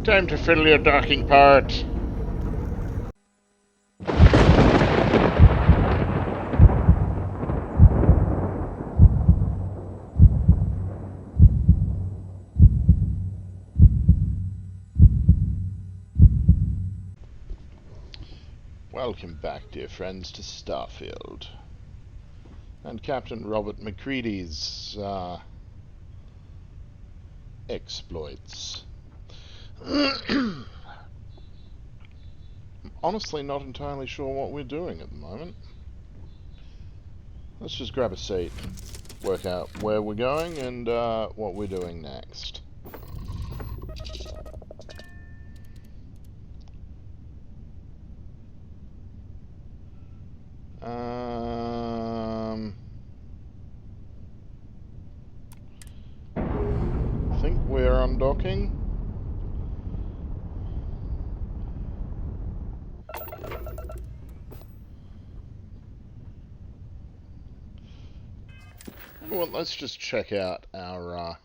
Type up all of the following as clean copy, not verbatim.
Time to fiddle your docking part. Welcome back, dear friends, to Starfield. And Captain Robert MacReady's exploits. I'm honestly not entirely sure what we're doing at the moment. Let's just grab a seat and work out where we're going and what we're doing next. I think we're undocking. Well, let's just check out our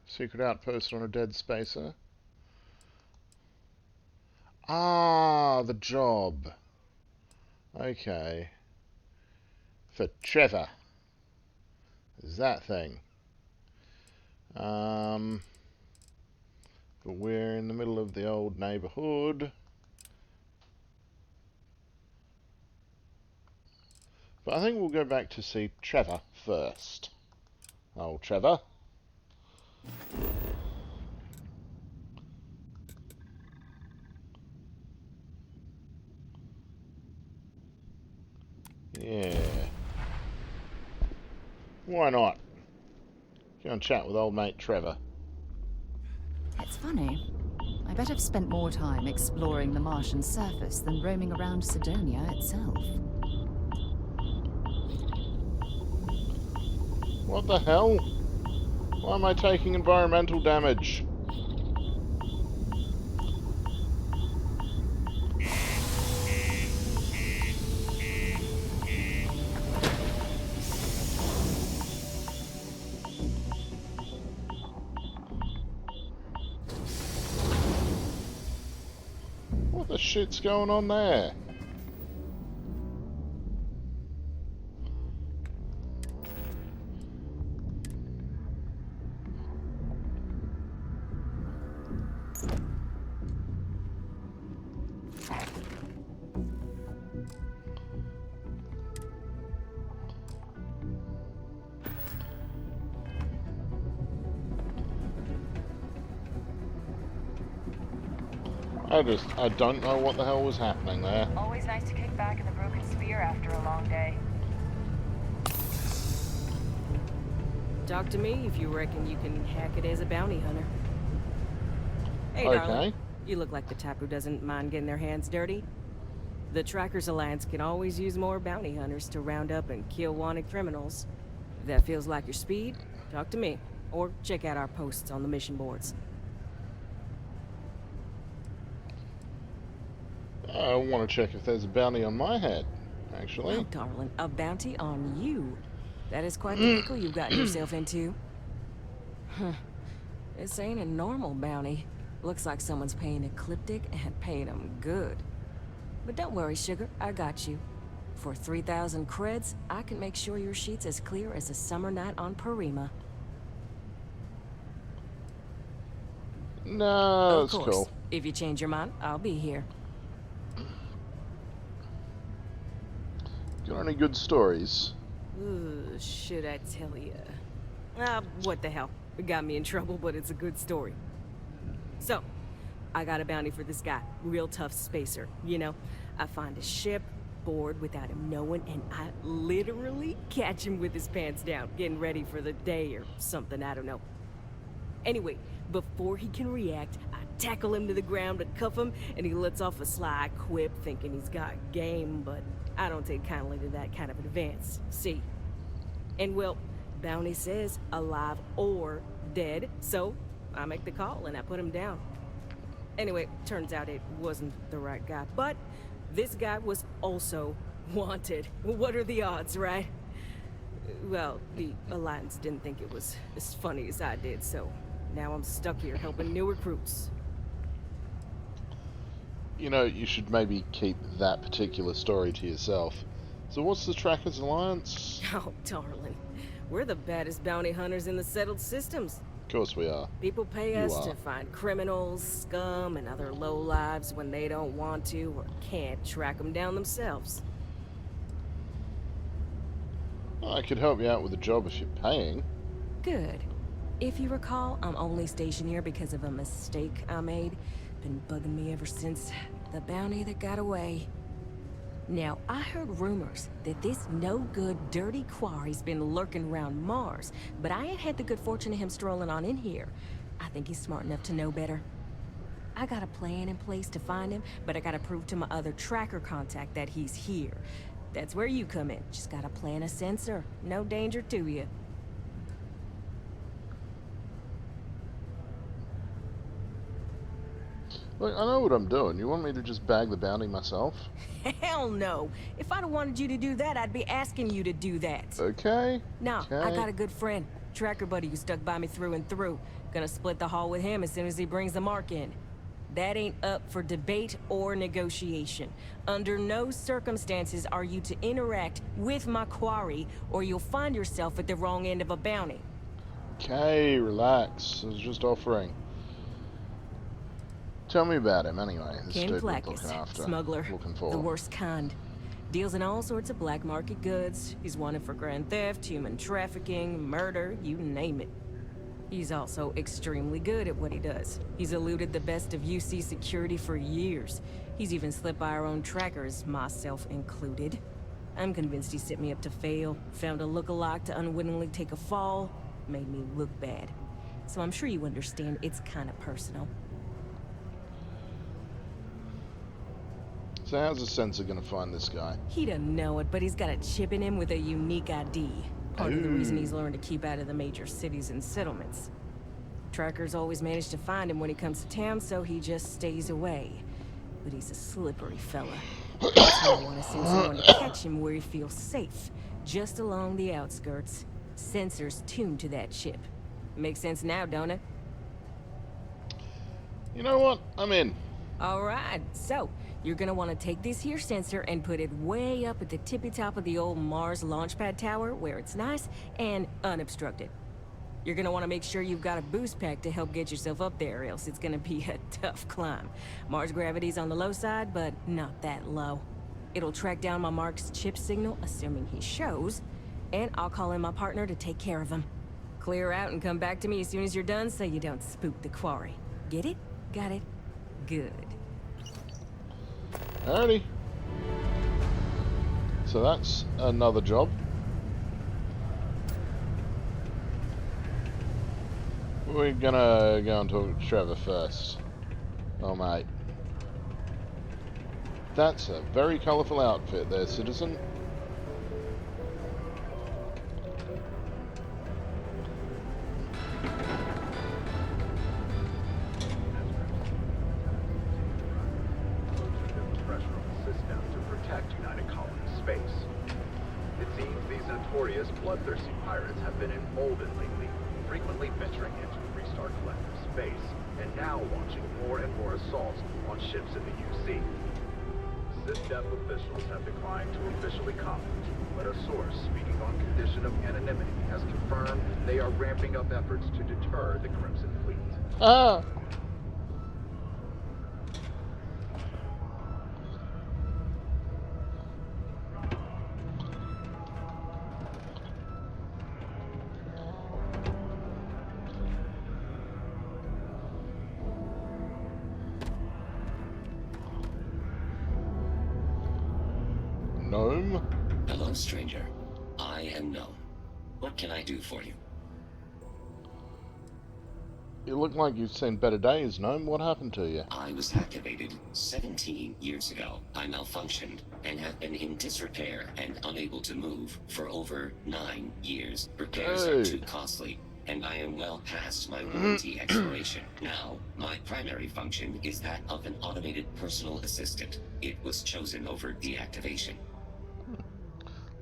secret outpost on a dead spacer. Ah, the job. Okay. For Trevor. Is that thing. But we're in the middle of the old neighbourhood. But I think we'll go back to see Trevor first. Oh, Trevor. Yeah. Why not? Go and chat with old mate Trevor. It's funny. I bet I've spent more time exploring the Martian surface than roaming around Sidonia itself. What the hell? Why am I taking environmental damage? What the shit's going on there? I don't know what the hell was happening there. Always nice to kick back in the broken sphere after a long day. Talk to me if you reckon you can hack it as a bounty hunter. Hey, Okay. darling. You look like the type who doesn't mind getting their hands dirty. The Trackers Alliance can always use more bounty hunters to round up and kill wanted criminals. If that feels like your speed, talk to me. Or check out our posts on the mission boards. I want to check if there's a bounty on my head, actually. Well, darling, a bounty on you. That is quite the pickle you've gotten yourself into. Huh. This ain't a normal bounty. Looks like someone's paying Ecliptic and paying them good. But don't worry, sugar, I got you. For 3,000 creds, I can make sure your sheet's as clear as a summer night on Parima. No, Of that's course. cool. If you change your mind, I'll be here. Got any good stories? Ooh, should I tell you? What the hell? It got me in trouble, but it's a good story. So, I got a bounty for this guy. Real tough spacer, you know? I find a ship, board without him knowing, and I literally catch him with his pants down, getting ready for the day or something, I don't know. Anyway, before he can react, I tackle him to the ground and cuff him, and he lets off a sly quip thinking he's got game, but I don't take kindly to that kind of advance, see? And well, bounty says alive or dead, so I make the call and I put him down. Anyway, turns out it wasn't the right guy, but this guy was also wanted. What are the odds, right? Well, the Alliance didn't think it was as funny as I did, so Now I'm stuck here helping new recruits. You know, you should maybe keep that particular story to yourself. So what's the Trackers Alliance? Oh, darling. We're the baddest bounty hunters in the settled systems. Of course we are. People pay You us are. to find criminals, scum, and other lowlives when they don't want to or can't track them down themselves. I could help you out with a job if you're paying. Good. If you recall, I'm only stationed here because of a mistake I made. Been bugging me ever since. The bounty that got away. Now, I heard rumors that this no-good, dirty quarry's been lurking around Mars, but I ain't had the good fortune of him strolling on in here. I think he's smart enough to know better. I got a plan in place to find him, but I gotta prove to my other tracker contact that he's here. That's where you come in. Just gotta plant a sensor. No danger to you. Look, I know what I'm doing. You want me to just bag the bounty myself? Hell no. If I'd have wanted you to do that, I'd be asking you to do that. Okay. Nah, Okay. I got a good friend. Tracker buddy who stuck by me through and through. Gonna split the haul with him as soon as he brings the mark in. That ain't up for debate or negotiation. Under no circumstances are you to interact with my quarry, or you'll find yourself at the wrong end of a bounty. Okay, relax. I was just offering. Tell me about him anyway. This Ken dude we're Placus, looking after. smuggler, Looking for. the worst kind. Deals in all sorts of black market goods. He's wanted for grand theft, human trafficking, murder, you name it. He's also extremely good at what he does. He's eluded the best of UC security for years. He's even slipped by our own trackers, myself included. I'm convinced he set me up to fail, found a lookalike to unwittingly take a fall, made me look bad. So I'm sure you understand it's kind of personal. So how's the sensor gonna find this guy? He doesn't know it, but he's got a chip in him with a unique ID. Part of the reason he's learned to keep out of the major cities and settlements. Trackers always manage to find him when he comes to town, so he just stays away. But he's a slippery fella. That's why I want to send someone to catch him where he feels safe. Just along the outskirts. Sensors tuned to that chip. Makes sense now, don't it? You know what? I'm in. Alright, so you're gonna want to take this here sensor and put it way up at the tippy top of the old Mars launchpad tower where it's nice and unobstructed. You're gonna want to make sure you've got a boost pack to help get yourself up there, or else it's gonna be a tough climb. Mars gravity's on the low side, but not that low. It'll track down my Mark's chip signal, assuming he shows, and I'll call in my partner to take care of him. Clear out and come back to me as soon as you're done so you don't spook the quarry. Get it? Got it? Good. Alrighty. So that's another job. We're gonna go and talk to Trevor first. Oh mate. That's a very colourful outfit there, citizen. Notorious bloodthirsty pirates have been emboldened lately, frequently venturing into Freestar Collective space, and now launching more and more assaults on ships in the UC. SysDef officials have declined to officially comment, but a source speaking on condition of anonymity has confirmed they are ramping up efforts to deter the Crimson Fleet. Ah! Gnome? Hello, stranger. I am Gnome. What can I do for you? You look like you've seen better days, Gnome. What happened to you? I was activated 17 years ago. I malfunctioned and have been in disrepair and unable to move for over 9 years. Repairs are too costly, and I am well past my warranty expiration. Now, my primary function is that of an automated personal assistant. It was chosen over deactivation.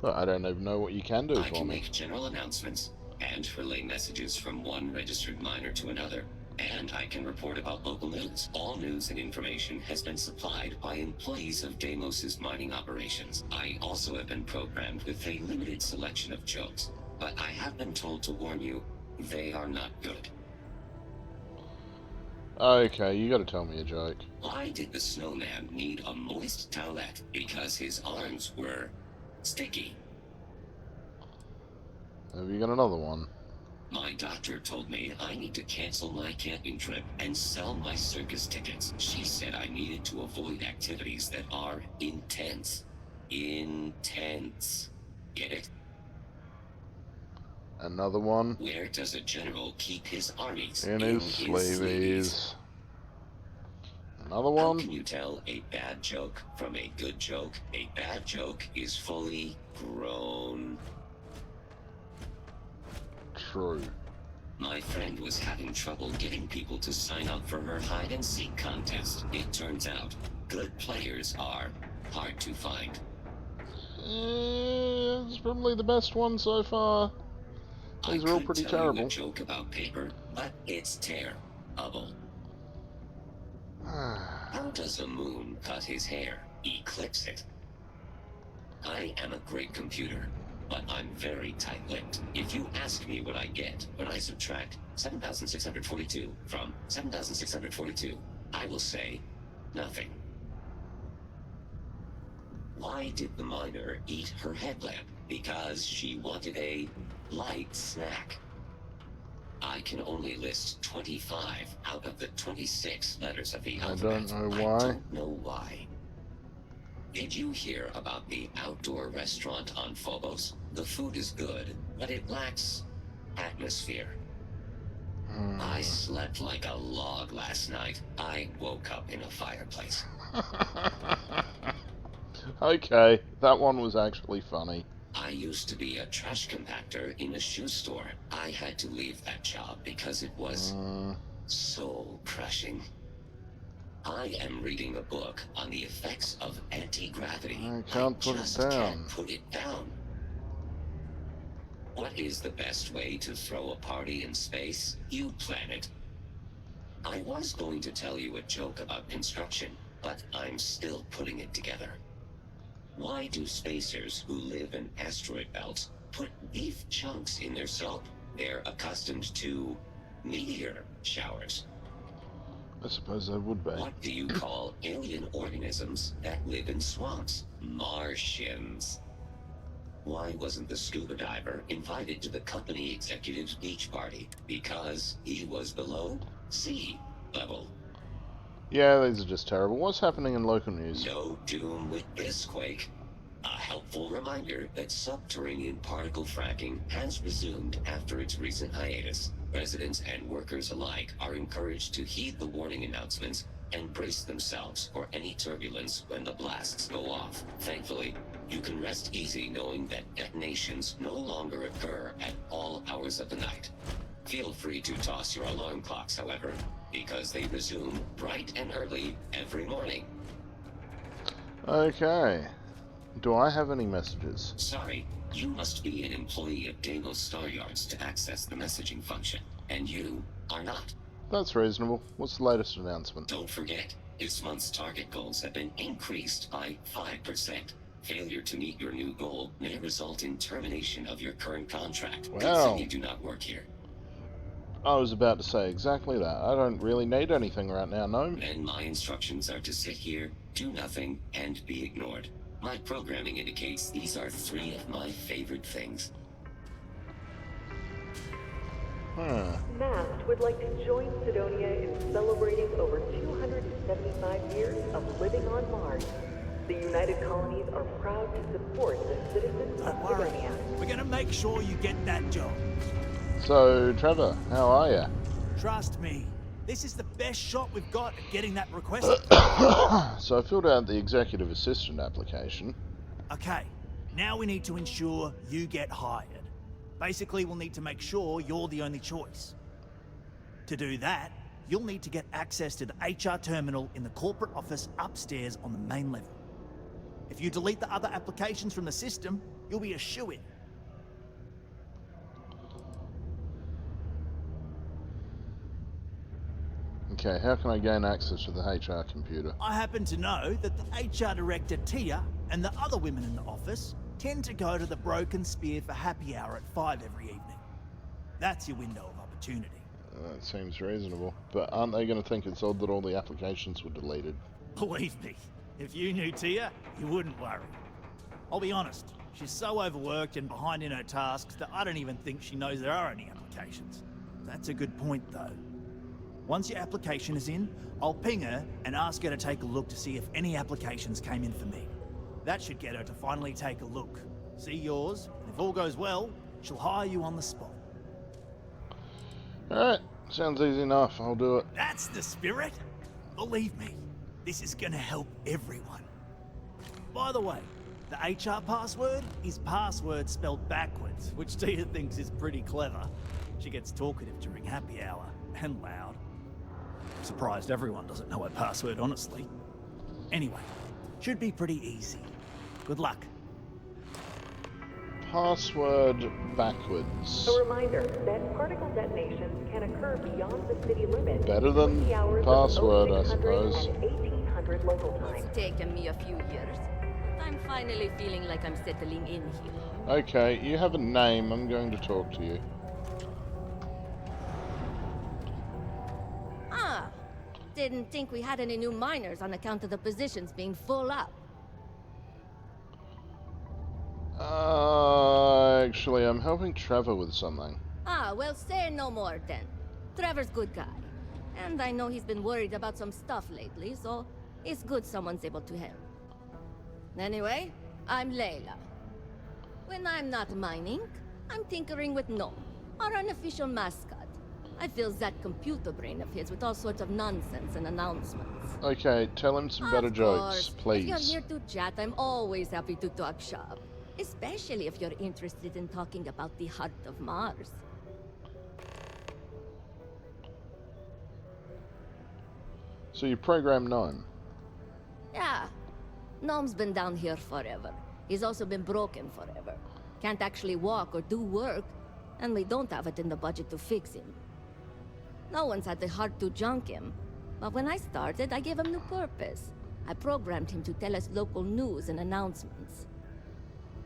But I don't even know what you can do I for can me. make general announcements and relay messages from one registered miner to another. And I can report about local news. All news and information has been supplied by employees of Deimos's mining operations. I also have been programmed with a limited selection of jokes, but I have been told to warn you, they are not good. Okay, you gotta tell me a joke. Why did the snowman need a moist towelette? Because his arms were sticky. Have you got another one? My doctor told me I need to cancel my camping trip and sell my circus tickets. She said I needed to avoid activities that are intense. Intense. Get it? Another one? Where does a general keep his armies? In his sleeveys. Another How one? can you tell a bad joke from a good joke? A bad joke is fully grown. True. My friend was having trouble getting people to sign up for her hide-and-seek contest. It turns out, good players are hard to find. It's probably the best one so far. These are all pretty I could tell you terrible. a joke about paper, but it's terrible. How does a moon cut his hair? Eclipse it. I am a great computer, but I'm very tight-lipped. If you ask me what I get when I subtract 7,642 from 7,642, I will say nothing. Why did the miner eat her headlamp? Because she wanted a light snack. I can only list 25 out of the 26 letters of the alphabet. don't know why. I don't know why. Did you hear about the outdoor restaurant on Phobos? The food is good, but it lacks atmosphere. I slept like a log last night. I woke up in a fireplace. Okay, that one was actually funny. I used to be a trash compactor in a shoe store. I had to leave that job because it was soul crushing. I am reading a book on the effects of anti-gravity. I can't put it just down. can't put it down. What is the best way to throw a party in space? You plan it. I was going to tell you a joke about construction, but I'm still putting it together. Why do spacers who live in asteroid belts put beef chunks in their soap? They're accustomed to meteor showers. I suppose they would be. What do you call alien organisms that live in swamps? Martians. Why wasn't the scuba diver invited to the company executive's beach party? Because he was below sea level. Yeah, these are just terrible. What's happening in local news? No doom with this quake. A helpful reminder that subterranean particle fracking has resumed after its recent hiatus. Residents and workers alike are encouraged to heed the warning announcements and brace themselves for any turbulence when the blasts go off. Thankfully, you can rest easy knowing that detonations no longer occur at all hours of the night. Feel free to toss your alarm clocks, however, because they resume bright and early every morning. Okay. Do I have any messages? Sorry, you must be an employee of Deimos Star Yards to access the messaging function, and you are not. That's reasonable. What's the latest announcement? Don't forget, this month's target goals have been increased by 5%. Failure to meet your new goal may result in termination of your current contract. Wow. Good thing you do not work here. I was about to say exactly that. I don't really need anything right now, no? Then my instructions are to sit here, do nothing, and be ignored. My programming indicates these are 3 of my favorite things. Mast would like to join Sidonia in celebrating over 275 years of living on Mars. The United Colonies are proud to support the citizens of Don't worry. Sidonia. We're gonna make sure you get that job. So, Trevor, how are you? Trust me, this is the best shot we've got at getting that request. So I filled out the executive assistant application. Okay, now we need to ensure you get hired. Basically, we'll need to make sure you're the only choice. To do that, you'll need to get access to the HR terminal in the corporate office upstairs on the main level. If you delete the other applications from the system, you'll be a shoo-in. Okay, how can I gain access to the HR computer? I happen to know that the HR director, Tia, and the other women in the office tend to go to the Broken Spear for happy hour at 5 every evening. That's your window of opportunity. That seems reasonable. But aren't they going to think it's odd that all the applications were deleted? Believe me, if you knew Tia, you wouldn't worry. I'll be honest, she's so overworked and behind in her tasks that I don't even think she knows there are any applications. That's a good point, though. Once your application is in, I'll ping her and ask her to take a look to see if any applications came in for me. That should get her to finally take a look. See yours, and if all goes well, she'll hire you on the spot. Alright, sounds easy enough. I'll do it. That's the spirit. Believe me, this is gonna help everyone. By the way, the HR password is password spelled backwards, which Tia thinks is pretty clever. She gets talkative during happy hour, and loud. I'm surprised everyone doesn't know her password, honestly. Anyway, should be pretty easy. Good luck. Password backwards. A reminder that particle detonations can occur beyond the city limits. Better than between the hours password, of I 0600 suppose. and 1800 local time. It's taken me a few years, but I'm finally feeling like I'm settling in here. Okay, you have a name. I'm going to talk to you. Ah, didn't think we had any new miners on account of the positions being full up. Actually, I'm helping Trevor with something. Ah, well, say no more then. Trevor's good guy. And I know he's been worried about some stuff lately, so it's good someone's able to help. Anyway, I'm Layla. When I'm not mining, I'm tinkering with Gnome, our unofficial mascot. I fill that computer brain of his with all sorts of nonsense and announcements. Okay, tell him some better Of jokes, course. please. If you're here to chat, I'm always happy to talk shop. Especially if you're interested in talking about the heart of Mars. So you program Gnome. Yeah. Gnome's been down here forever. He's also been broken forever. Can't actually walk or do work, and we don't have it in the budget to fix him. No one's had the heart to junk him. But when I started, I gave him new purpose. I programmed him to tell us local news and announcements.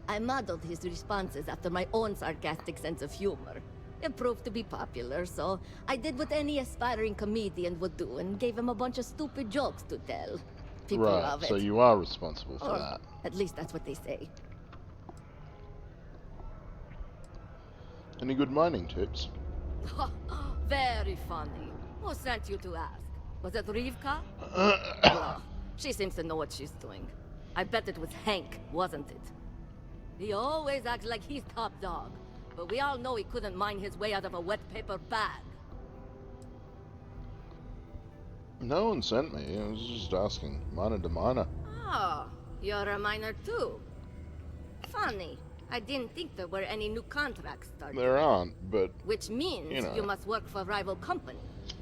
I modeled his responses after my own sarcastic sense of humor. It proved to be popular, so I did what any aspiring comedian would do and gave him a bunch of stupid jokes to tell. People Right, love it. so you are responsible for Or that. at least that's what they say. Any good mining tips? Very funny. Who sent you to ask? Was it Rivka? Well, she seems to know what she's doing. I bet it was Hank, wasn't it? He always acts like he's top dog, but we all know he couldn't mine his way out of a wet paper bag. No one sent me. I was just asking. Miner to miner. Oh, you're a miner too. Funny. I didn't think there were any new contracts starting. There aren't, but Which means You know. you must work for a rival company.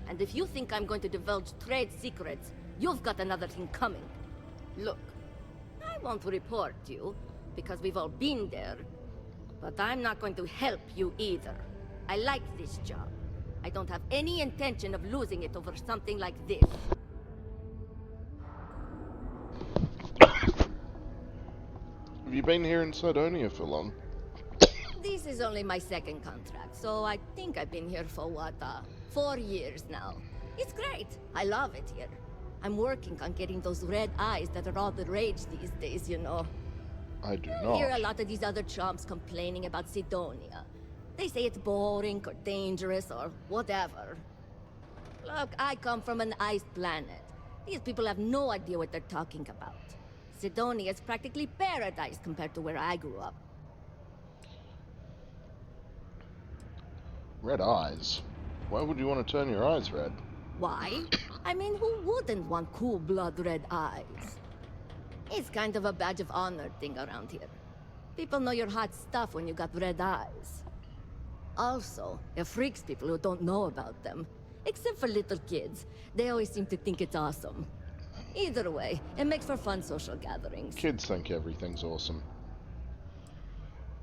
And if you think I'm going to divulge trade secrets, you've got another thing coming. Look, I won't report you, because we've all been there. But I'm not going to help you either. I like this job. I don't have any intention of losing it over something like this. have you been here in Sardonia for long? This is only my second contract, so I think I've been here for 4 years now. It's great. I love it here. I'm working on getting those red eyes that are all the rage these days, you know. I do I hear a not. lot of these other chumps complaining about Sidonia. They say it's boring or dangerous or whatever. Look, I come from an iced planet. These people have no idea what they're talking about. Sidonia is practically paradise compared to where I grew up. Red eyes. Why would you want to turn your eyes red? Why? I mean, who wouldn't want cool blood red eyes? It's kind of a badge of honor thing around here. People know you're hot stuff when you got red eyes. Also, it freaks people who don't know about them. Except for little kids. They always seem to think it's awesome. Either way, it makes for fun social gatherings. Kids think everything's awesome.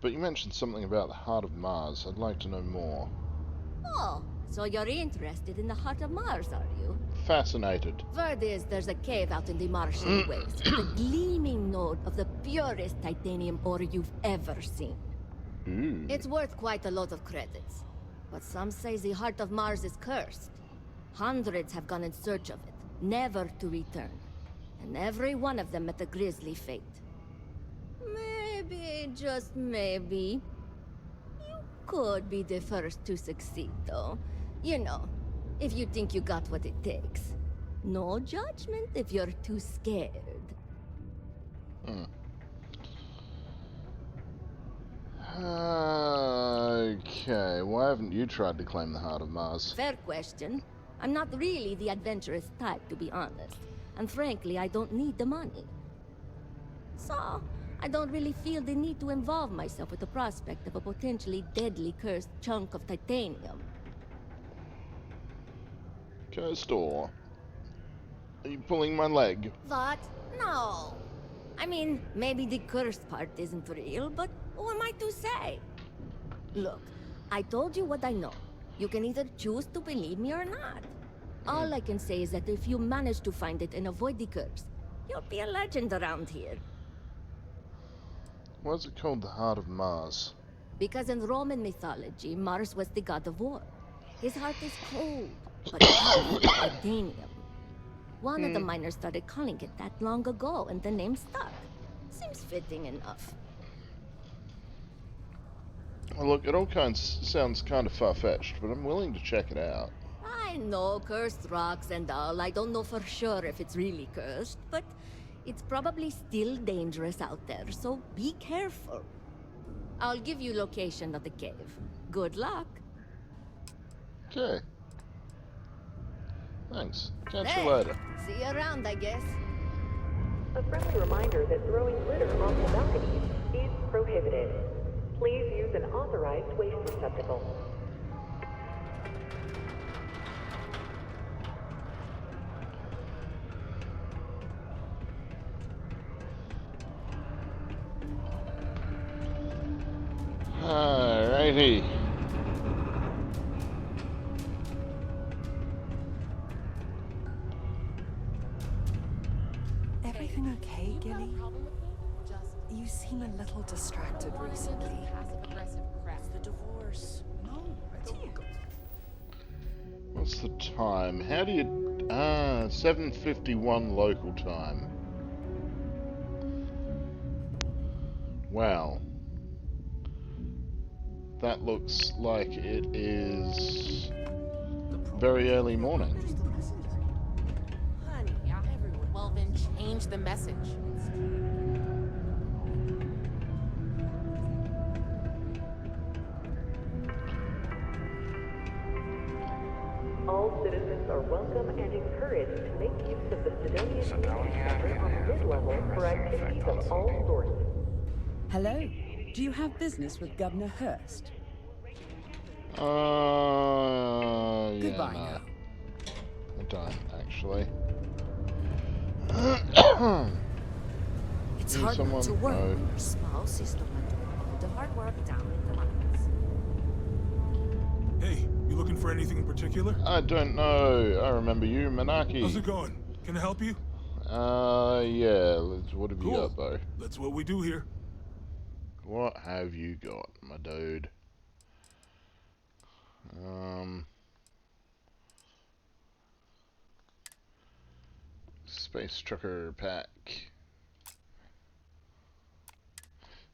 But you mentioned something about the heart of Mars. I'd like to know more. Oh, So you're interested in the heart of Mars, are you? Fascinated. Word is there's a cave out in the Martian waste, the gleaming node of the purest titanium ore you've ever seen. Ooh. It's worth quite a lot of credits. But some say the heart of Mars is cursed. Hundreds have gone in search of it, never to return. And every one of them met a grisly fate. Maybe, just maybe, you could be the first to succeed, though. You know, if you think you got what it takes. No judgment if you're too scared. Okay, why haven't you tried to claim the heart of Mars? Fair question. I'm not really the adventurous type, to be honest. And frankly, I don't need the money. So, I don't really feel the need to involve myself with the prospect of a potentially deadly cursed chunk of titanium. Cursed ore. Are you pulling my leg? What? No. I mean, maybe the cursed part isn't real, but who am I to say? Look, I told you what I know. You can either choose to believe me or not. All I can say is that if you manage to find it and avoid the curse, you'll be a legend around here. Why is it called the heart of Mars? Because in Roman mythology, Mars was the god of war. His heart is cold, but tough like titanium. One of the miners started calling it that long ago, and the name stuck. Seems fitting enough. Well, look, it all sounds kind of far-fetched, but I'm willing to check it out. I know, cursed rocks and all. I don't know for sure if it's really cursed, but it's probably still dangerous out there, so be careful. I'll give you location of the cave. Good luck. Okay. Thanks. Catch you later. See you around, I guess. A friendly reminder that throwing litter on the balconies is prohibited. Please use an authorized waste receptacle. Alrighty. Everything okay, Gilly? You seem a little distracted recently. It's the divorce. No, dear. What's the time? How do you... 7:51 local time. Wow. That looks like it is very early morning. Honey, everyone. Well, then change the message. All citizens are welcome and encouraged to make use of the Sidonia Community Center on mid-level for activities of all sorts. Hello. Do you have business with Governor Hurst? Yeah, Goodbye no. now. I don't, actually. It's Need hard someone- not to work no. when your spouse is the one doing all the hard work down in the mines. Hey, you looking for anything in particular? I don't know. I remember you, Manaki. How's it going? Can I help you? Yeah. What have you Cool. got, Bo? That's what we do here. What have you got, my dude? Space trucker pack.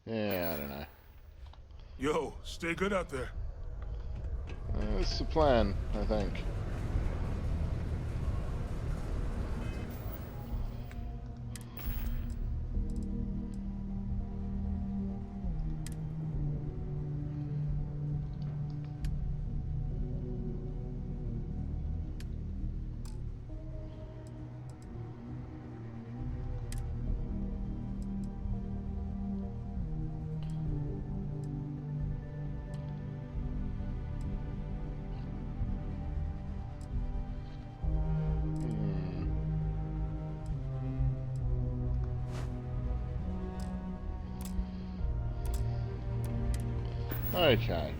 Yeah, I don't know. Yo, stay good out there. That's the plan, I think. Okay.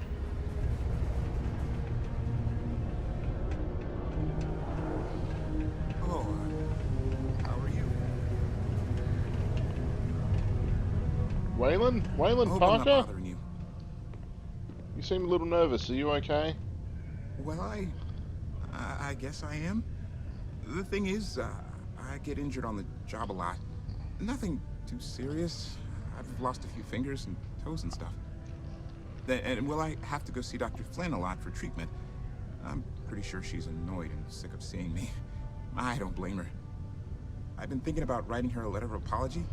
Waylon? Waylon Hope I'm not Parker? bothering you. You seem a little nervous. Are you okay? Well, I guess I am. The thing is, I get injured on the job a lot. Nothing too serious. I've lost a few fingers and toes and stuff. And well, I have to go see Dr. Flynn a lot for treatment. I'm pretty sure she's annoyed and sick of seeing me. I don't blame her. I've been thinking about writing her a letter of apology,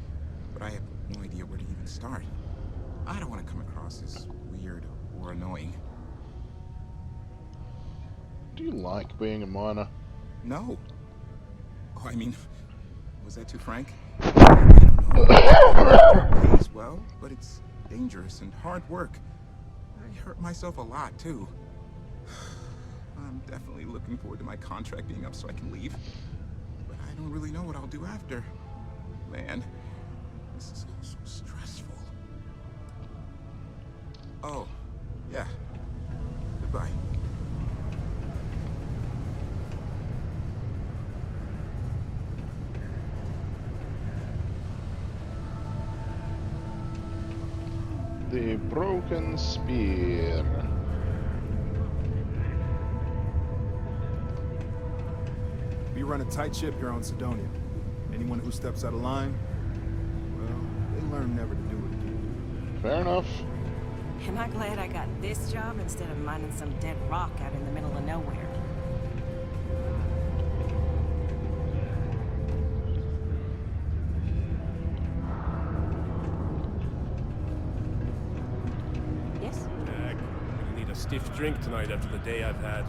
but I have no idea where to even start. I don't want to come across as weird or annoying. Do you like being a miner? No. Oh, I mean, was that too frank? It pays well, but it's dangerous and hard work. I hurt myself a lot, too. I'm definitely looking forward to my contract being up so I can leave. But I don't really know what I'll do after. Man, this is all so stressful. Oh, yeah. Goodbye. The broken spear. We run a tight ship here on Sidonia. Anyone who steps out of line, well, they learn never to do it again. Fair enough. Am I glad I got this job instead of mining some dead rock out in the middle of nowhere? Yes? I'm gonna need a stiff drink tonight after the day I've had.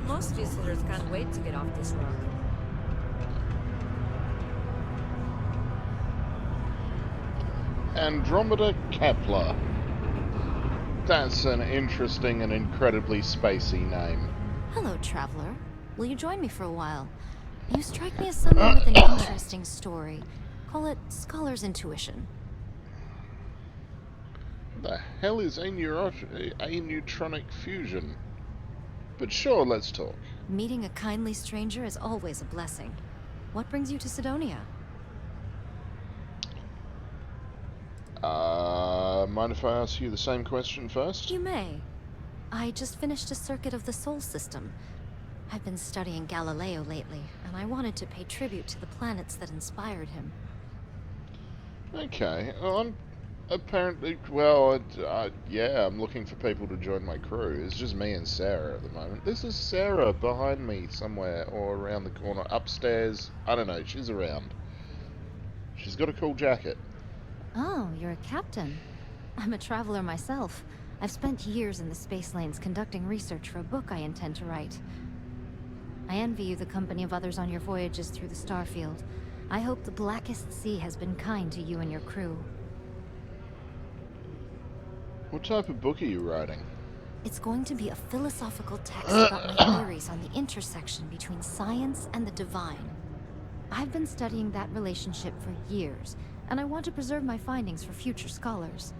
Most visitors can't wait to get off this rock. Andromeda Kepler. That's an interesting and incredibly spacey name. Hello, traveler. Will you join me for a while? You strike me as someone with an interesting story. Call it scholar's intuition. The hell is aneutronic fusion? But sure, let's talk. Meeting a kindly stranger is always a blessing. What brings you to Sidonia? Mind if I ask you the same question first? You may. I just finished a circuit of the Sol system. I've been studying Galileo lately, and I wanted to pay tribute to the planets that inspired him. Okay, well, I'm apparently, well, yeah, I'm looking for people to join my crew. It's just me and Sarah at the moment. This is Sarah behind me somewhere, or around the corner, upstairs. I don't know, she's around. She's got a cool jacket. Oh, you're a captain. I'm a traveler myself. I've spent years in the space lanes conducting research for a book I intend to write. I envy you the company of others on your voyages through the Starfield. I hope the blackest sea has been kind to you and your crew. What type of book are you writing? It's going to be a philosophical text about my theories on the intersection between science and the divine. I've been studying that relationship for years, and I want to preserve my findings for future scholars.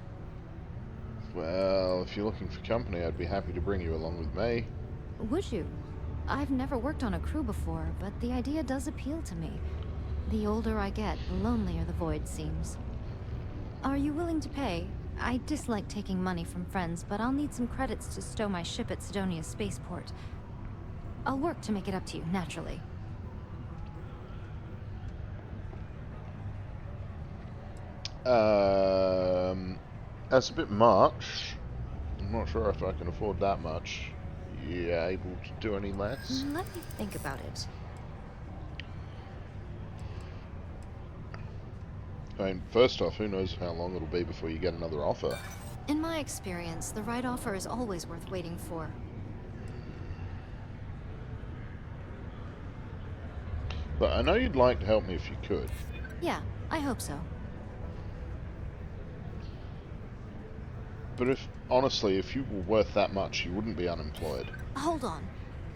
Well, if you're looking for company, I'd be happy to bring you along with me. Would you? I've never worked on a crew before, but the idea does appeal to me. The older I get, the lonelier the void seems. Are you willing to pay? I dislike taking money from friends, but I'll need some credits to stow my ship at Sidonia Spaceport. I'll work to make it up to you, naturally. That's a bit much. I'm not sure if I can afford that much. You able to do any less? Let me think about it. I mean, first off, who knows how long it'll be before you get another offer? In my experience, the right offer is always worth waiting for. But I know you'd like to help me if you could. Yeah, I hope so. But honestly, if you were worth that much, you wouldn't be unemployed. Hold on.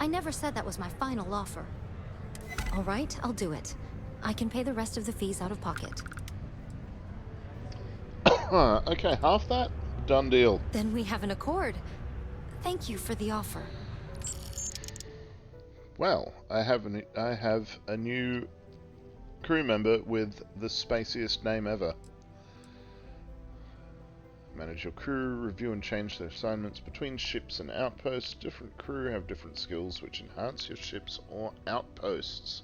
I never said that was my final offer. All right, I'll do it. I can pay the rest of the fees out of pocket. Okay, half that? Done deal. Then we have an accord. Thank you for the offer. Well, I have a new crew member with the spaciest name ever. Manage your crew, review and change their assignments between ships and outposts. Different crew have different skills which enhance your ships or outposts.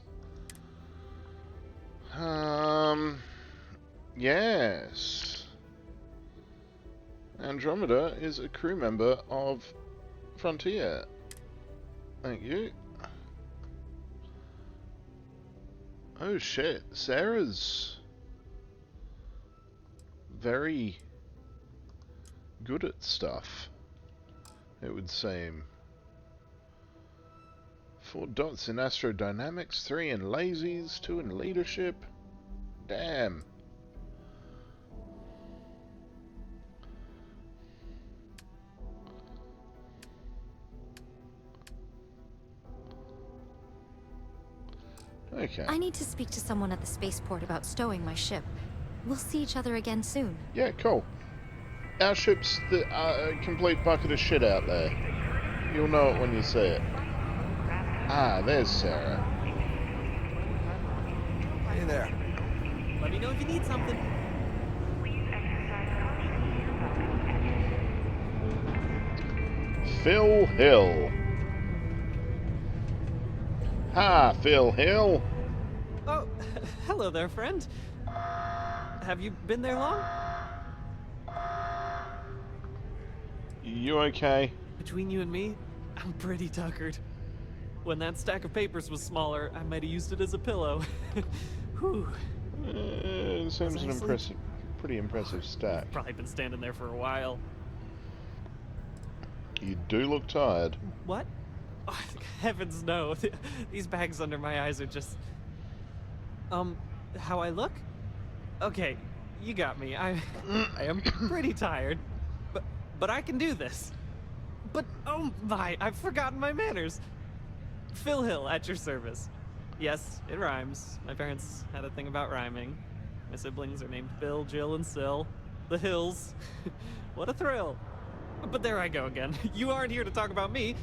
Yes. Andromeda is a crew member of Frontier. Thank you. Oh shit, Sarah's very good at stuff, it would seem. 4 dots in astrodynamics, 3 in lazies, 2 in leadership. Damn. Okay. I need to speak to someone at the spaceport about stowing my ship. We'll see each other again soon. Yeah, cool. Our ship's a complete bucket of shit out there. You'll know it when you see it. Ah, there's Sarah. Hey there. Let me know if you need something. Phil Hill. Hi, Phil Hill. Oh, hello there, friend. Have you been there long? You okay? Between you and me, I'm pretty tuckered. When that stack of papers was smaller, I might have used it as a pillow. Whew. It seems an pretty impressive stack. Probably been standing there for a while. You do look tired. What? Oh, heavens no. These bags under my eyes are just... how I look? Okay, you got me. I am pretty tired. But I can do this. But, oh my, I've forgotten my manners. Phil Hill, at your service. Yes, it rhymes. My parents had a thing about rhyming. My siblings are named Bill, Jill, and Sil. The Hills. What a thrill. But there I go again. You aren't here to talk about me.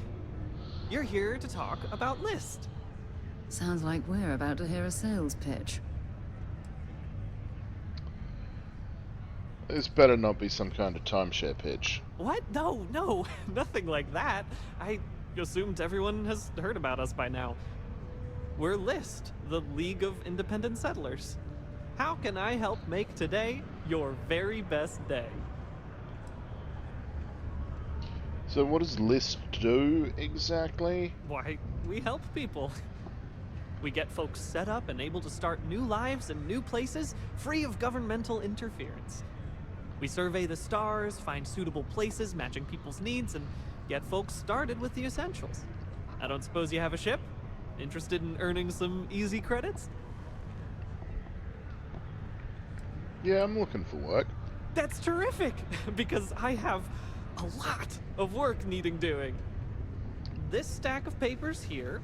You're here to talk about List. Sounds like we're about to hear a sales pitch. This better not be some kind of timeshare pitch. What? No, nothing like that. I assumed everyone has heard about us by now. We're List, the League of Independent Settlers. How can I help make today your very best day? So what does List do exactly? Why, we help people. We get folks set up and able to start new lives in new places, free of governmental interference. We survey the stars, find suitable places matching people's needs, and get folks started with the essentials. I don't suppose you have a ship? Interested in earning some easy credits? Yeah, I'm looking for work. That's terrific, because I have a lot of work needing doing. This stack of papers here,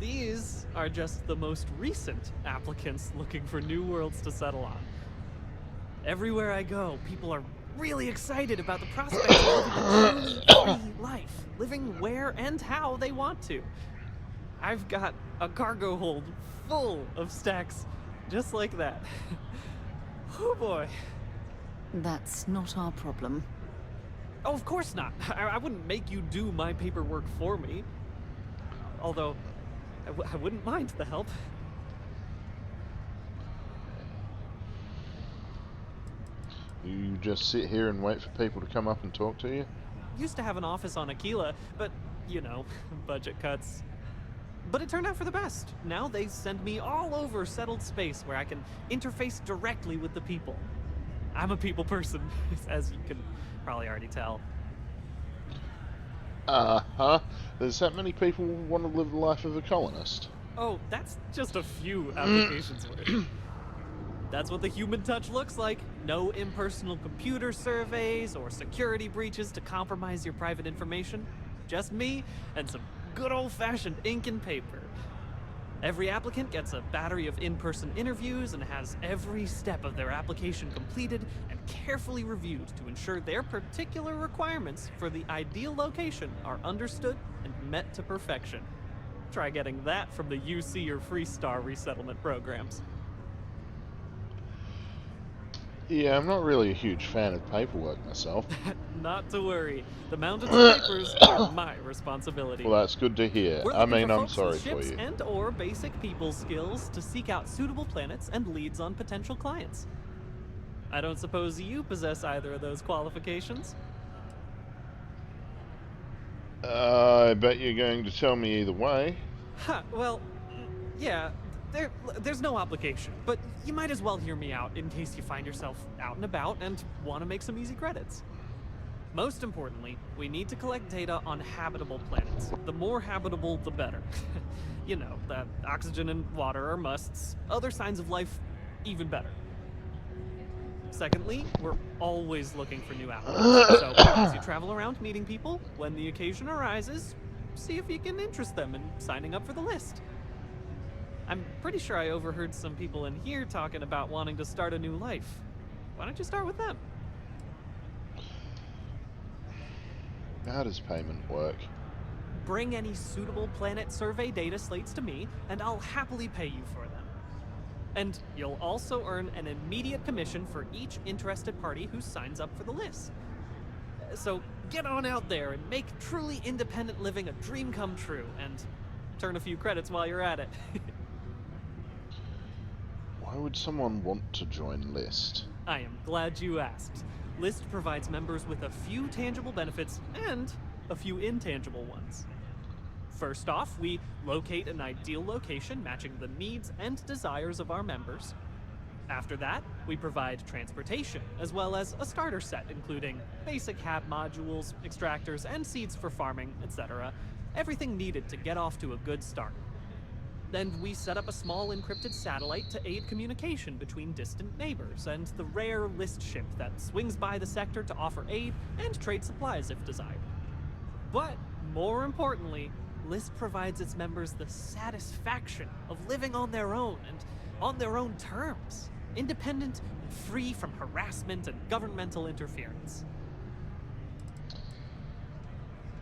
these are just the most recent applicants looking for new worlds to settle on. Everywhere I go, people are really excited about the prospect of living a free life, living where and how they want to. I've got a cargo hold full of stacks just like that. Oh boy. That's not our problem. Oh, of course not. I wouldn't make you do my paperwork for me. Although, I wouldn't mind the help. You just sit here and wait for people to come up and talk to you? Used to have an office on Aquila, but, you know, budget cuts. But it turned out for the best. Now they send me all over settled space where I can interface directly with the people. I'm a people person, as you can probably already tell. Uh-huh. There's that many people who want to live the life of a colonist. Oh, that's just a few applications worth. That's what the human touch looks like. No impersonal computer surveys or security breaches to compromise your private information. Just me and some good old-fashioned ink and paper. Every applicant gets a battery of in-person interviews and has every step of their application completed and carefully reviewed to ensure their particular requirements for the ideal location are understood and met to perfection. Try getting that from the UC or Freestar resettlement programs. Yeah, I'm not really a huge fan of paperwork myself. Not to worry. The mountains of papers are my responsibility. Well, that's good to hear. We're I looking mean, for I'm folks sorry with for ships you. and or basic people skills to seek out suitable planets and leads on potential clients. I don't suppose you possess either of those qualifications? I bet you're going to tell me either way. Ha, well, yeah, there's no obligation, but you might as well hear me out in case you find yourself out and about and want to make some easy credits. Most importantly, we need to collect data on habitable planets. The more habitable, the better. You know, the oxygen and water are musts. Other signs of life, even better. Secondly, we're always looking for new applicants. So as you travel around meeting people, when the occasion arises, see if you can interest them in signing up for the list. I'm pretty sure I overheard some people in here talking about wanting to start a new life. Why don't you start with them? How does payment work? Bring any suitable planet survey data slates to me, and I'll happily pay you for them. And you'll also earn an immediate commission for each interested party who signs up for the list. So get on out there and make truly independent living a dream come true, and turn a few credits while you're at it. Why would someone want to join List? I am glad you asked. List provides members with a few tangible benefits and a few intangible ones. First off, we locate an ideal location matching the needs and desires of our members. After that, we provide transportation, as well as a starter set including basic hab modules, extractors, and seeds for farming, etc. Everything needed to get off to a good start. Then we set up a small encrypted satellite to aid communication between distant neighbors and the rare List ship that swings by the sector to offer aid and trade supplies if desired. But more importantly, List provides its members the satisfaction of living on their own and on their own terms, independent and free from harassment and governmental interference.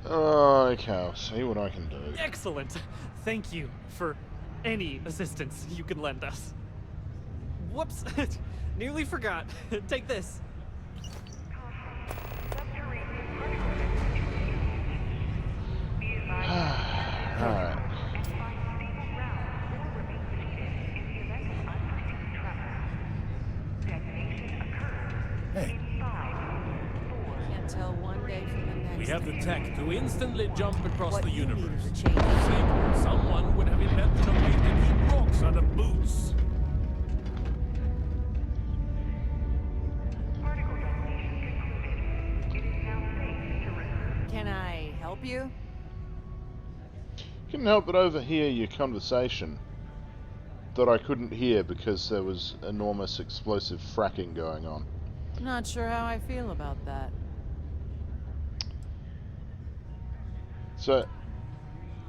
Okay, I'll see what I can do. Excellent. Thank you for any assistance you can lend us. Whoops, nearly forgot. Take this. Alright. Hey. Can't tell one day from the next. We have the tech to instantly jump across What the you need universe. is a change. Think someone would have invented a way to keep rocks out of boots. Can I help you? Couldn't help but overhear your conversation that I couldn't hear because there was enormous explosive fracking going on. Not sure how I feel about that. So,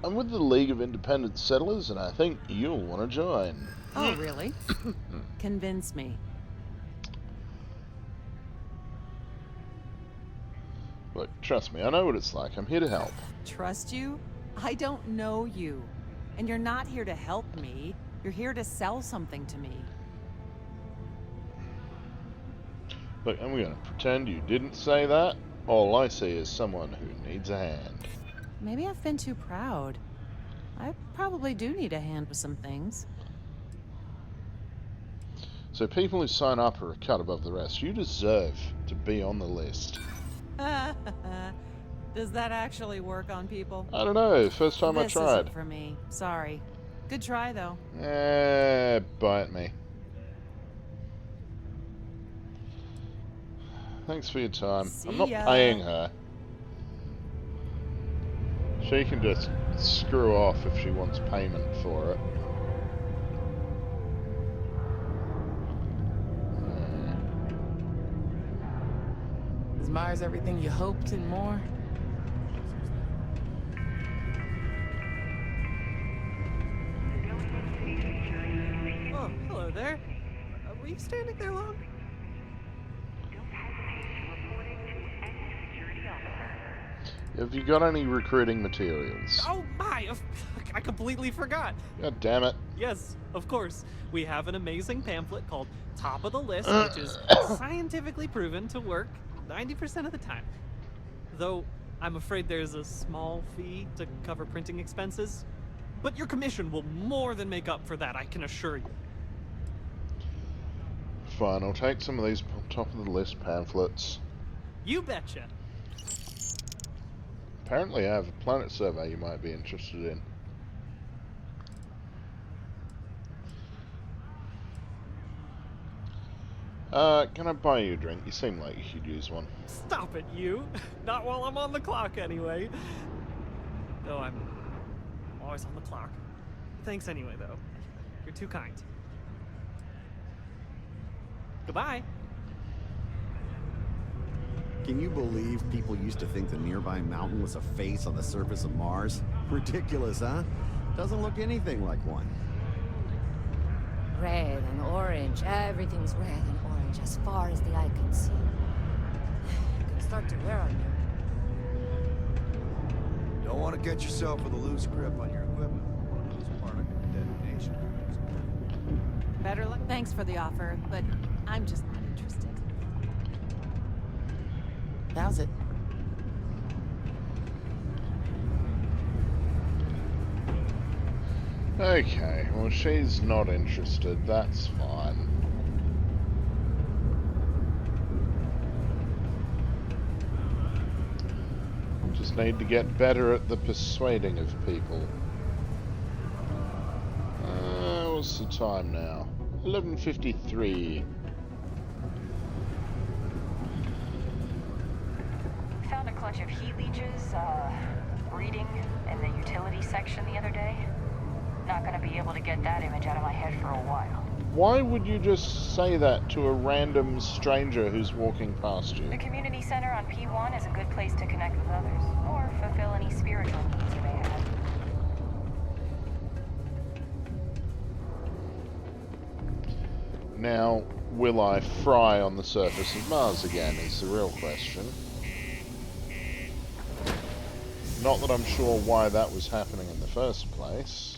I'm with the League of Independent Settlers, and I think you'll want to join. Oh, really? Convince me. Look, trust me, I know what it's like. I'm here to help. Trust you? I don't know you. And you're not here to help me. You're here to sell something to me. Look, I'm going to pretend you didn't say that. All I see is someone who needs a hand. Maybe I've been too proud. I probably do need a hand with some things. So people who sign up are a cut above the rest. You deserve to be on the list. Does that actually work on people? I don't know. First time I This tried. isn't for me. Sorry. Good try, though. Bite me. Thanks for your time. I'm not See ya. paying her. She can just screw off if she wants payment for it. Is Myers everything you hoped and more? Oh, hello there. Were you standing there long? Have you got any recruiting materials? Oh my! I completely forgot. God damn it. Yes, of course. We have an amazing pamphlet called Top of the List, which is scientifically proven to work 90% of the time. Though, I'm afraid there's a small fee to cover printing expenses. But your commission will more than make up for that, I can assure you. Fine, I'll take some of these top of the list pamphlets. You betcha. Apparently I have a planet survey you might be interested in. Can I buy you a drink? You seem like you could use one. Stop it, you. Not while I'm on the clock, anyway. Though I'm always on the clock. Thanks anyway, though. You're too kind. Goodbye. Can you believe people used to think the nearby mountain was a face on the surface of Mars? Ridiculous, huh? Doesn't look anything like one. Red and orange. Everything's red and orange as far as the eye can see. You can start to wear on you. Don't want to get yourself with a loose grip on your equipment. It's part of your detonation. Better luck. Thanks for the offer, but I'm just not interested. How's it? Okay, well she's not interested, that's fine. Just need to get better at the persuading of people. What's the time now? 11:53. Found a clutch of heat leeches, breeding in the utility section the other day. Not gonna be able to get that image out of my head for a while. Why would you just say that to a random stranger who's walking past you? The community center on P1 is a good place to connect with others, or fulfill any spiritual needs you may have. Now, will I fry on the surface of Mars again is the real question. Not that I'm sure why that was happening in the first place.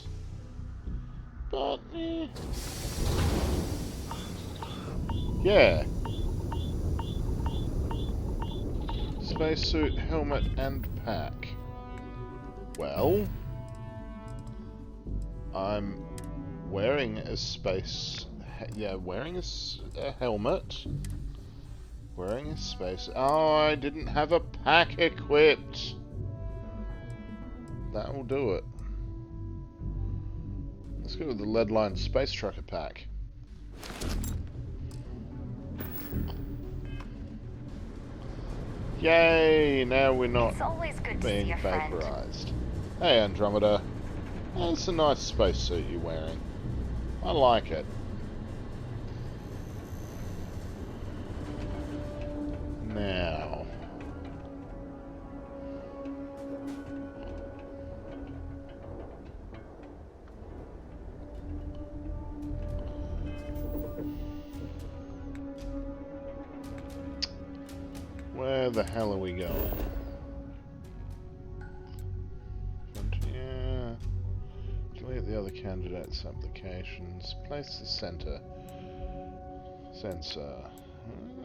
But, yeah. Spacesuit, helmet, and pack. Well, I'm wearing a wearing a helmet. Wearing a space... Oh, I didn't have a pack equipped. That'll do it. Let's go with the lead-lined space trucker pack. Yay! Now we're not being vaporized. Hey, Andromeda. That's a nice spacesuit you're wearing. I like it. Now... where the hell are we going? Frontier. Delete the other candidates' applications. Place the sensor.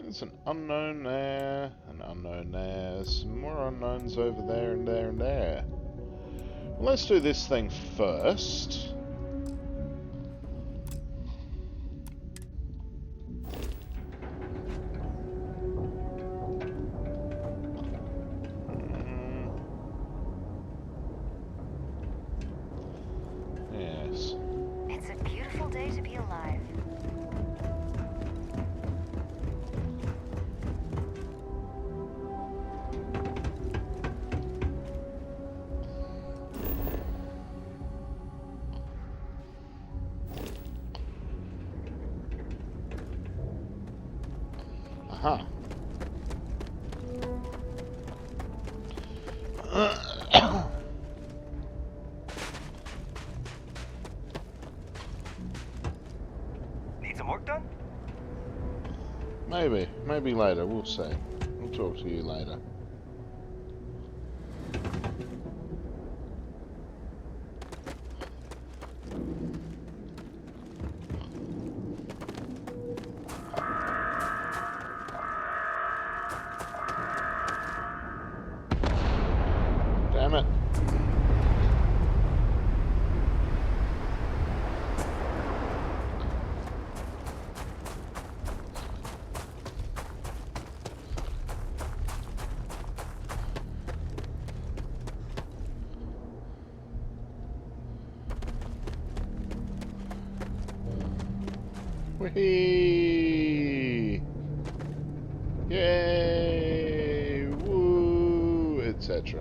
There's an unknown there, an unknown there, some more unknowns over there and there and there. Well, let's do this thing first. Yes. It's a beautiful day to be alive. Aha. Need some work done? Maybe later, we'll see. We'll talk to you later. Whee! Yay! Woo! Etc.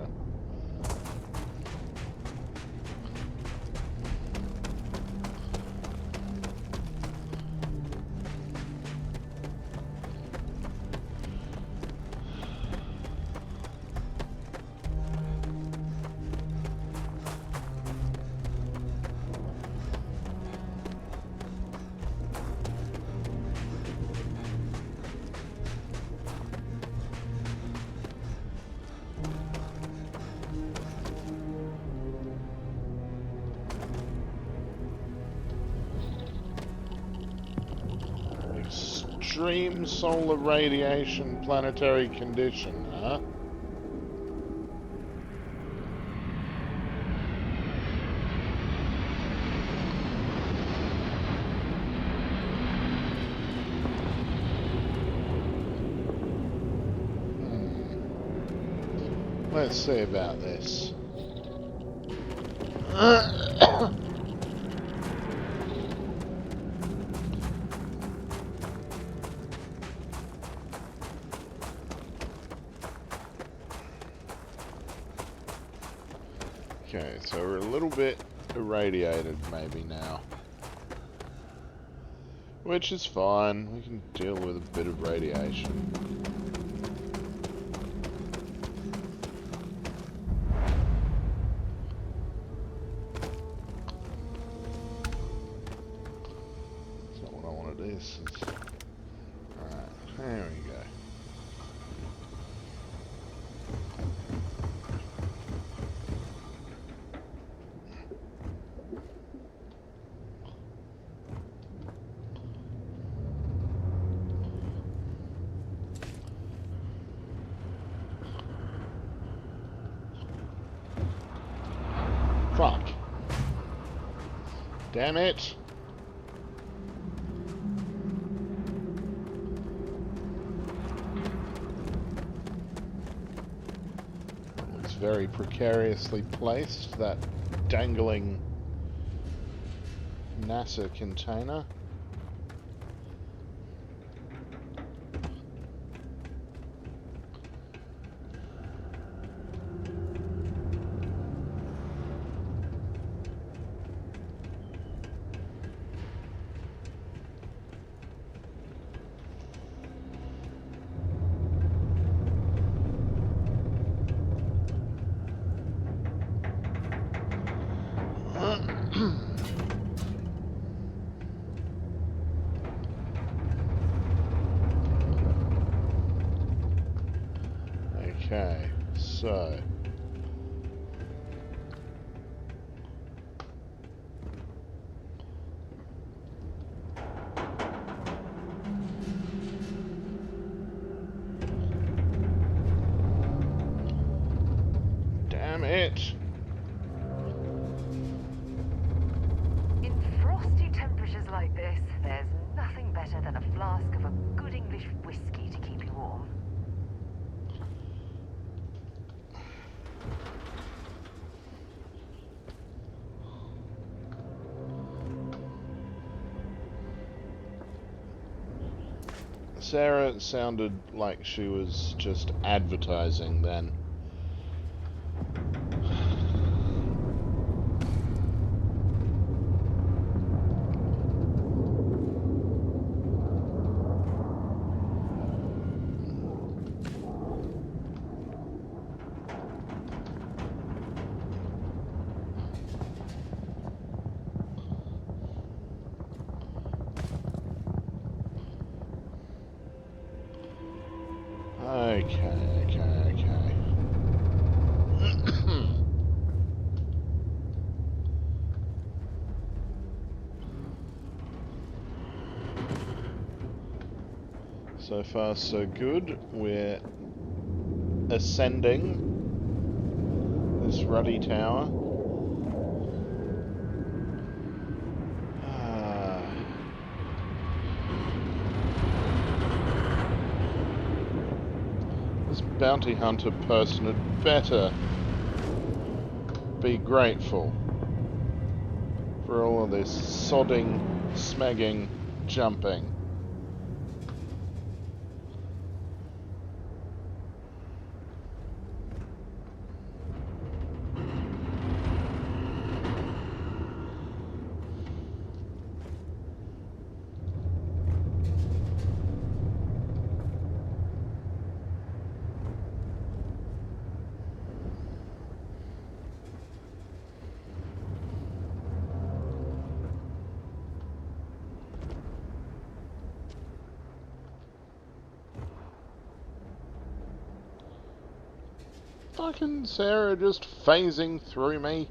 Extreme solar radiation planetary condition, huh? Let's see about this. Okay, so we're a little bit irradiated maybe now. Which is fine, we can deal with a bit of radiation. That's not what I want to do. Alright, there we go. Fuck. Damn it. It's very precariously placed, that dangling NASA container. Okay, so damn it. In frosty temperatures like this, there's nothing better than a flask of a good English whiskey to keep you warm. Sarah sounded like she was just advertising then. Okay. So far, so good. We're ascending this ruddy tower. This bounty hunter person had better be grateful for all of this sodding, smegging jumping. Fucking Sarah just phasing through me.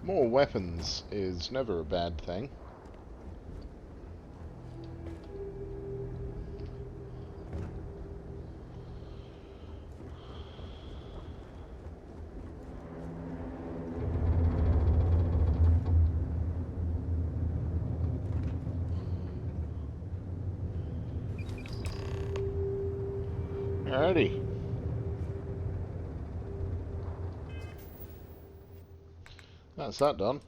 More weapons is never a bad thing. Alrighty. That's that done.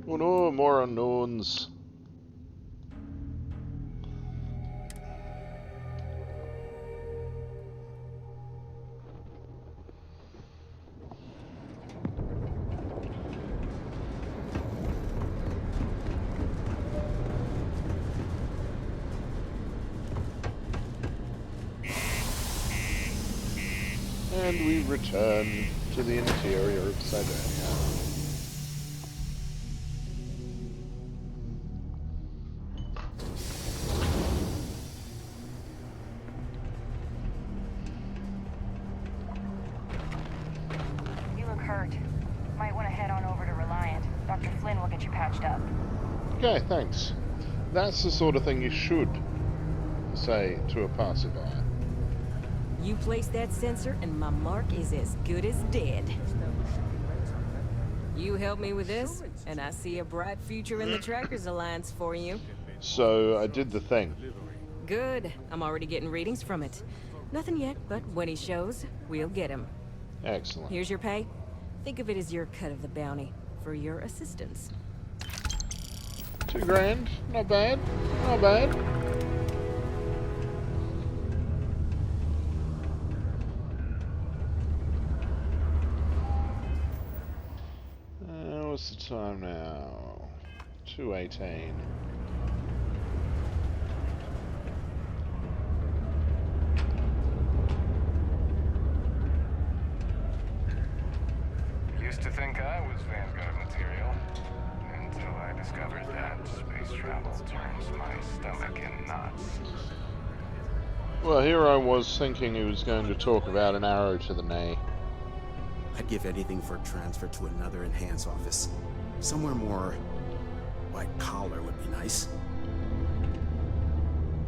Oh no, more unknowns. And we return to the interior of Sidonia. You look hurt. Might want to head on over to Reliant. Dr. Flynn will get you patched up. Okay, thanks. That's the sort of thing you should say to a passerby. You place that sensor and my mark is as good as dead. You help me with this, and I see a bright future in the Trackers Alliance for you. So I did the thing. Good. I'm already getting readings from it. Nothing yet, but when he shows, we'll get him. Excellent. Here's your pay. Think of it as your cut of the bounty for your assistance. $2 grand. Not bad. Not bad. What's the time now? 2:18. Used to think I was Vanguard material, until I discovered that space travel turns my stomach in knots. Well, here I was thinking he was going to talk about an arrow to the knee. I'd give anything for a transfer to another enhanced office. Somewhere more white collar would be nice.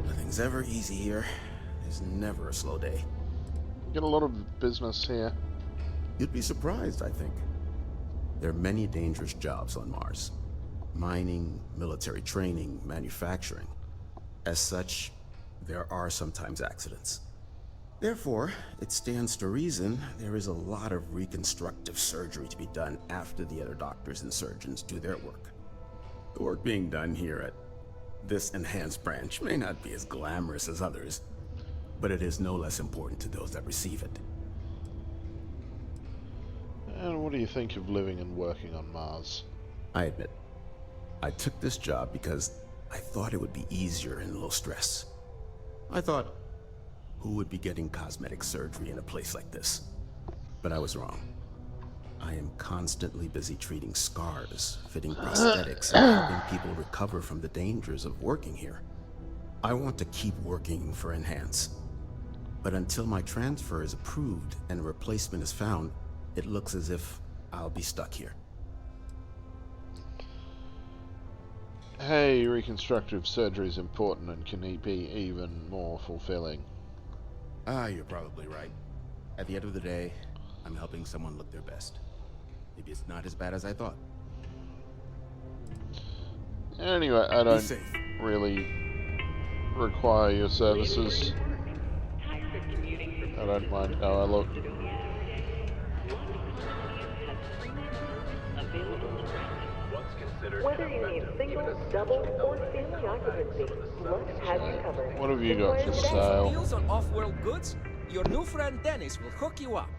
Nothing's ever easy here. There's never a slow day. Get a lot of business here. You'd be surprised, I think. There are many dangerous jobs on Mars. Mining, military training, manufacturing. As such, there are sometimes accidents. Therefore, it stands to reason there is a lot of reconstructive surgery to be done after the other doctors and surgeons do their work. The work being done here at this enhanced branch may not be as glamorous as others, but it is no less important to those that receive it. And what do you think of living and working on Mars? I admit, I took this job because I thought it would be easier and low stress. I thought, who would be getting cosmetic surgery in a place like this? But I was wrong. I am constantly busy treating scars, fitting prosthetics, and helping people recover from the dangers of working here. I want to keep working for Enhance. But until my transfer is approved and a replacement is found, it looks as if I'll be stuck here. Hey, reconstructive surgery is important and can be even more fulfilling. You're probably right. At the end of the day, I'm helping someone look their best. Maybe it's not as bad as I thought. Anyway, I Be don't safe. really require your services. I don't mind how I look. Whether you need single, double, or family occupancy, Lux has you covered. What have you got for Looking for sale? deals on off-world goods? Your new friend Dennis will hook you up.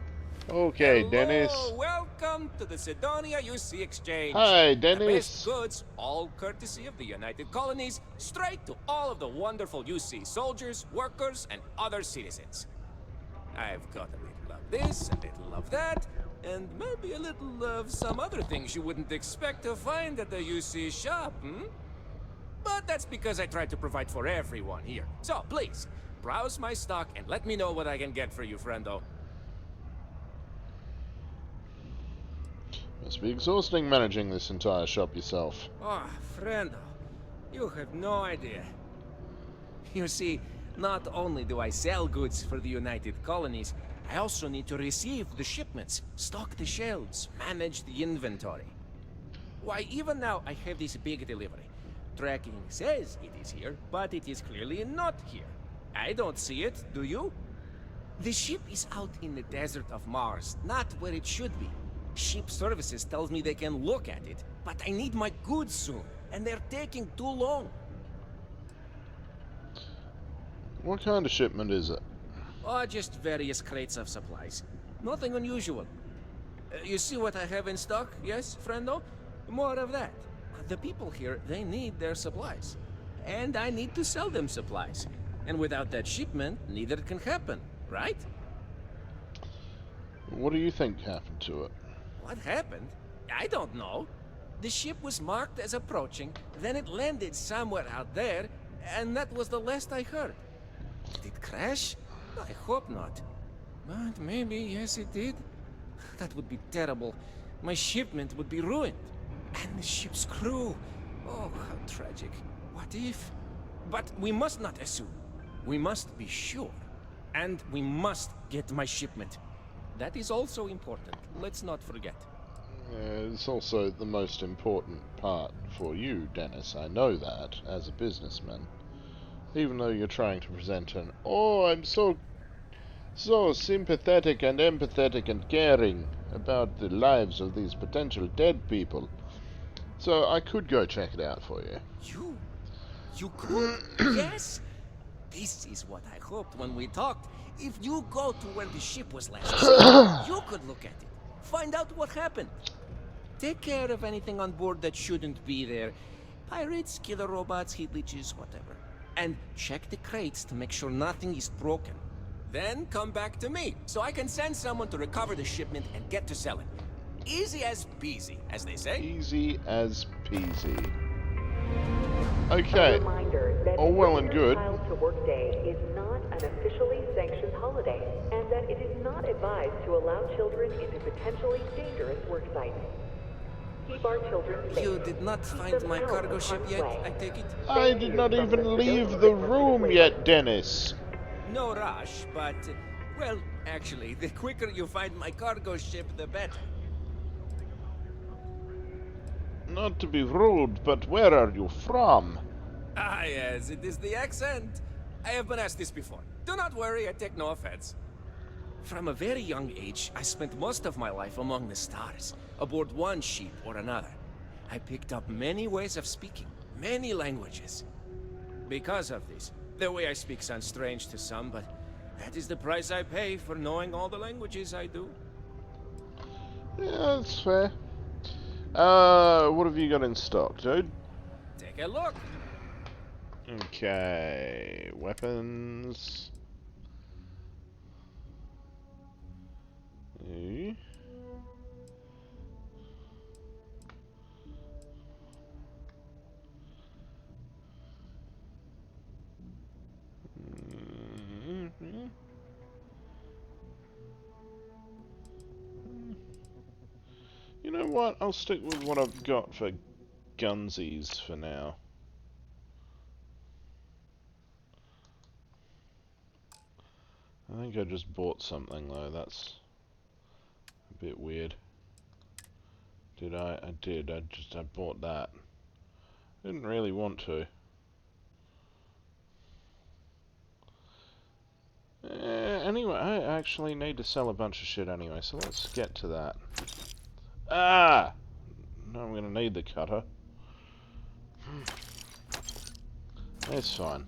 Okay, Hello, Dennis. welcome to the Sidonia UC Exchange. Hi, The best Dennis. goods, all courtesy of the United Colonies, straight to all of the wonderful UC soldiers, workers, and other citizens. I've got a little of this, a little of that, and maybe a little of some other things you wouldn't expect to find at the UC shop, But that's because I try to provide for everyone here. So, please, browse my stock and let me know what I can get for you, friendo. Must be exhausting managing this entire shop yourself. Oh, friendo, you have no idea. You see, not only do I sell goods for the United Colonies, I also need to receive the shipments, stock the shelves, manage the inventory. Why, even now I have this big delivery. Tracking says it is here, but it is clearly not here. I don't see it, do you? The ship is out in the desert of Mars, not where it should be. Ship services tells me they can look at it, but I need my goods soon, and they're taking too long. What kind of shipment is it? Oh, just various crates of supplies. Nothing unusual. You see what I have in stock, yes, friendo? More of that. The people here, they need their supplies. And I need to sell them supplies. And without that shipment, neither can happen, right? What do you think happened to it? What happened? I don't know. The ship was marked as approaching, then it landed somewhere out there, and that was the last I heard. Did it crash? I hope not. But maybe, yes it did. That would be terrible. My shipment would be ruined. And the ship's crew. Oh, how tragic. What if? But we must not assume. We must be sure. And we must get my shipment. That is also important. Let's not forget. It's also the most important part for you, Dennis. I know that, as a businessman. Even though you're trying to present an, oh, I'm so sympathetic and empathetic and caring about the lives of these potential dead people. So I could go check it out for you. You could? Yes? This is what I hoped when we talked. If you go to where the ship was last seen, you could look at it. Find out what happened. Take care of anything on board that shouldn't be there. Pirates, killer robots, heat leeches, whatever. And check the crates to make sure nothing is broken. Then come back to me, so I can send someone to recover the shipment and get to selling. Easy as peasy, as they say. Easy as peasy. Okay. All well and good. Child to Work Day is not an officially sanctioned holiday, and that it is not advised to allow children into potentially dangerous work sites. Keep our children safe. You did not find my cargo ship yet, I take it? I did not even leave the room yet, Dennis. No rush, but, well, actually, the quicker you find my cargo ship, the better. Not to be rude, but where are you from? Ah, yes, it is the accent. I have been asked this before. Do not worry, I take no offense. From a very young age, I spent most of my life among the stars, aboard one ship or another. I picked up many ways of speaking, many languages. Because of this, the way I speak sounds strange to some, but that is the price I pay for knowing all the languages I do. Yeah, that's fair. What have you got in stock, dude? Take a look. Okay, weapons. Okay. You know what? I'll stick with what I've got for gunsies for now. I think I just bought something though, that's a bit weird. Did I? I did, I bought that. Didn't really want to. Anyway, I actually need to sell a bunch of shit anyway, so let's get to that. Ah! No, I'm gonna need the cutter. It's fine.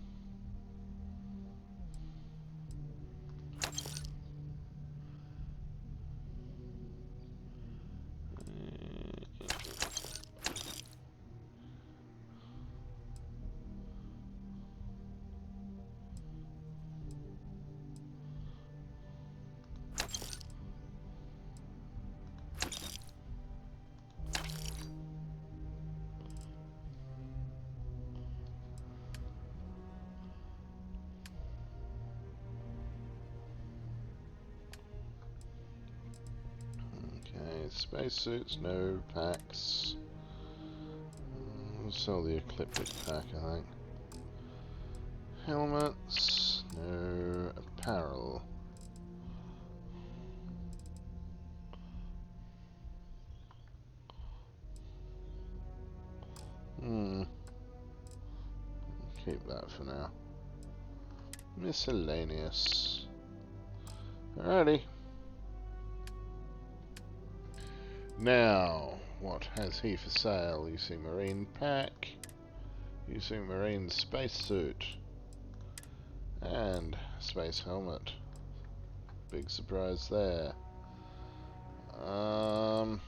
Okay, spacesuits, no packs. We'll sell the ecliptic pack, I think. Helmets, no apparel. Keep that for now. Miscellaneous. Alrighty. Now, what has he for sale? Using marine pack, using marine spacesuit, and space helmet. Big surprise there. And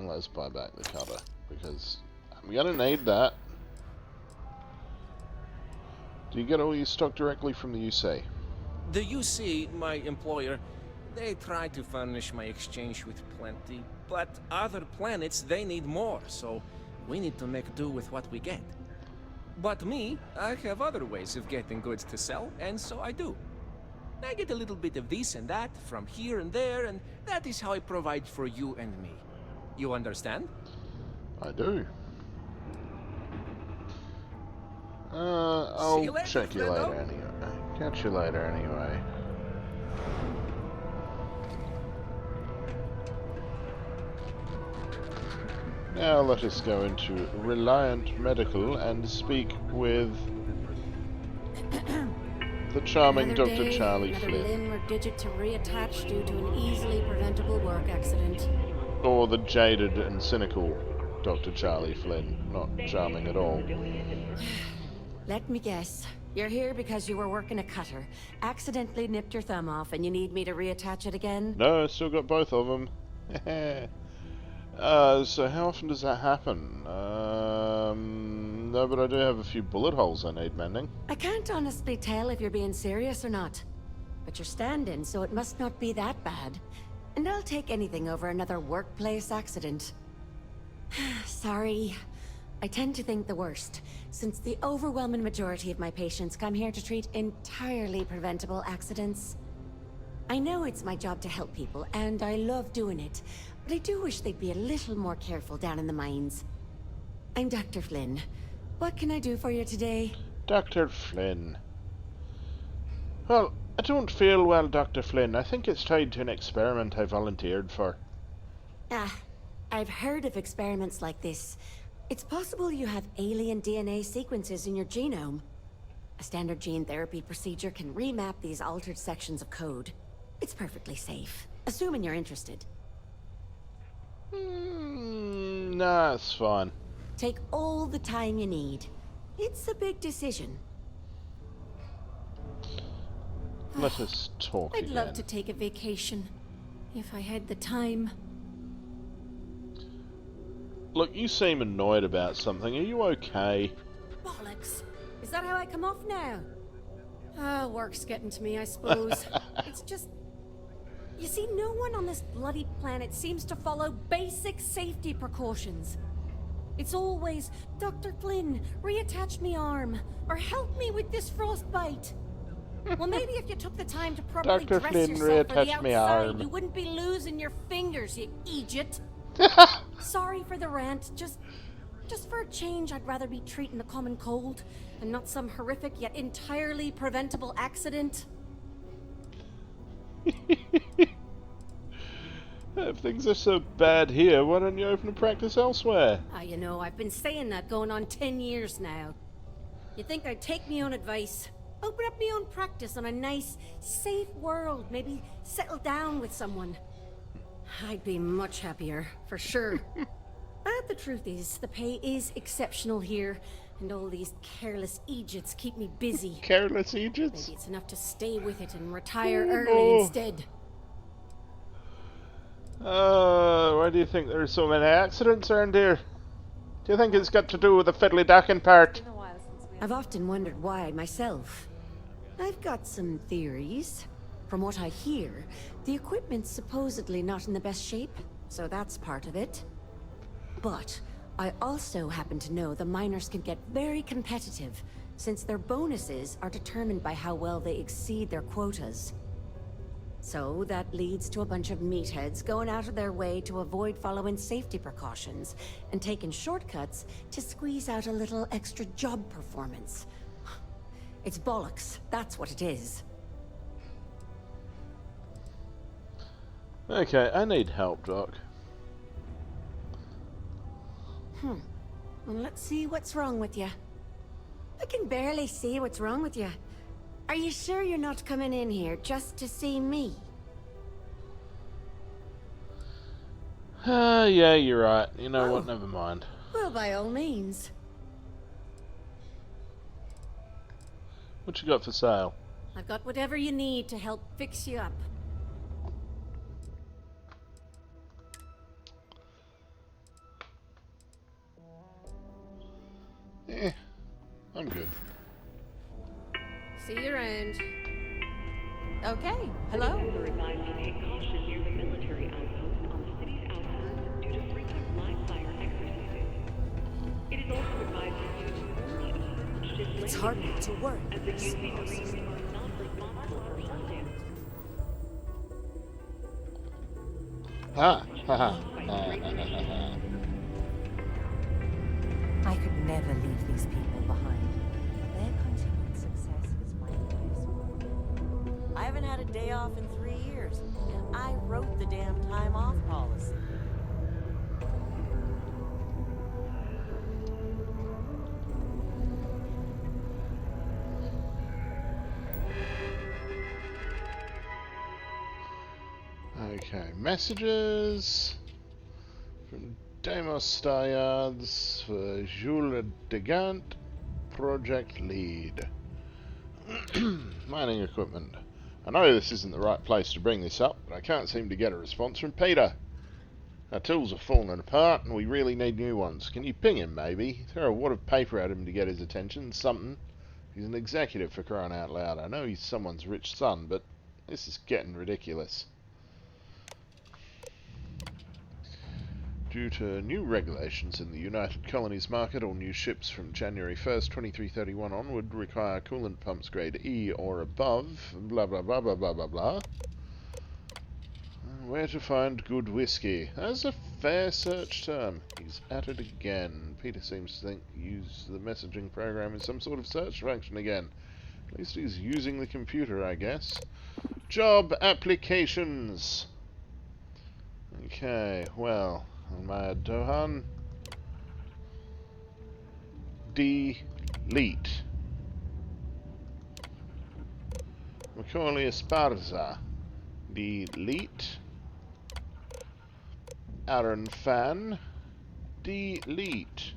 let's buy back the cutter, because I'm gonna need that. Do you get all your stock directly from the UC? The UC, my employer, they try to furnish my exchange with plenty, but other planets, they need more, so we need to make do with what we get. But me, I have other ways of getting goods to sell, and so I do. I get a little bit of this and that from here and there, and that is how I provide for you and me. You understand? I do. I'll check you later anyway. Catch you later anyway. Now let us go into Reliant Medical and speak with the charming Dr. Charlie another Flynn. limb or digit to reattach due to an easily preventable work accident. Or the jaded and cynical Dr. Charlie Flynn. Not charming at all. Let me guess. You're here because you were working a cutter, accidentally nipped your thumb off, and you need me to reattach it again? No, I still got both of them. So how often does that happen? No, but I do have a few bullet holes I need mending. I can't honestly tell if you're being serious or not. But you're standing, so it must not be that bad. And I'll take anything over another workplace accident. Sorry. I tend to think the worst, since the overwhelming majority of my patients come here to treat entirely preventable accidents. I know it's my job to help people, and I love doing it, but I do wish they'd be a little more careful down in the mines. I'm Dr. Flynn. What can I do for you today? Dr. Flynn. Well, I don't feel well, Dr. Flynn. I think it's tied to an experiment I volunteered for. Ah, I've heard of experiments like this. It's possible you have alien DNA sequences in your genome. A standard gene therapy procedure can remap these altered sections of code. It's perfectly safe, assuming you're interested. Nah, it's fine. Take all the time you need. It's a big decision. Let us talk I'd again. love to take a vacation, if I had the time. Look, you seem annoyed about something. Are you okay? Bollocks. Is that how I come off now? Work's getting to me, I suppose. It's just... You see, no one on this bloody planet seems to follow basic safety precautions. It's always, Dr. Flynn, reattach me arm, or help me with this frostbite. Well, maybe if you took the time to properly Dr. dress Flynn, yourself for the reattach me outside, arm. you wouldn't be losing your fingers, you idiot. Sorry for the rant, just for a change, I'd rather be treating the common cold, and not some horrific yet entirely preventable accident. things are so bad here, why don't you open a practice elsewhere? Ah, you know, I've been saying that going on 10 years now. You think I'd take me own advice? Open up my own practice on a nice, safe world, maybe settle down with someone. I'd be much happier, for sure. But the truth is, the pay is exceptional here, and all these careless Egypts keep me busy. Careless Egypts? Maybe it's enough to stay with it and retire early instead. Why do you think there are so many accidents around here? Do you think it's got to do with the fiddly ducking part? I've often wondered why myself. I've got some theories. From what I hear, the equipment's supposedly not in the best shape, so that's part of it. But I also happen to know the miners can get very competitive, since their bonuses are determined by how well they exceed their quotas. So that leads to a bunch of meatheads going out of their way to avoid following safety precautions and taking shortcuts to squeeze out a little extra job performance. It's bollocks, that's what it is. Okay, I need help, Doc. Well, let's see what's wrong with you. I can barely see what's wrong with you. Are you sure you're not coming in here just to see me? Yeah, you're right. You know what, never mind. Well, by all means. What you got for sale? I've got whatever you need to help fix you up. I'm good. See you around. Okay, hello. Citizens are advised to take caution near the military outpost on the city's outskirts due to frequent live fire exercises. It is also advised to use only approved ship It's hard not to work. as the UC Marines are not responsible for hull damage. I could never leave these people behind. Their continued success is my life's work. I haven't had a day off in 3 years, and I wrote the damn time off policy. Okay, messages from Deimos Stayards for Jules Degant, project lead. Mining equipment. I know this isn't the right place to bring this up, but I can't seem to get a response from Peter. Our tools are falling apart and we really need new ones. Can you ping him maybe? Throw a wad of paper at him to get his attention, something. He's an executive for crying out loud. I know he's someone's rich son, but this is getting ridiculous. Due to new regulations in the United Colonies market, all new ships from January 1st, 2331 onward require coolant pumps grade E or above, blah blah blah blah blah blah blah. Where to find good whiskey? That's a fair search term. He's at it again. Peter seems to think use the messaging program in some sort of search function again. At least he's using the computer, I guess. Job applications. Okay, well, Almaya Dohan. Delete. Macaulay Esparza. Delete. Aaron Fan. Delete.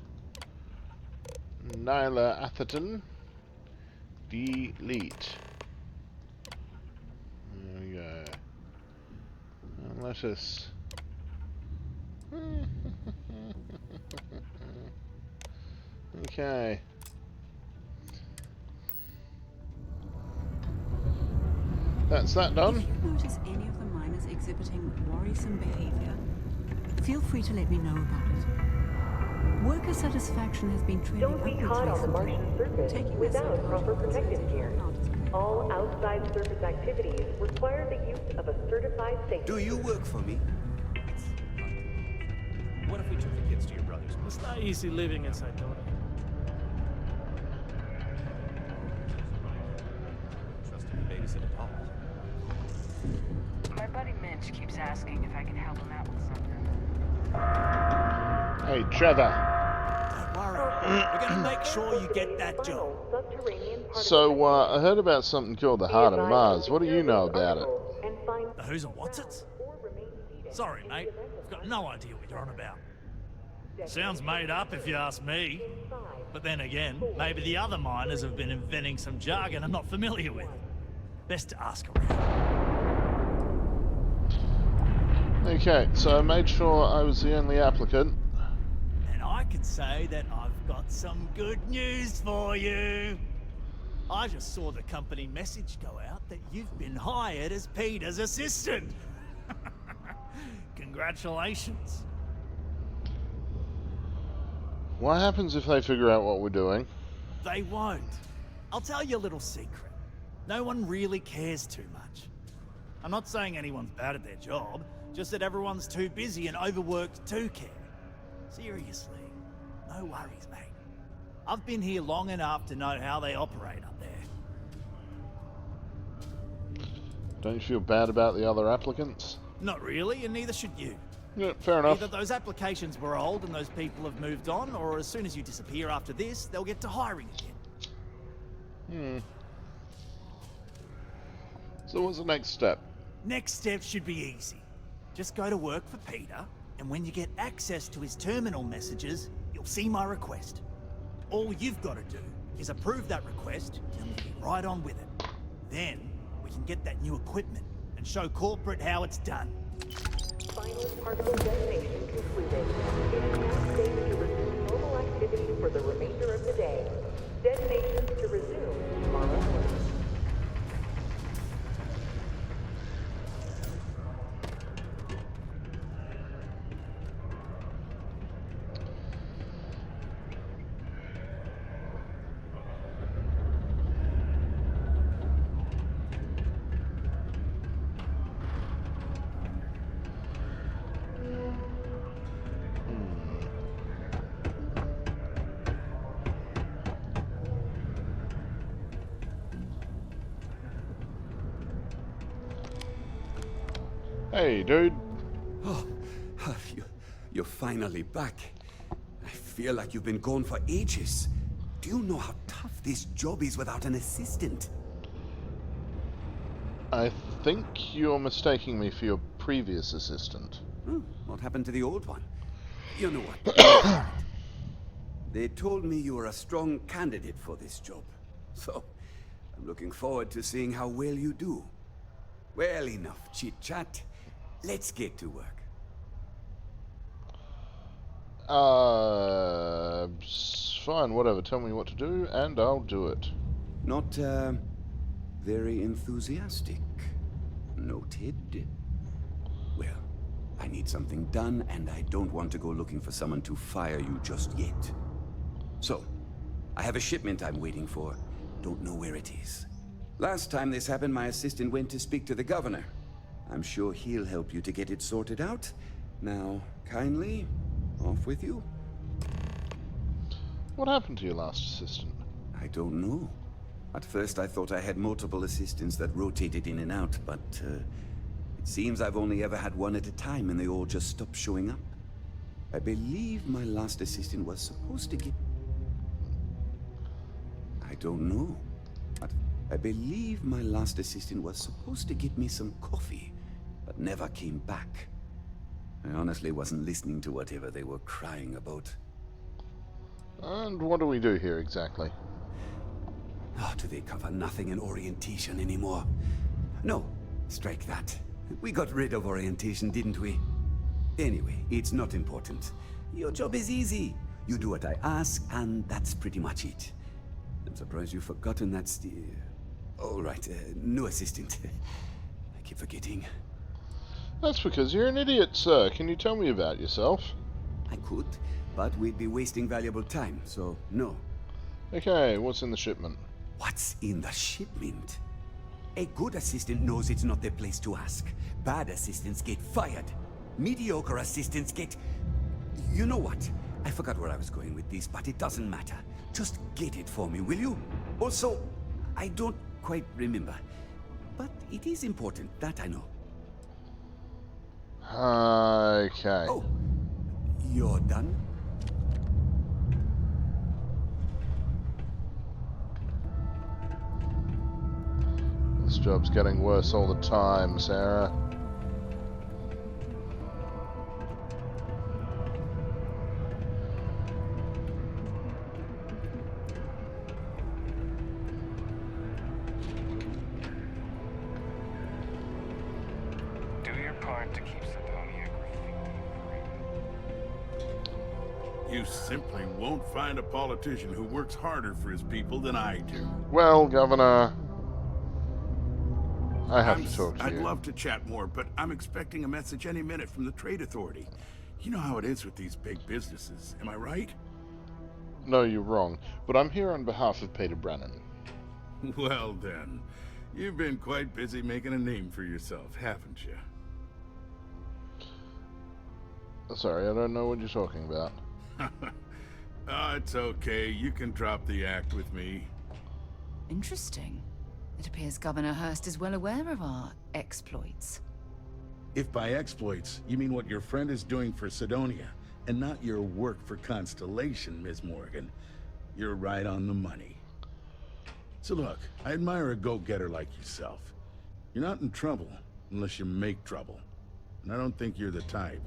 Nyla Atherton. Delete. There we go. And let us... Okay. That's that done. If you notice any of the miners exhibiting worrisome behavior, feel free to let me know about it. Worker satisfaction has been trending Don't be upwards caught on the recently. Martian surface Taking without proper protective gear. All outside surface activities require the use of a certified safety. Do you work for me? What if we took the kids to your brother's? It's not easy living inside Dota. Trusting the babysitter Paul. My buddy Mitch Mitch keeps asking if I can help him out with something. Hey, Trevor. Don't worry. We're gonna make sure you get that job. So, I heard about something called the Heart of Mars. What do you know about it? The who's and what's it? Sorry, mate. I've got no idea what you're on about. Sounds made up if you ask me. But then again, maybe the other miners have been inventing some jargon I'm not familiar with. Best to ask around. Okay, so I made sure I was the only applicant. And I can say that I've got some good news for you. I just saw the company message go out that you've been hired as Peter's assistant. Congratulations. What happens if they figure out what we're doing? They won't. I'll tell you a little secret. No one really cares too much. I'm not saying anyone's bad at their job, just that everyone's too busy and overworked to care. Seriously, no worries, mate. I've been here long enough to know how they operate up there. Don't you feel bad about the other applicants? Not really, and neither should you. Yeah, fair enough. Either those applications were old and those people have moved on, or as soon as you disappear after this, they'll get to hiring again. So what's the next step? Next step should be easy. Just go to work for Peter, and when you get access to his terminal messages, you'll see my request. All you've got to do is approve that request, and we'll be right on with it. Then, we can get that new equipment and show corporate how it's done. Final particle detonation concluded. It is now safe to resume normal activities for the remainder of the day. Detonations to resume tomorrow morning. Hey, dude. Oh, you're finally back. I feel like you've been gone for ages. Do you know how tough this job is without an assistant? I think you're mistaking me for your previous assistant. What happened to the old one? You know what? They told me you were a strong candidate for this job. So, I'm looking forward to seeing how well you do. Well, enough chit-chat. Let's get to work. Fine, whatever. Tell me what to do, and I'll do it. Not, very enthusiastic. Noted. Well, I need something done, and I don't want to go looking for someone to fire you just yet. So, I have a shipment I'm waiting for. Don't know where it is. Last time this happened, my assistant went to speak to the governor. I'm sure he'll help you to get it sorted out. Now, kindly, off with you. What happened to your last assistant? I don't know. At first I thought I had multiple assistants that rotated in and out, but it seems I've only ever had one at a time and they all just stopped showing up. I believe my last assistant was supposed to get... I don't know. I believe my last assistant was supposed to get me some coffee, but never came back. I honestly wasn't listening to whatever they were crying about. And what do we do here exactly? Oh, do they cover nothing in orientation anymore? No, strike that. We got rid of orientation, didn't we? Anyway, it's not important. Your job is easy. You do what I ask, and that's pretty much it. I'm surprised you've forgotten that's the... All right, new assistant. I keep forgetting. That's because you're an idiot, sir. Can you tell me about yourself? I could, but we'd be wasting valuable time, so no. Okay, what's in the shipment? What's in the shipment? A good assistant knows it's not their place to ask. Bad assistants get fired. Mediocre assistants get... You know what? I forgot where I was going with this, but it doesn't matter. Just get it for me, will you? Also, I don't quite remember. But it is important, that I know. Okay. Oh, you're done? This job's getting worse all the time, Sarah. Do your part to keep Sidonia free. You simply won't find a politician who works harder for his people than I do. Well, Governor, I have to talk to I'd you. love to chat more, but I'm expecting a message any minute from the Trade Authority. You know how it is with these big businesses, am I right? No, you're wrong, but I'm here on behalf of Peter Brennan. Well then, you've been quite busy making a name for yourself, haven't you? Sorry, I don't know what you're talking about. Oh, it's okay. You can drop the act with me. Interesting. It appears Governor Hurst is well aware of our exploits. If by exploits, you mean what your friend is doing for Sidonia, and not your work for Constellation, Ms. Morgan, you're right on the money. So look, I admire a go-getter like yourself. You're not in trouble unless you make trouble. And I don't think you're the type.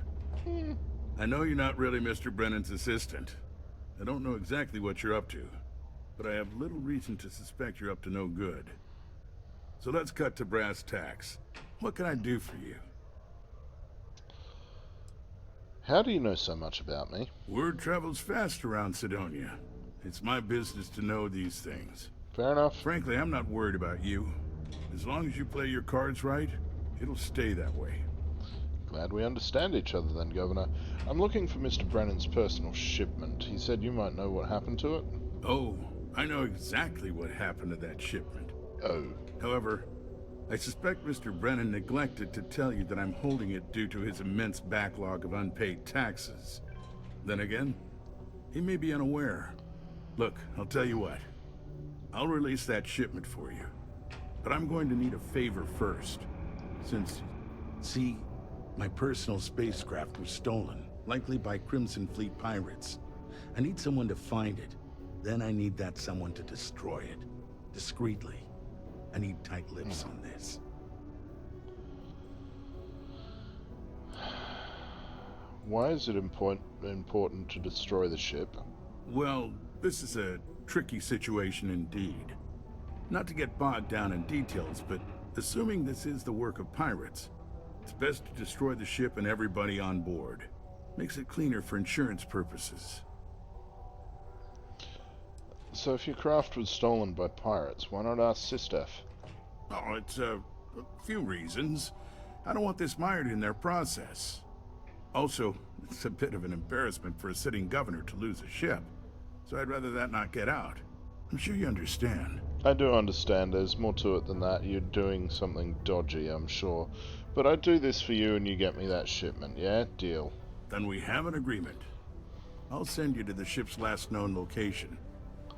I know you're not really Mr. Brennan's assistant. I don't know exactly what you're up to, but I have little reason to suspect you're up to no good. So let's cut to brass tacks. What can I do for you? How do you know so much about me? Word travels fast around Sidonia. It's my business to know these things. Fair enough. Frankly, I'm not worried about you. As long as you play your cards right, it'll stay that way. Glad we understand each other then, Governor. I'm looking for Mr. Brennan's personal shipment. He said you might know what happened to it. Oh, I know exactly what happened to that shipment. Oh. However, I suspect Mr. Brennan neglected to tell you that I'm holding it due to his immense backlog of unpaid taxes. Then again, he may be unaware. Look, I'll tell you what. I'll release that shipment for you. But I'm going to need a favor first. Since, see, my personal spacecraft was stolen, likely by Crimson Fleet pirates. I need someone to find it. Then I need that someone to destroy it. Discreetly. I need tight lips on this. Why is it important to destroy the ship? Well, this is a tricky situation indeed. Not to get bogged down in details, but assuming this is the work of pirates, it's best to destroy the ship and everybody on board. Makes it cleaner for insurance purposes. So if your craft was stolen by pirates, why not ask Sistef? Oh, it's a few reasons. I don't want this mired in their process. Also, it's a bit of an embarrassment for a sitting governor to lose a ship. So I'd rather that not get out. I'm sure you understand. I do understand. There's more to it than that. You're doing something dodgy, I'm sure. But I'd do this for you and you get me that shipment, yeah? Deal. Then we have an agreement. I'll send you to the ship's last known location.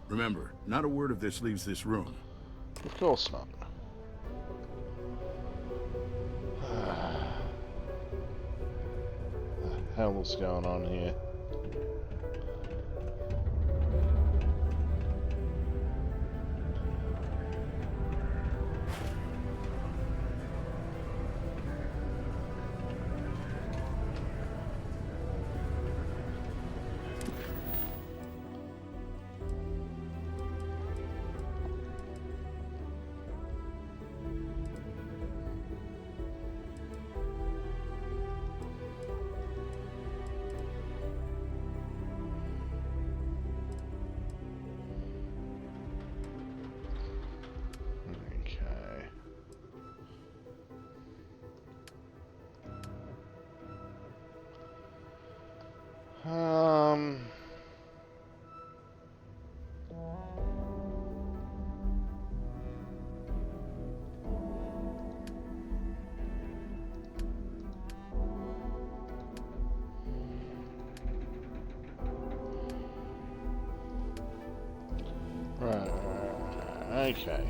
Remember, not a word of this leaves this room. Of course not. The hell's going on here? Okay.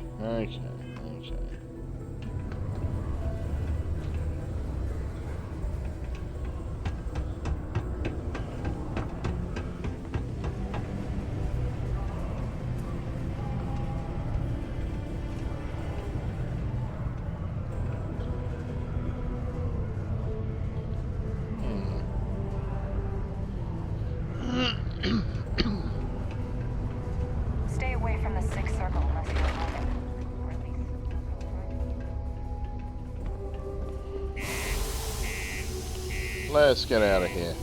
Let's get out of here.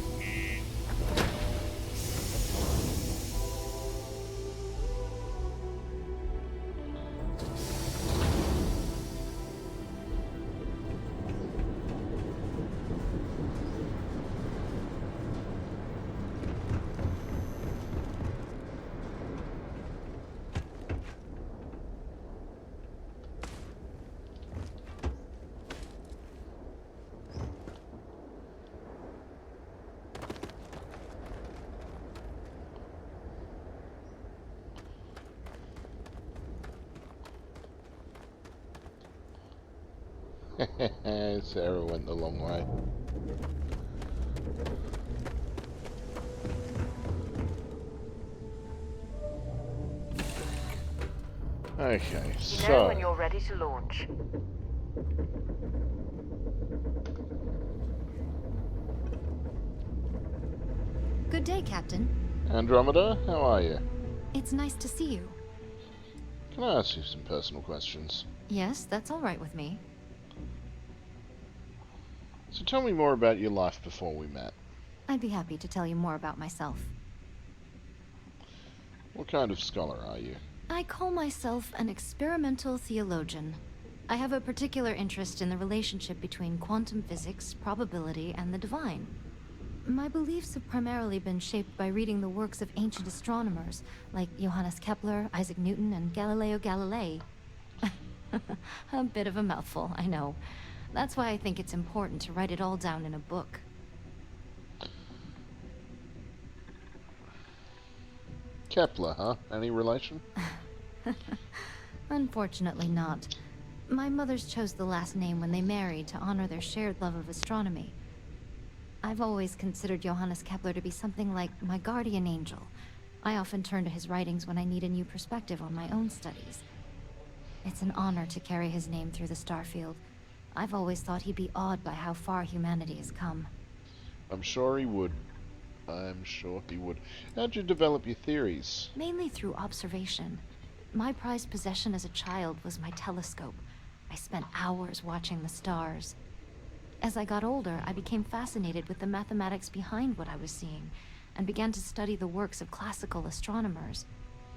Sarah went the long way. Okay, You know when you're ready to launch. Good day, Captain. Andromeda, how are you? It's nice to see you. Can I ask you some personal questions? Yes, that's all right with me. So tell me more about your life before we met. I'd be happy to tell you more about myself. What kind of scholar are you? I call myself an experimental theologian. I have a particular interest in the relationship between quantum physics, probability, and the divine. My beliefs have primarily been shaped by reading the works of ancient astronomers, like Johannes Kepler, Isaac Newton, and Galileo Galilei. A bit of a mouthful, I know. That's why I think it's important to write it all down in a book. Kepler, huh? Any relation? Unfortunately not. My mothers chose the last name when they married to honor their shared love of astronomy. I've always considered Johannes Kepler to be something like my guardian angel. I often turn to his writings when I need a new perspective on my own studies. It's an honor to carry his name through the Starfield. I've always thought he'd be awed by how far humanity has come. I'm sure he would. I'm sure he would. How'd you develop your theories? Mainly through observation. My prized possession as a child was my telescope. I spent hours watching the stars. As I got older, I became fascinated with the mathematics behind what I was seeing, and began to study the works of classical astronomers.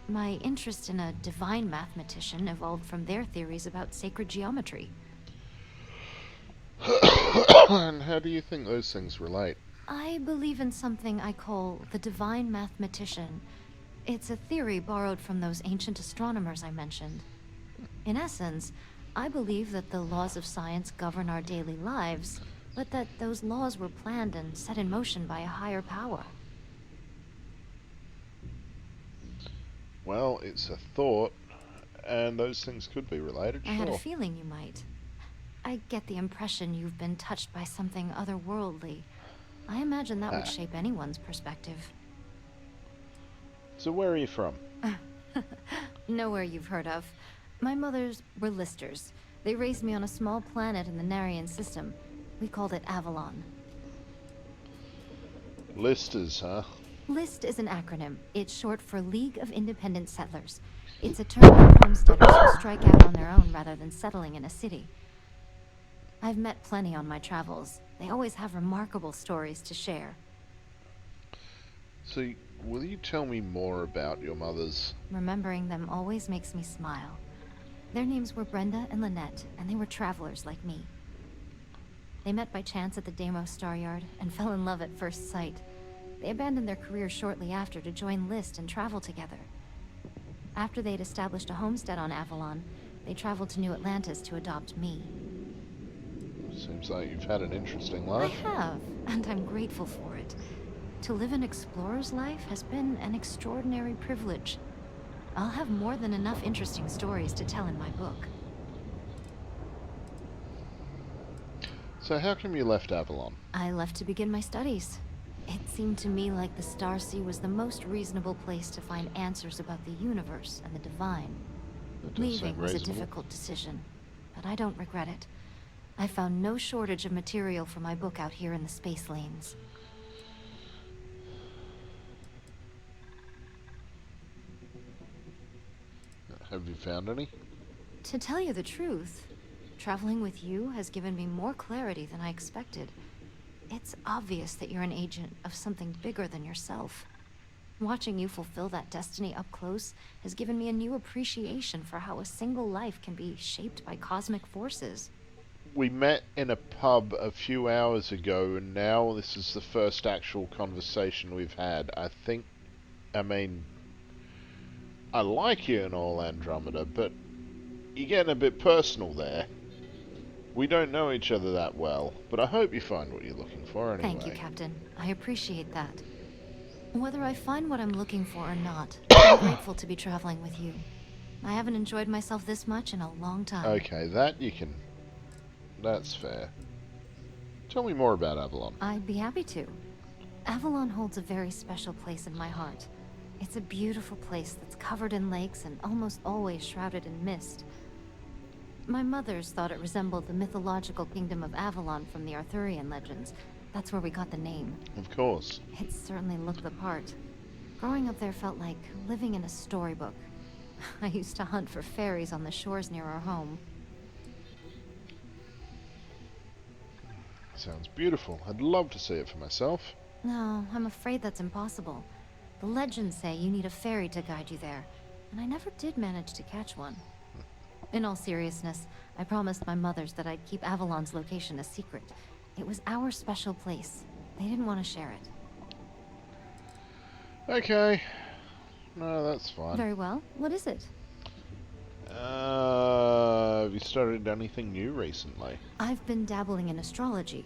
My interest in a divine mathematician evolved from their theories about sacred geometry. And how do you think those things relate? I believe in something I call the divine mathematician. It's a theory borrowed from those ancient astronomers I mentioned. In essence, I believe that the laws of science govern our daily lives, but that those laws were planned and set in motion by a higher power. Well, it's a thought, and those things could be related, I had a sure. feeling you might. I get the impression you've been touched by something otherworldly. I imagine that would shape anyone's perspective. So where are you from? Nowhere you've heard of. My mothers were listers. They raised me on a small planet in the Narian system. We called it Avalon. Listers, huh? LIST is an acronym. It's short for League of Independent Settlers. It's a term for homesteaders who strike out on their own rather than settling in a city. I've met plenty on my travels. They always have remarkable stories to share. So, will you tell me more about your mothers? Remembering them always makes me smile. Their names were Brenda and Lynette, and they were travelers like me. They met by chance at the Deimos Star Yard and fell in love at first sight. They abandoned their careers shortly after to join LIST and travel together. After they'd established a homestead on Avalon, they traveled to New Atlantis to adopt me. Seems like you've had an interesting I life. have, and I'm grateful for it. To live an explorer's life has been an extraordinary privilege. I'll have more than enough interesting stories to tell in my book. So how come you left Avalon? I left to begin my studies. It seemed to me like the Starsea was the most reasonable place to find answers about the universe and the divine. That does Leaving sound was a reasonable. difficult decision, but I don't regret it. I found no shortage of material for my book out here in the space lanes. Have you found any? To tell you the truth, traveling with you has given me more clarity than I expected. It's obvious that you're an agent of something bigger than yourself. Watching you fulfill that destiny up close has given me a new appreciation for how a single life can be shaped by cosmic forces. We met in a pub a few hours ago, and now this is the first actual conversation we've had. I mean, I like you and all, Andromeda, but you're getting a bit personal there. We don't know each other that well, but I hope you find what you're looking for anyway. Thank you, Captain. I appreciate that. Whether I find what I'm looking for or not, I'm grateful to be traveling with you. I haven't enjoyed myself this much in a long time. Okay, that you can... That's fair. Tell me more about Avalon. I'd be happy to. Avalon holds a very special place in my heart. It's a beautiful place that's covered in lakes and almost always shrouded in mist. My mother's thought it resembled the mythological kingdom of Avalon from the Arthurian legends. That's where we got the name. Of course. It certainly looked the part. Growing up there felt like living in a storybook. I used to hunt for fairies on the shores near our home. Sounds beautiful. I'd love to see it for myself. No, I'm afraid that's impossible. The legends say you need a fairy to guide you there, and I never did manage to catch one. In all seriousness, I promised my mothers that I'd keep Avalon's location a secret. It was our special place. They didn't want to share it. Okay. No, that's fine. Very well. What is it? Have you started anything new recently? I've been dabbling in astrology.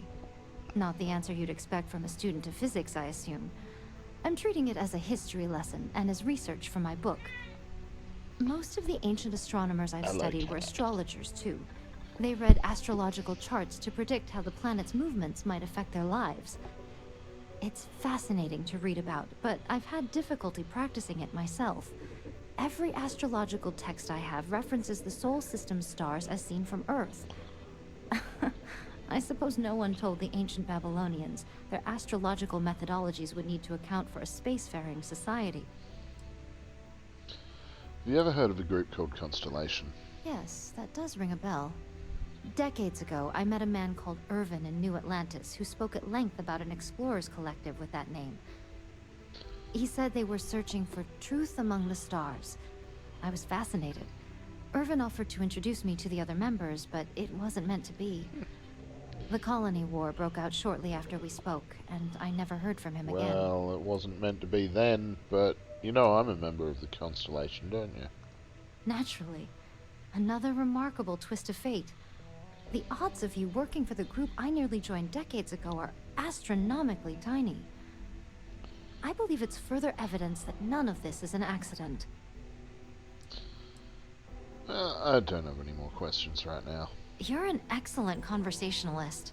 Not the answer you'd expect from a student of physics, I assume. I'm treating it as a history lesson and as research for my book. Most of the ancient astronomers I've studied were astrologers, too. They read astrological charts to predict how the planet's movements might affect their lives. It's fascinating to read about, but I've had difficulty practicing it myself. Every astrological text I have references the solar system's stars as seen from Earth. I suppose no one told the ancient Babylonians their astrological methodologies would need to account for a spacefaring society. Have you ever heard of a group called Constellation? Yes, that does ring a bell. Decades ago, I met a man called Irvin in New Atlantis who spoke at length about an explorers collective with that name. He said they were searching for truth among the stars. I was fascinated. Irvin offered to introduce me to the other members, but it wasn't meant to be. The colony war broke out shortly after we spoke, and I never heard from him again. Well, it wasn't meant to be then, but you know I'm a member of the Constellation, don't you? Naturally. Another remarkable twist of fate. The odds of you working for the group I nearly joined decades ago are astronomically tiny. I believe it's further evidence that none of this is an accident. I don't have any more questions right now. You're an excellent conversationalist.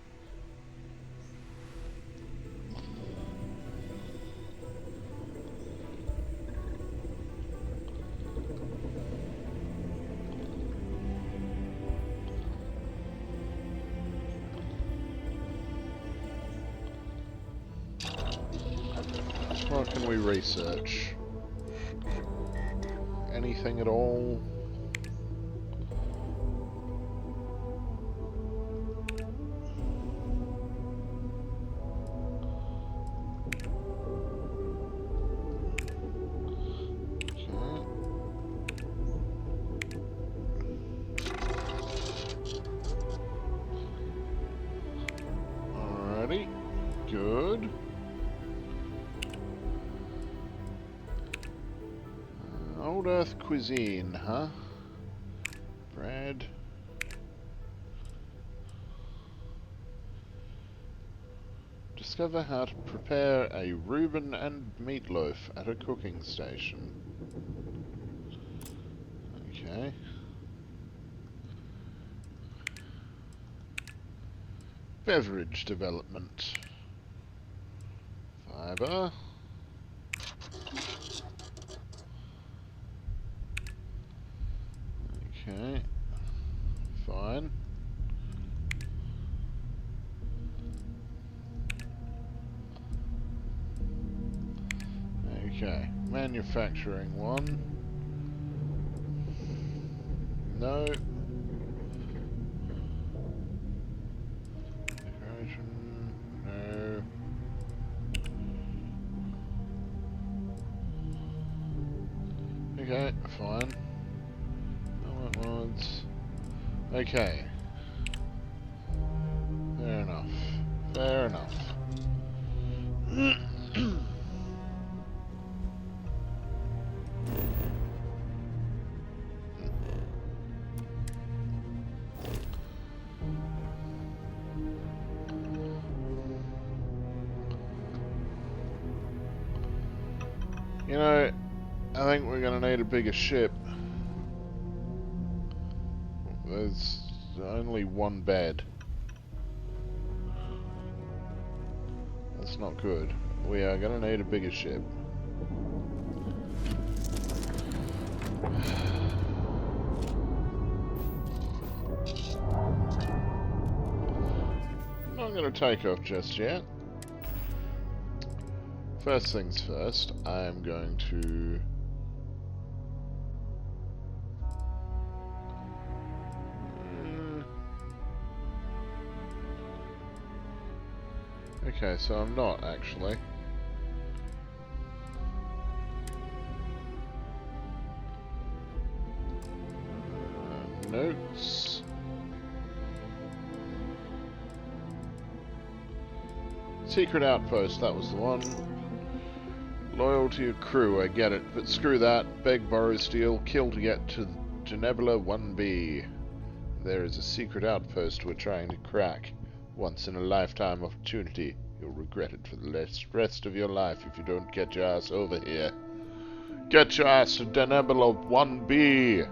What can we research? Anything at all? Alrighty, good. Old Earth cuisine, huh? Bread. Discover how to prepare a Reuben and meatloaf at a cooking station. Okay. Beverage development. Fiber. Okay. Fine. Okay. Manufacturing one. No. Decoration. No. Okay, fine. Mods. Okay. Fair enough. Fair enough. You know, I think we're gonna need a bigger ship. There's only one bed. That's not good. We are gonna need a bigger ship. I'm not gonna take off just yet. First things first, I am going to... Okay, so I'm not actually. Notes. Secret outpost, that was the one. Loyalty of crew, I get it, but screw that. Beg, borrow, steal, kill to get to Genebula 1B. There is a secret outpost we're trying to crack. Once in a lifetime opportunity. You'll regret it for the rest of your life if you don't get your ass over here. Get your ass to Genebula 1B!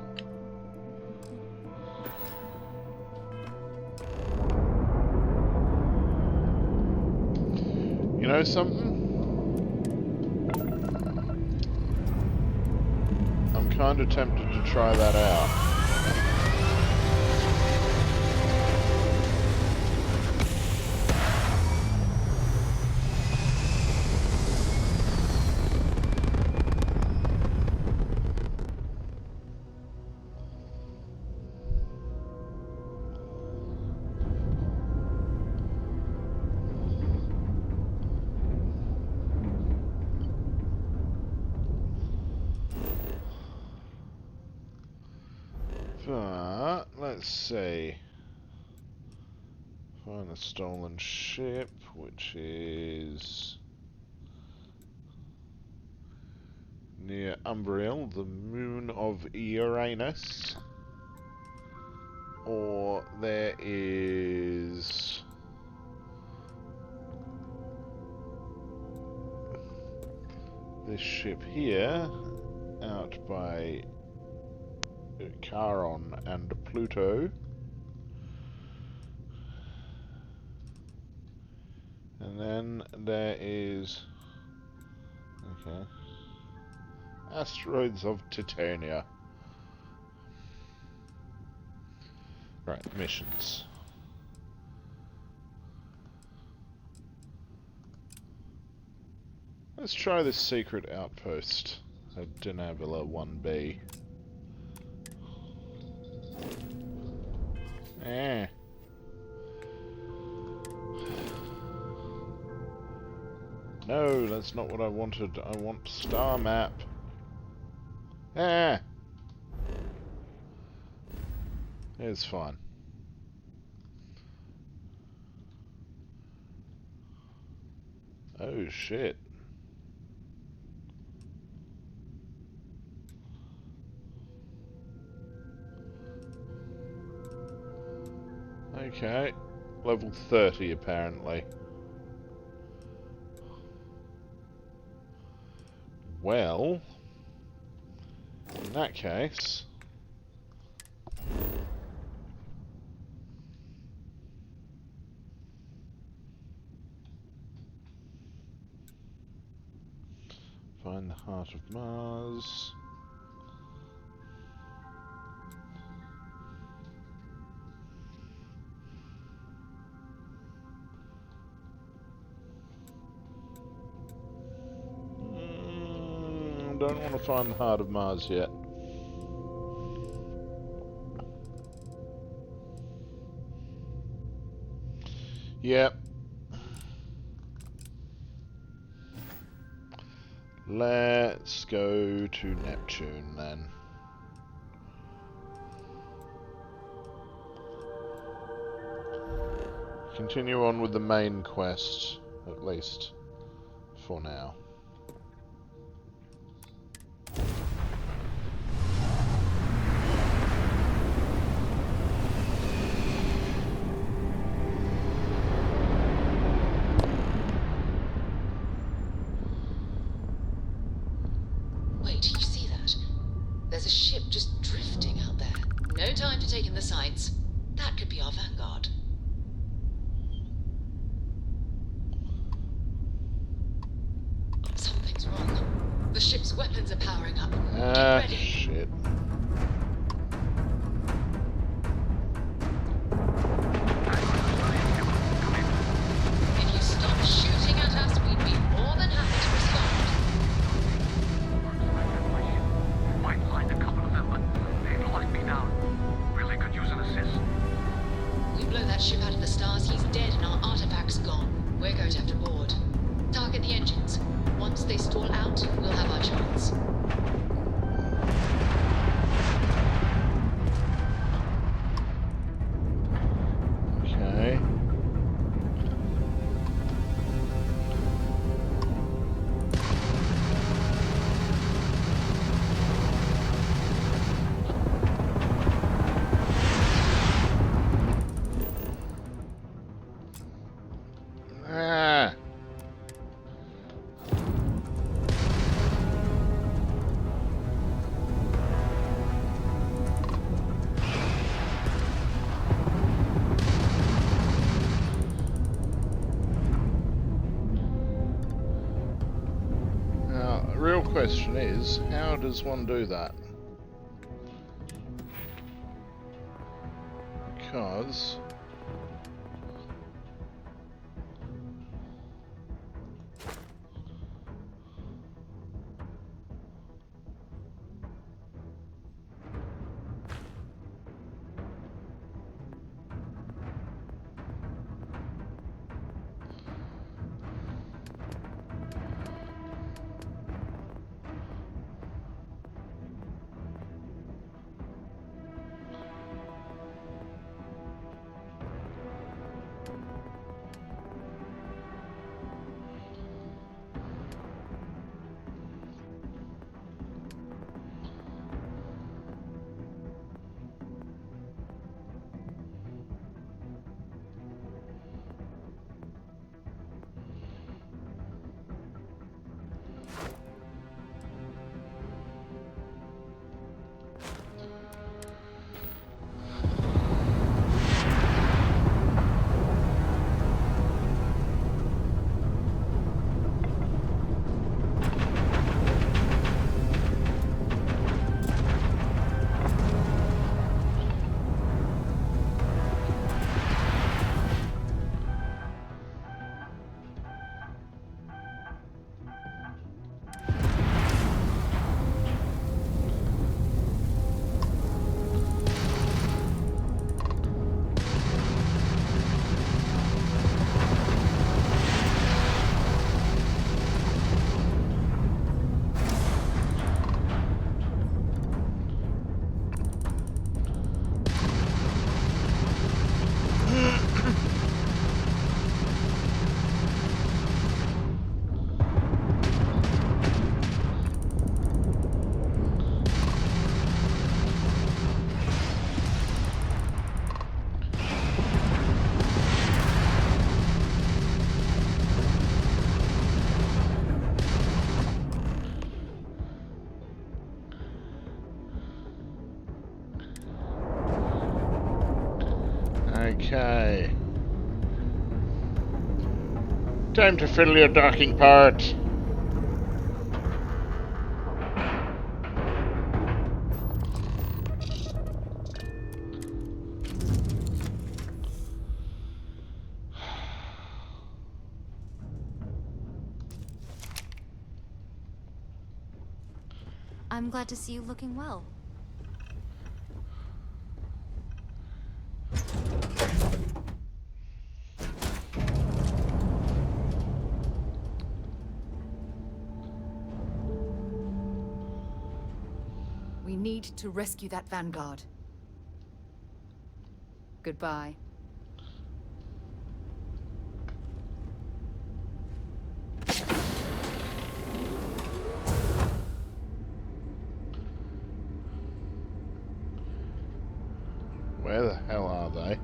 You know something? I'm kind of tempted to try that out. But, let's see. Find a stolen ship, which is near Umbriel, the moon of Uranus. Or there is this ship here, out by Charon and Pluto. And then there is... okay. Asteroids of Titania. Right, missions. Let's try this secret outpost at Genebula 1B. Eh. No, that's not what I wanted. I want star map. Ah. It's fine. Oh shit. Okay. Level 30 apparently. Well, in that case, find the heart of Mars. Don't want to find the heart of Mars yet. Yep. Let's go to Neptune then. Continue on with the main quest, at least for now. Wait, you see that? There's a ship just drifting out there. No time to take in the sights. That could be our vanguard. Something's wrong. The ship's weapons are powering up. Get ready. Shit. If you stop shooting at us, we'd be more than happy to respond. Might find a couple of them, but they've locked me down. Really could use an assist. We blow that ship out of the stars, he's dead and our artifact's gone. We're going to have to board. Target the engines. Once they stall out, we'll have our chance. Okay. Ah. Now, the real question is, how does one do that? Because okay. Time to fiddle your docking part. I'm glad to see you looking well. need to rescue that vanguard. Goodbye. Where the hell are they?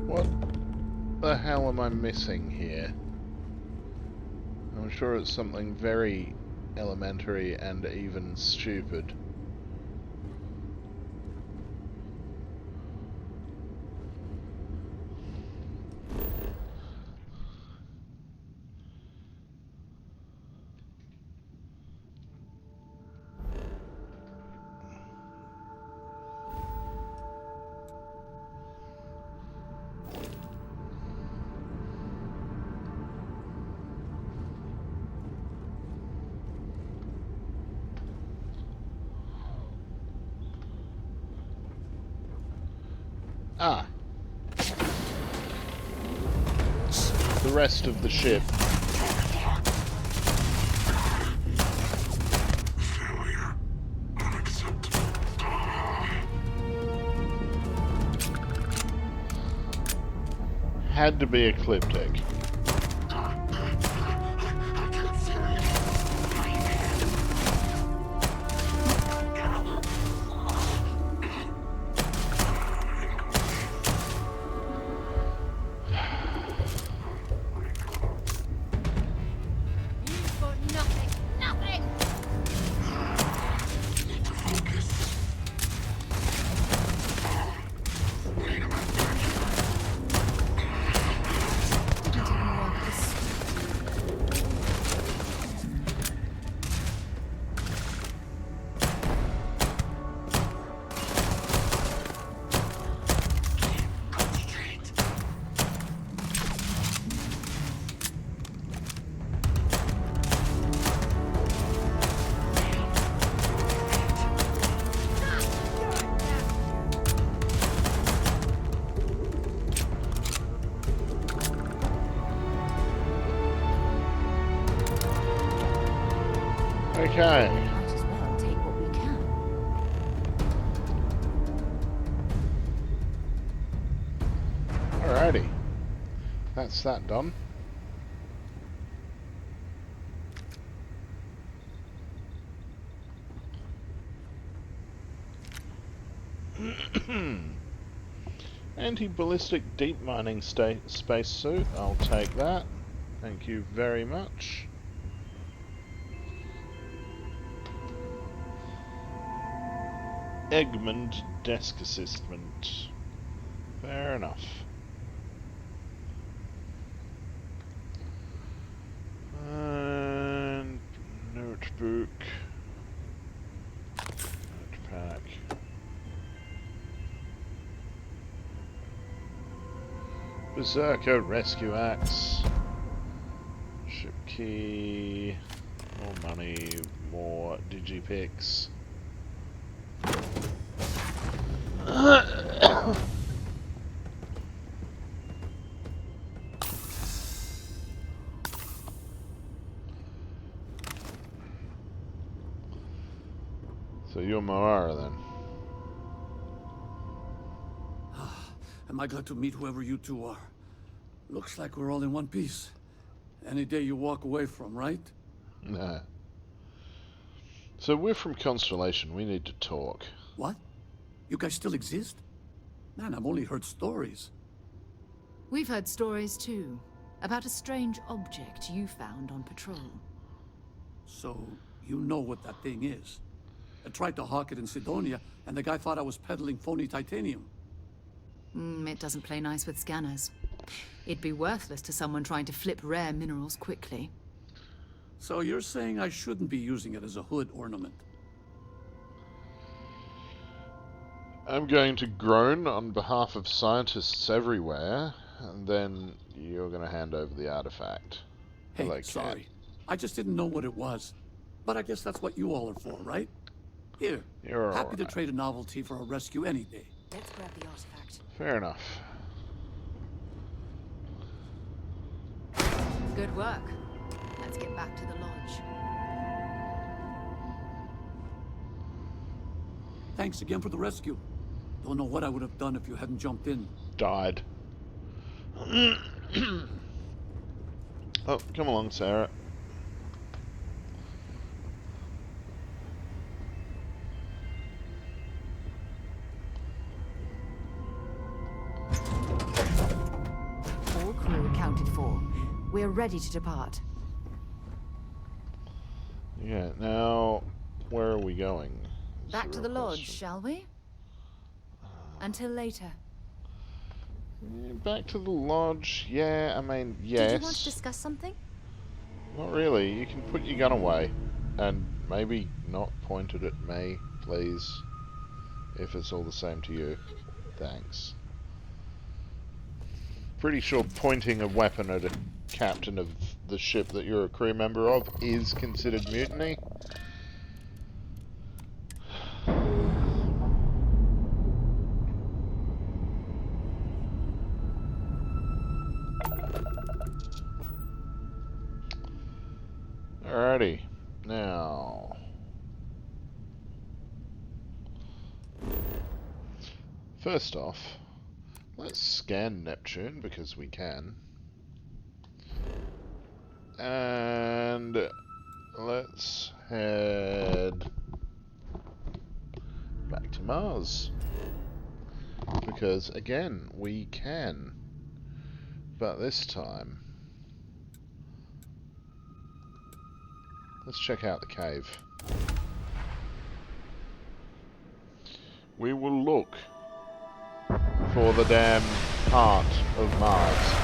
What the hell am I missing here? I'm sure it's something very elementary and even stupid. Ah. The rest of the ship. Had to be ecliptic. Okay. Might as well take what we can. Alrighty. That's that done. Anti-ballistic deep mining spacesuit. I'll take that. Thank you very much. Egmont desk assistant. Fair enough. And notebook. Notepad. Berserker rescue axe. Ship key. More money. More digipicks. So you're Moara then? Am I glad to meet whoever you two are? Looks like we're all in one piece. Any day you walk away from, right? Nah. So we're from Constellation. We need to talk. What? You guys still exist? Man, I've only heard stories. We've heard stories too. About a strange object you found on patrol. So, you know what that thing is. I tried to hawk it in Sidonia, and the guy thought I was peddling phony titanium. It doesn't play nice with scanners. It'd be worthless to someone trying to flip rare minerals quickly. So you're saying I shouldn't be using it as a hood ornament? I'm going to groan on behalf of scientists everywhere, and then you're going to hand over the artifact. Hey, sorry. I just didn't know what it was. But I guess that's what you all are for, right? Here, You're happy to alright. trade a novelty for a rescue any day. Let's grab the artifact. Fair enough. Good work. Let's get back to the lodge. Thanks again for the rescue. Don't know what I would have done if you hadn't jumped in. Died. Oh, come along, Sarah. All crew accounted for. We're ready to depart. Yeah, now, where are we going? Back to the lodge, shall we? Until later. Back to the lodge, yeah, I mean, yes. Did you want to discuss something? Not really, you can put your gun away. And maybe not point it at me, please. If it's all the same to you. Thanks. Pretty sure pointing a weapon at a captain of the ship that you're a crew member of is considered mutiny. Alrighty, now first off, let's scan Neptune because we can, and let's head back to Mars because again we can, but this time let's check out the cave. We will look for the damn heart of Mars.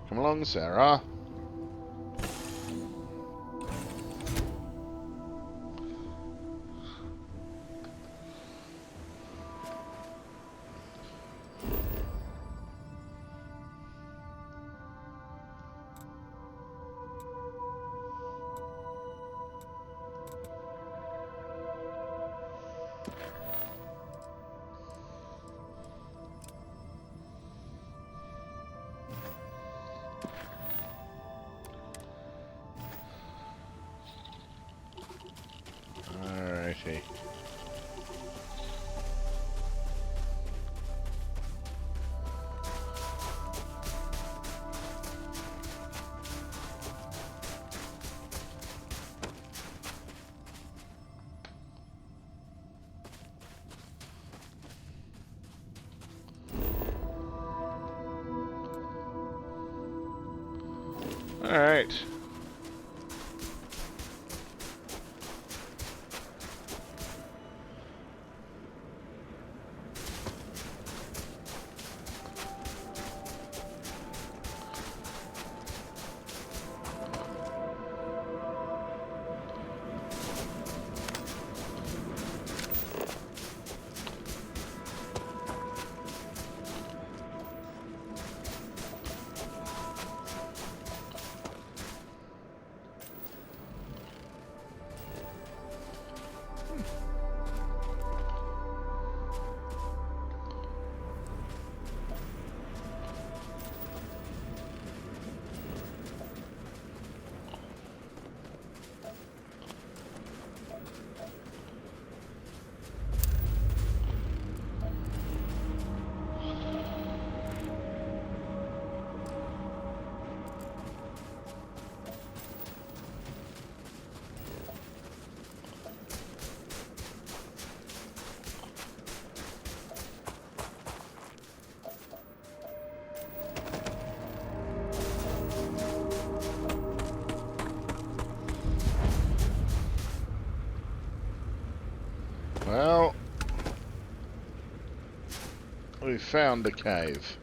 Come along, Sarah. Alrighty. Alright. Well, we found the cave.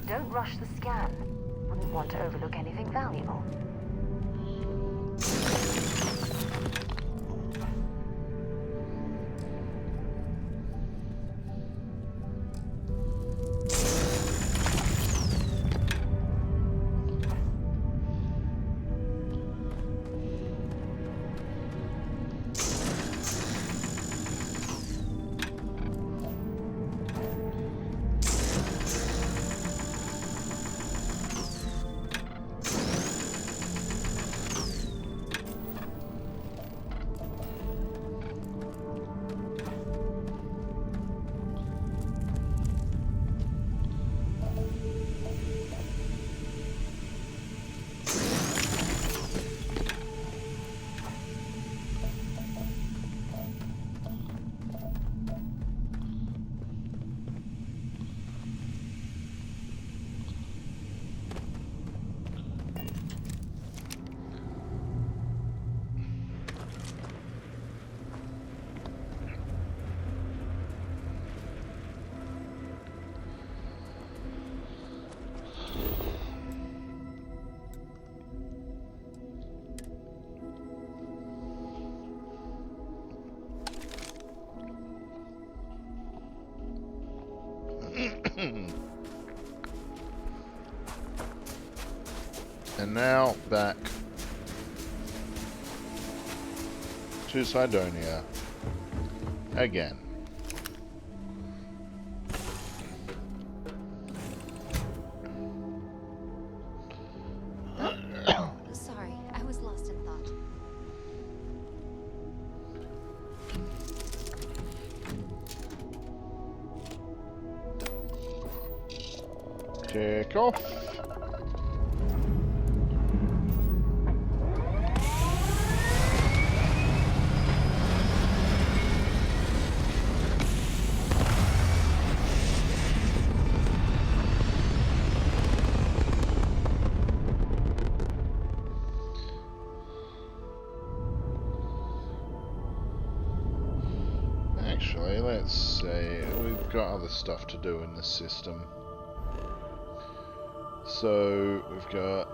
Don't rush the scan. Wouldn't want to overlook anything valuable. And now back to Cydonia again. Sorry, I was lost in thought. Kick off. Actually, let's see. We've got other stuff to do in the system. So, we've got...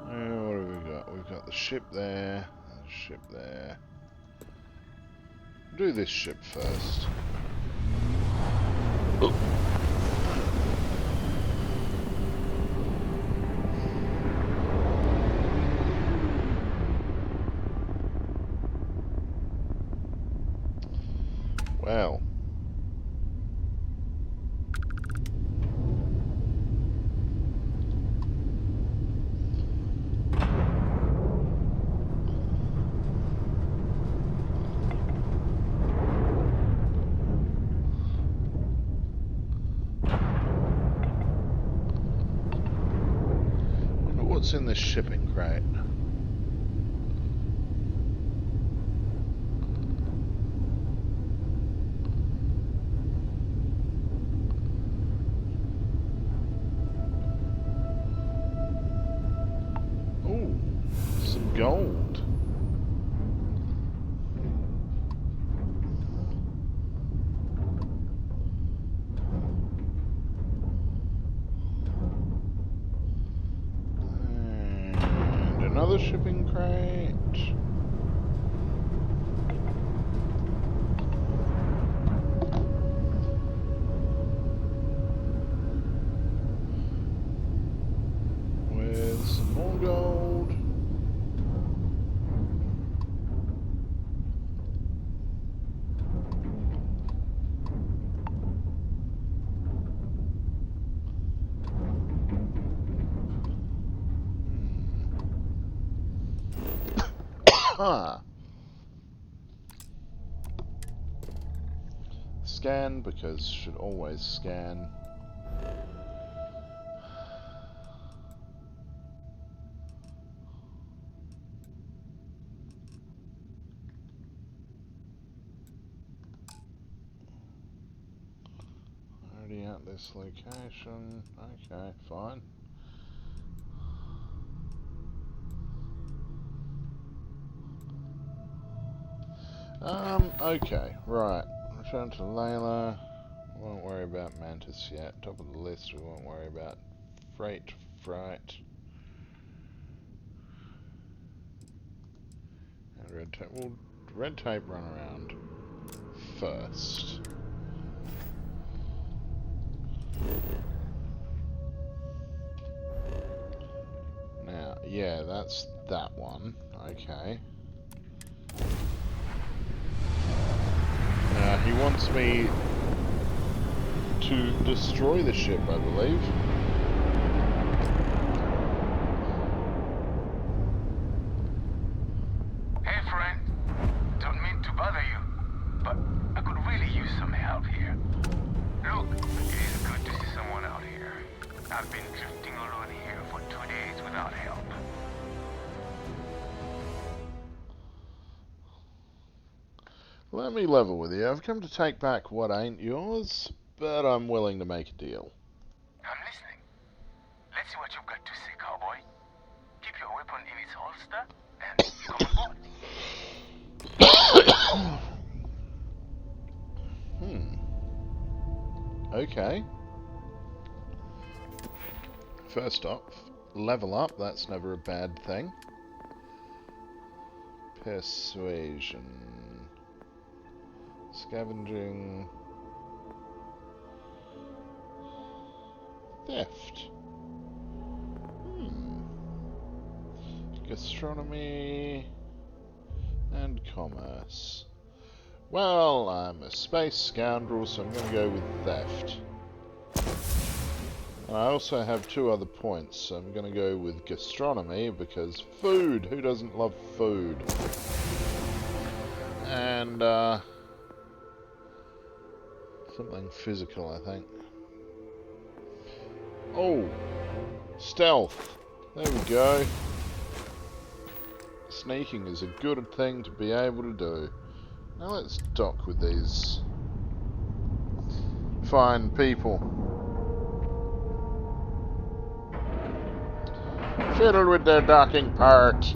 what have we got? We've got the ship there, the ship there. Do this ship first. Oh. Well, what's in this shipping crate? Ooh, some gold. And another shipping crate. With some more gold. Huh. Scan, because should always scan. Already at this location. Okay, fine. Okay, right. Return to Layla. We won't worry about Mantis yet. Top of the list, we won't worry about Fright. And red tape. We'll red tape run around first. Now, yeah, that's that one. Okay. He wants me to destroy the ship, I believe. Hey, friend. Don't mean to bother you, but I could really use some help here. Look, it is good to see someone out here. I've been drifting alone here for 2 days without help. Let me level with you. I've come to take back what ain't yours, but I'm willing to make a deal. I'm listening. Let's see what you've got to say, cowboy. Keep your weapon in its holster and come on board. Okay. First off, level up. That's never a bad thing. Persuasion. Scavenging. Theft. Gastronomy. And commerce. Well, I'm a space scoundrel, so I'm going to go with theft. And I also have 2 other points, so I'm going to go with gastronomy, because food! Who doesn't love food? And, something physical, I think. Oh! Stealth! There we go. Sneaking is a good thing to be able to do. Now let's dock with these fine people. Fiddle with their docking part.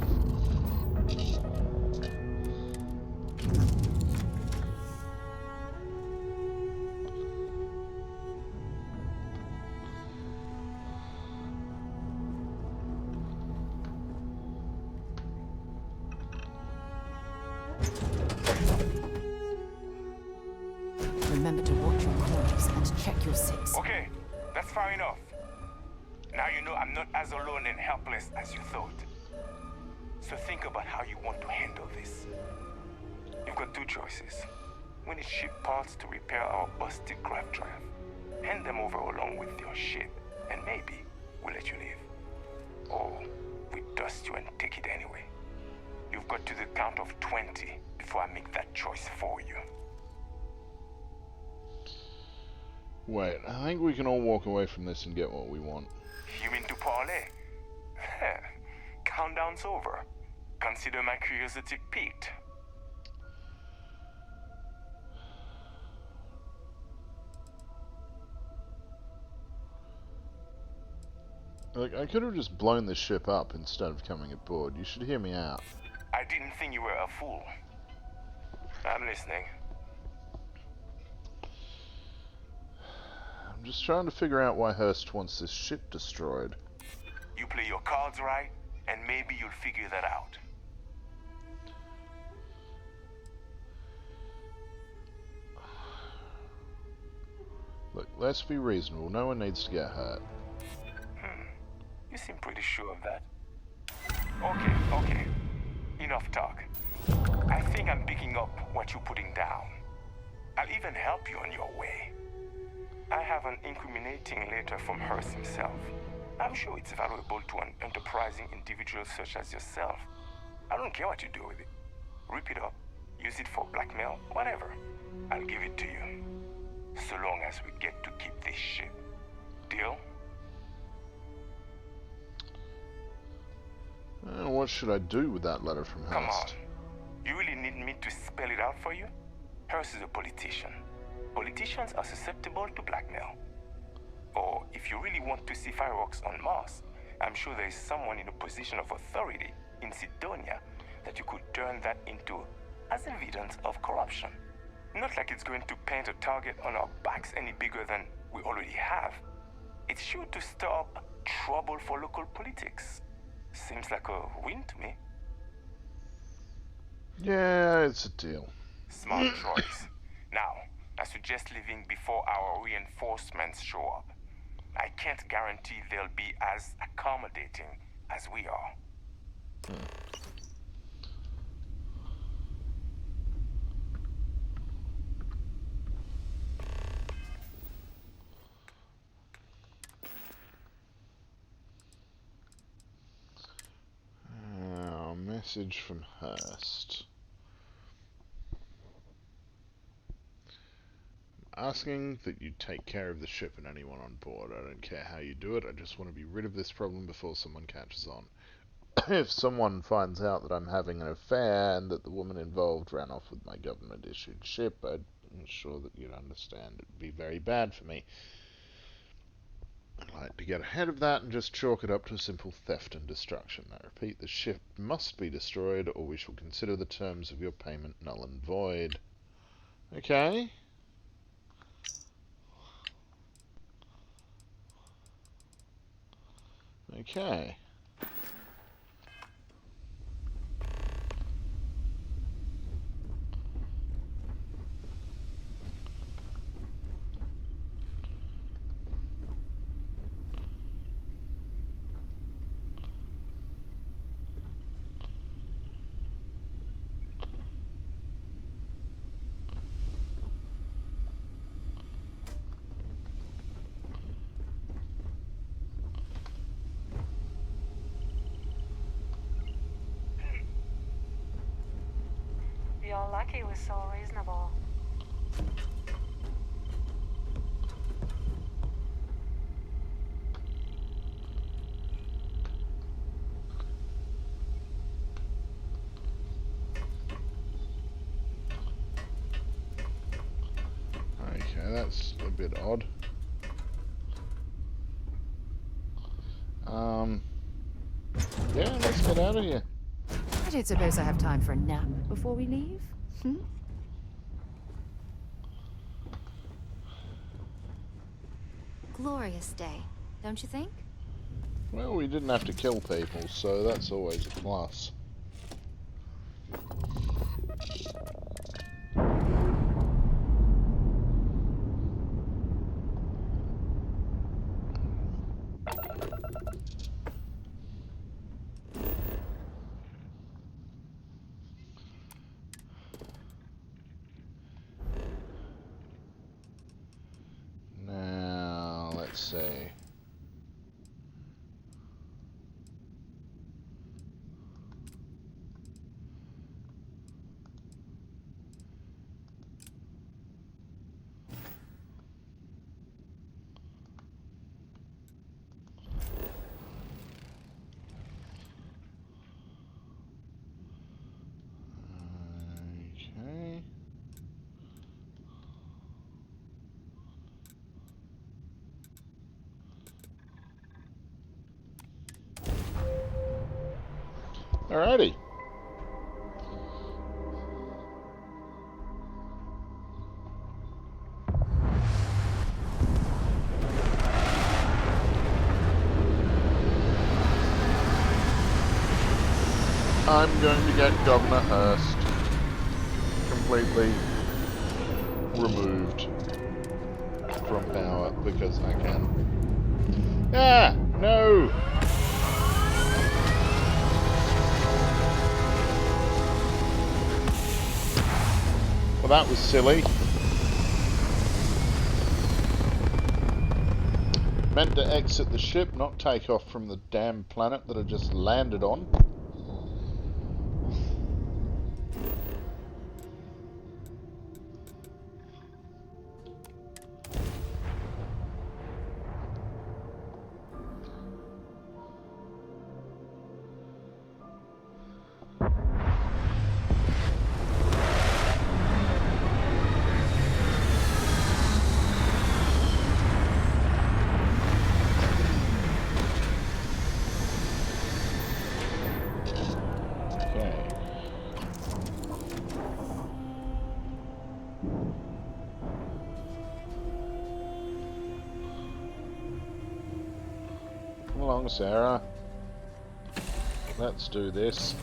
Remember to watch your corners and check your six. Okay, that's far enough. Now you know I'm not as alone and helpless as you thought. So think about how you want to handle this. You've got 2 choices. We need ship parts to repair our busted craft drive. Hand them over along with your ship, and maybe we'll let you live. Or we dust you and take it anyway. You've got to the count of 20 before I make that choice for you. Wait, I think we can all walk away from this and get what we want. You mean to parlay? countdown's over. Consider my curiosity piqued. Look, I could have just blown the ship up instead of coming aboard. You should hear me out. I didn't think you were a fool. I'm listening. I'm just trying to figure out why Hurst wants this ship destroyed. You play your cards right, and maybe you'll figure that out. Look, let's be reasonable. No one needs to get hurt. You seem pretty sure of that. Okay. Enough talk. I think I'm picking up what you're putting down. I'll even help you on your way. I have an incriminating letter from Hearst himself. I'm sure it's valuable to an enterprising individual such as yourself. I don't care what you do with it. Rip it up, use it for blackmail, whatever. I'll give it to you. So long as we get to keep this ship. Deal? What should I do with that letter from Hurst? Come on. You really need me to spell it out for you? Hearst is a politician. Politicians are susceptible to blackmail. Or if you really want to see fireworks on Mars, I'm sure there is someone in a position of authority in Sidonia that you could turn that into as evidence of corruption. Not like it's going to paint a target on our backs any bigger than we already have. It's sure to stir up trouble for local politics. Seems like a win to me. Yeah, it's a deal. Smart choice. Now, I suggest leaving before our reinforcements show up. I can't guarantee they'll be as accommodating as we are. Message from Hurst. Asking that you take care of the ship and anyone on board. I don't care how you do it, I just want to be rid of this problem before someone catches on. If someone finds out that I'm having an affair and that the woman involved ran off with my government-issued ship, I'm sure that you'd understand it would be very bad for me. I'd like to get ahead of that and just chalk it up to simple theft and destruction. I repeat, the ship must be destroyed or we shall consider the terms of your payment null and void. Okay. Okay. You're lucky it was so reasonable. Okay, that's a bit odd. Yeah, let's get out of here. I don't suppose I have time for a nap before we leave? Glorious day, don't you think? Well, we didn't have to kill people, so that's always a plus. Now, let's see. Alrighty. I'm going to get Governor Hurst completely removed from power because I can. Ah! No! Well, that was silly. Meant to exit the ship, not take off from the damn planet that I just landed on. Come along, Sarah. Let's do this.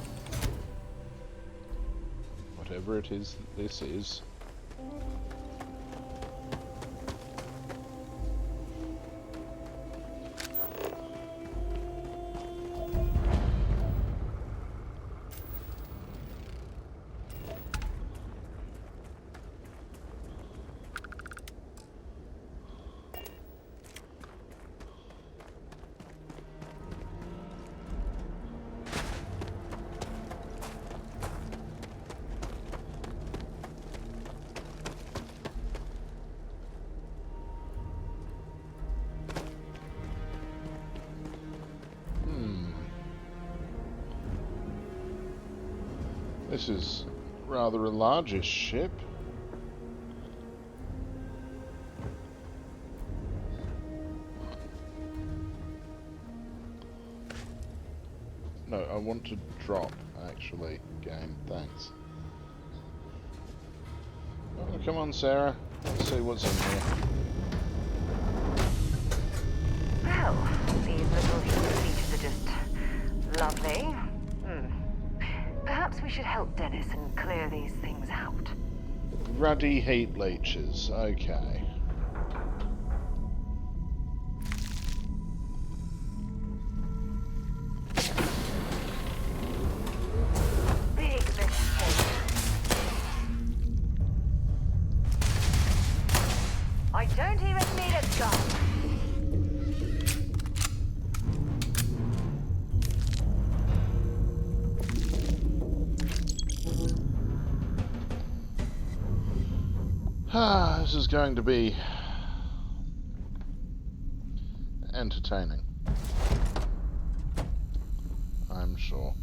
Whatever it is that this is. This is rather a largish ship. No, I want to drop, actually, game. Thanks. Oh, come on, Sarah. Let's see what's in here. Well, these little human features are just lovely. Perhaps we should help Dennis and clear these things out. Ruddy heat leeches. Okay. Big mistake. I don't even need a gun. This is going to be entertaining, I'm sure.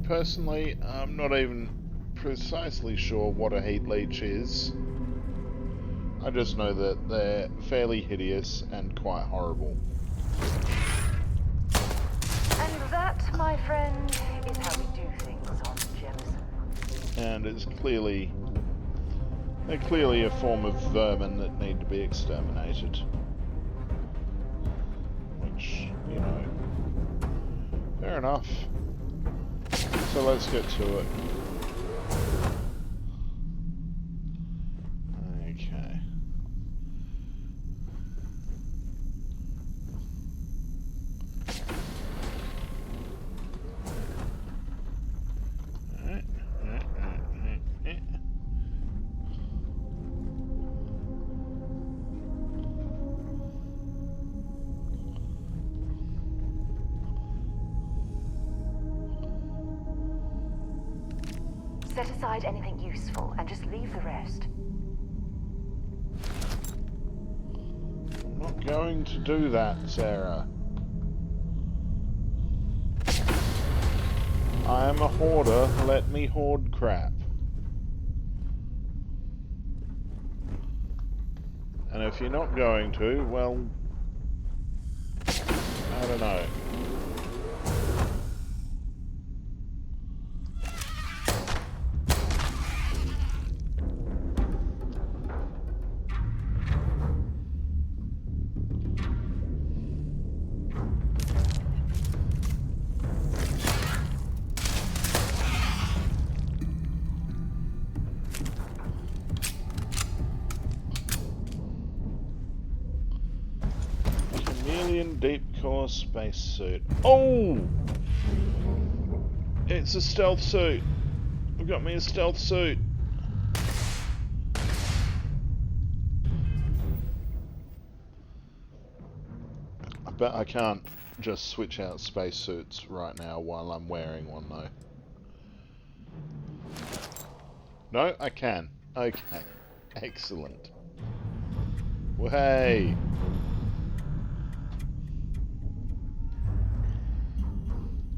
Personally, I'm not even precisely sure what a heat leech is. I just know that they're fairly hideous and quite horrible. And that, my friend, is how we do things on Jemison. And it's they're clearly a form of vermin that need to be exterminated. Which, you know, fair enough. So let's get to it. Okay. Set aside anything useful and just leave the rest. going to do that, Sarah. I am a hoarder, let me hoard crap. And if you're not going to, well, I don't know. Deep core spacesuit. Oh! It's a stealth suit. I've got me a stealth suit. I bet I can't just switch out spacesuits right now while I'm wearing one though. No, I can. Okay. Excellent. Well, hey!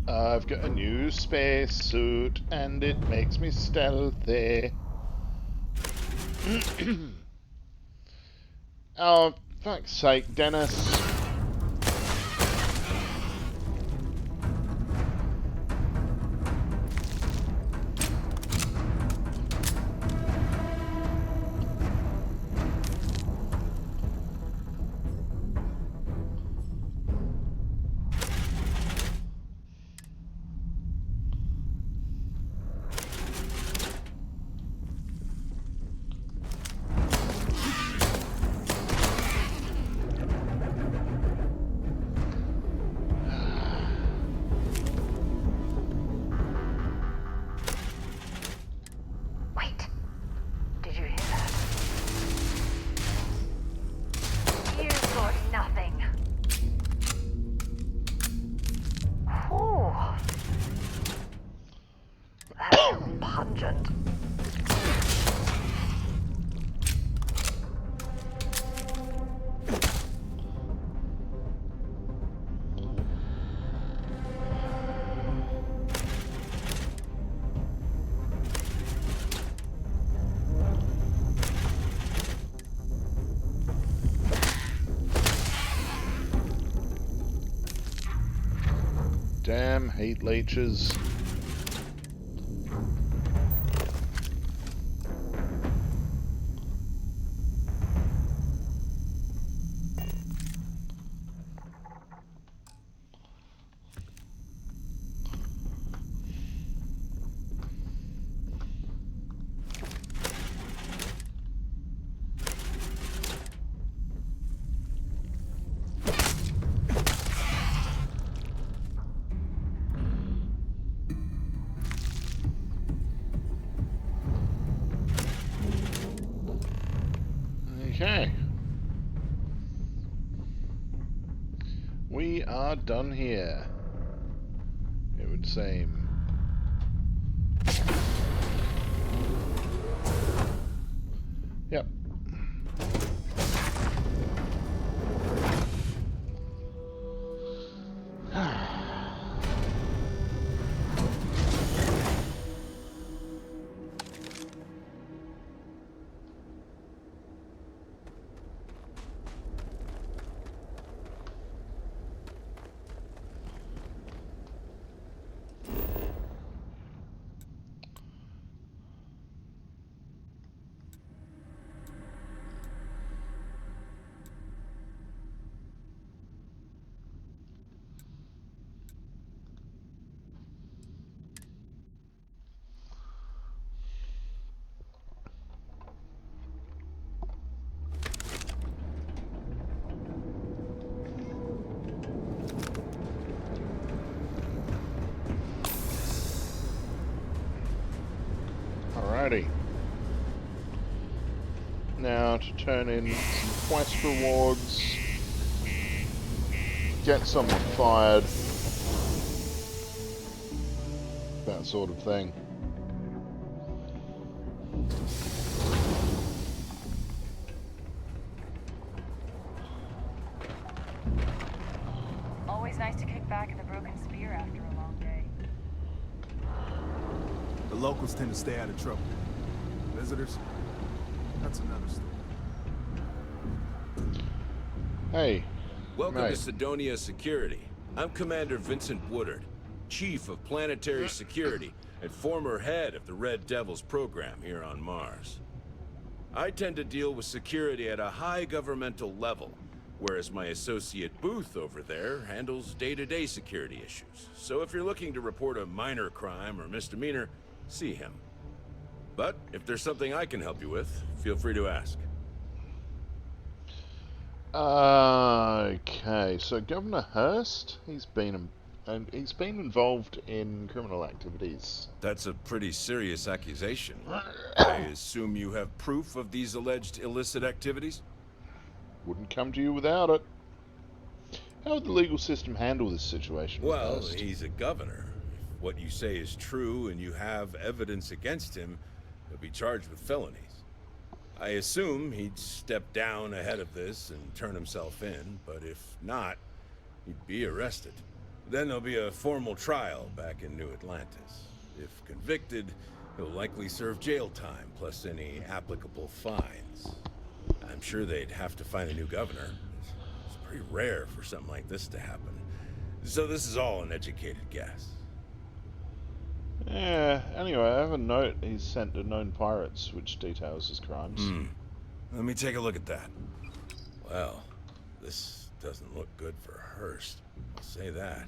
I've got a new spacesuit and it makes me stealthy. Oh, fuck's sake, Dennis. Pungent. Damn heat leeches. Okay. We are done here, it would seem. Yep. Alrighty. Now to turn in some quest rewards, get someone fired, that sort of thing. kick back in the broken spear after a long day. The locals tend to stay out of trouble. Visitors, that's another story. Hey. Welcome mate. to Sidonia Security. I'm Commander Vincent Woodard, Chief of Planetary Security and former head of the Red Devils program here on Mars. I tend to deal with security at a high governmental level, whereas my associate Booth over there handles day-to-day security issues. So if you're looking to report a minor crime or misdemeanor, see him. But if there's something I can help you with, feel free to ask. Okay, so Governor Hurst, he's been involved in criminal activities. That's a pretty serious accusation. I assume you have proof of these alleged illicit activities? Wouldn't come to you without it. How would the legal system handle this situation? Well, Hurst? he's a governor. If what you say is true and you have evidence against him, he'll be charged with felonies. I assume he'd step down ahead of this and turn himself in, but if not, he'd be arrested. Then there'll be a formal trial back in New Atlantis. If convicted, he'll likely serve jail time, plus any applicable fines. I'm sure they'd have to find a new governor. It's pretty rare for something like this to happen. So this is all an educated guess. Yeah, anyway, I have a note he's sent to known pirates, which details his crimes. Let me take a look at that. Well, this doesn't look good for Hurst. I'll say that.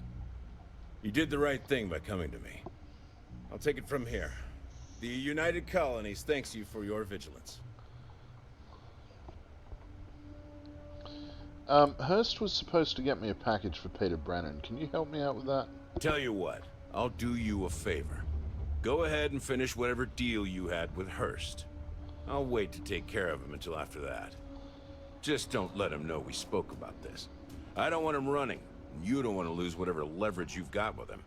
You did the right thing by coming to me. I'll take it from here. The United Colonies thanks you for your vigilance. Hurst was supposed to get me a package for Peter Brennan. Can you help me out with that? Tell you what, I'll do you a favor. Go ahead and finish whatever deal you had with Hurst. I'll wait to take care of him until after that. Just don't let him know we spoke about this. I don't want him running. You don't want to lose whatever leverage you've got with him.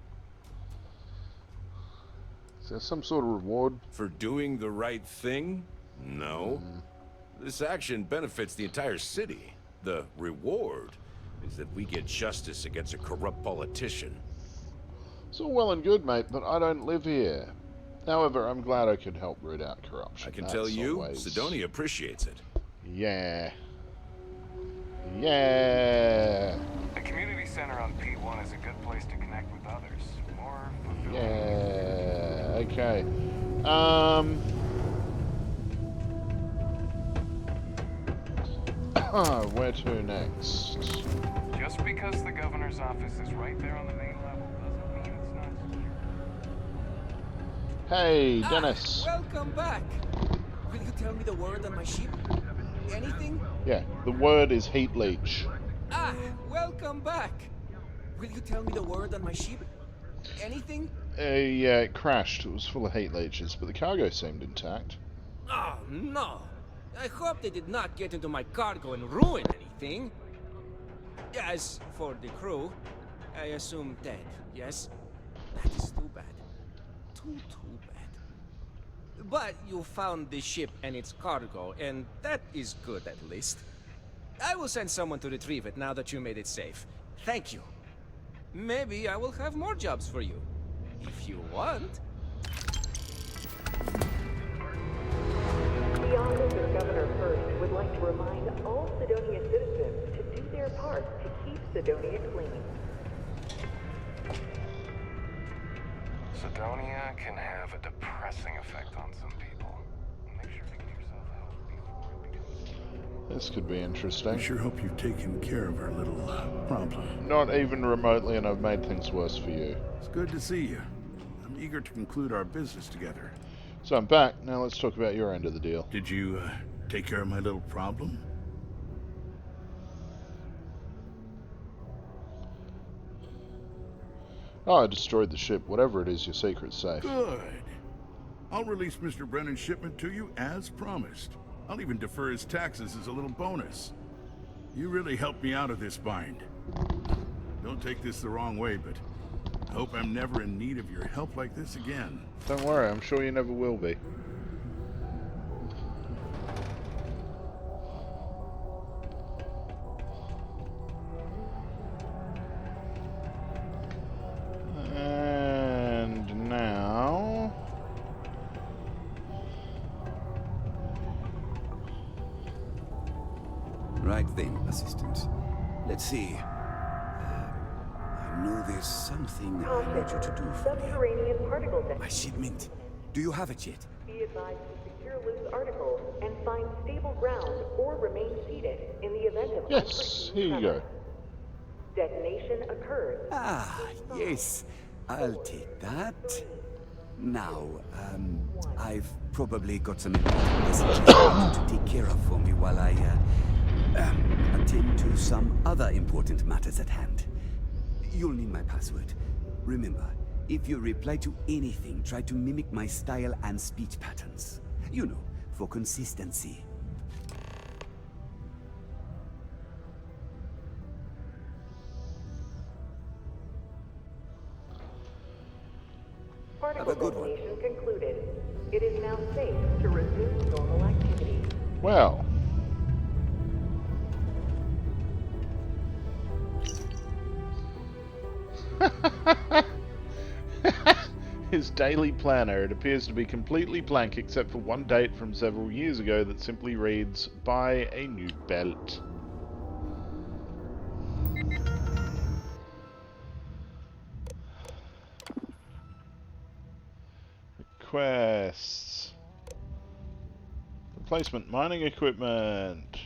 Is there some sort of reward? For doing the right thing? No. This action benefits the entire city. The reward is that we get justice against a corrupt politician. It's all well and good, mate, but I don't live here. However, I'm glad I could help root out corruption. I can tell you, Sidonia appreciates it. Yeah. Yeah. The community center on P1 is a good place to connect with others. More fulfilling. Yeah. Okay. Where to next? Just because the governor's office is right there on the main level doesn't mean it's not secure. Hey, Dennis. Welcome back. Will you tell me the word on my ship? Anything? Yeah, the word is heat leech. Welcome back. Will you tell me the word on my ship? Anything? Yeah, it crashed. It was full of heat leeches, but the cargo seemed intact. Oh, no. I hope they did not get into my cargo and ruin anything. As for the crew, I assume dead, yes? That is too bad. Too bad. But you found the ship and its cargo, and that is good at least. I will send someone to retrieve it now that you made it safe. Thank you. Maybe I will have more jobs for you. If you want. The Office of Governor Hurst would like to remind all Sidonia citizens to do their part to keep Sidonia clean. Sidonia can have a depressing effect on some people. Make sure to get yourself help before it becomes... This could be interesting. I sure hope you've taken care of our little problem. Not even remotely, and I've made things worse for you. It's good to see you. I'm eager to conclude our business together. So I'm back. Now let's talk about your end of the deal. Did you take care of my little problem? Oh, I destroyed the ship. Whatever it is, your secret's safe. Good. I'll release Mr. Brennan's shipment to you as promised. I'll even defer his taxes as a little bonus. You really helped me out of this bind. Don't take this the wrong way, but I hope I'm never in need of your help like this again. Don't worry, I'm sure you never will be. then, Assistant. Let's see. I know there's something I need you to do for me. Subterranean particle detection. My shipment. Do you have it yet? Be advised to secure loose articles and find stable ground or remain seated in the event of Yes, here you go. Detonation occurs. Ah, yes. I'll take that. Now, I've probably got some important messages I want you to take care of for me while I, attend to some other important matters at hand. You'll need my password. Remember, if you reply to anything, try to mimic my style and speech patterns. You know, for consistency. Particle detonation concluded. It is now safe to resume normal activity. Well. His daily planner, it appears to be completely blank except for one date from several years ago that simply reads, "Buy a new belt." Requests. Replacement mining equipment.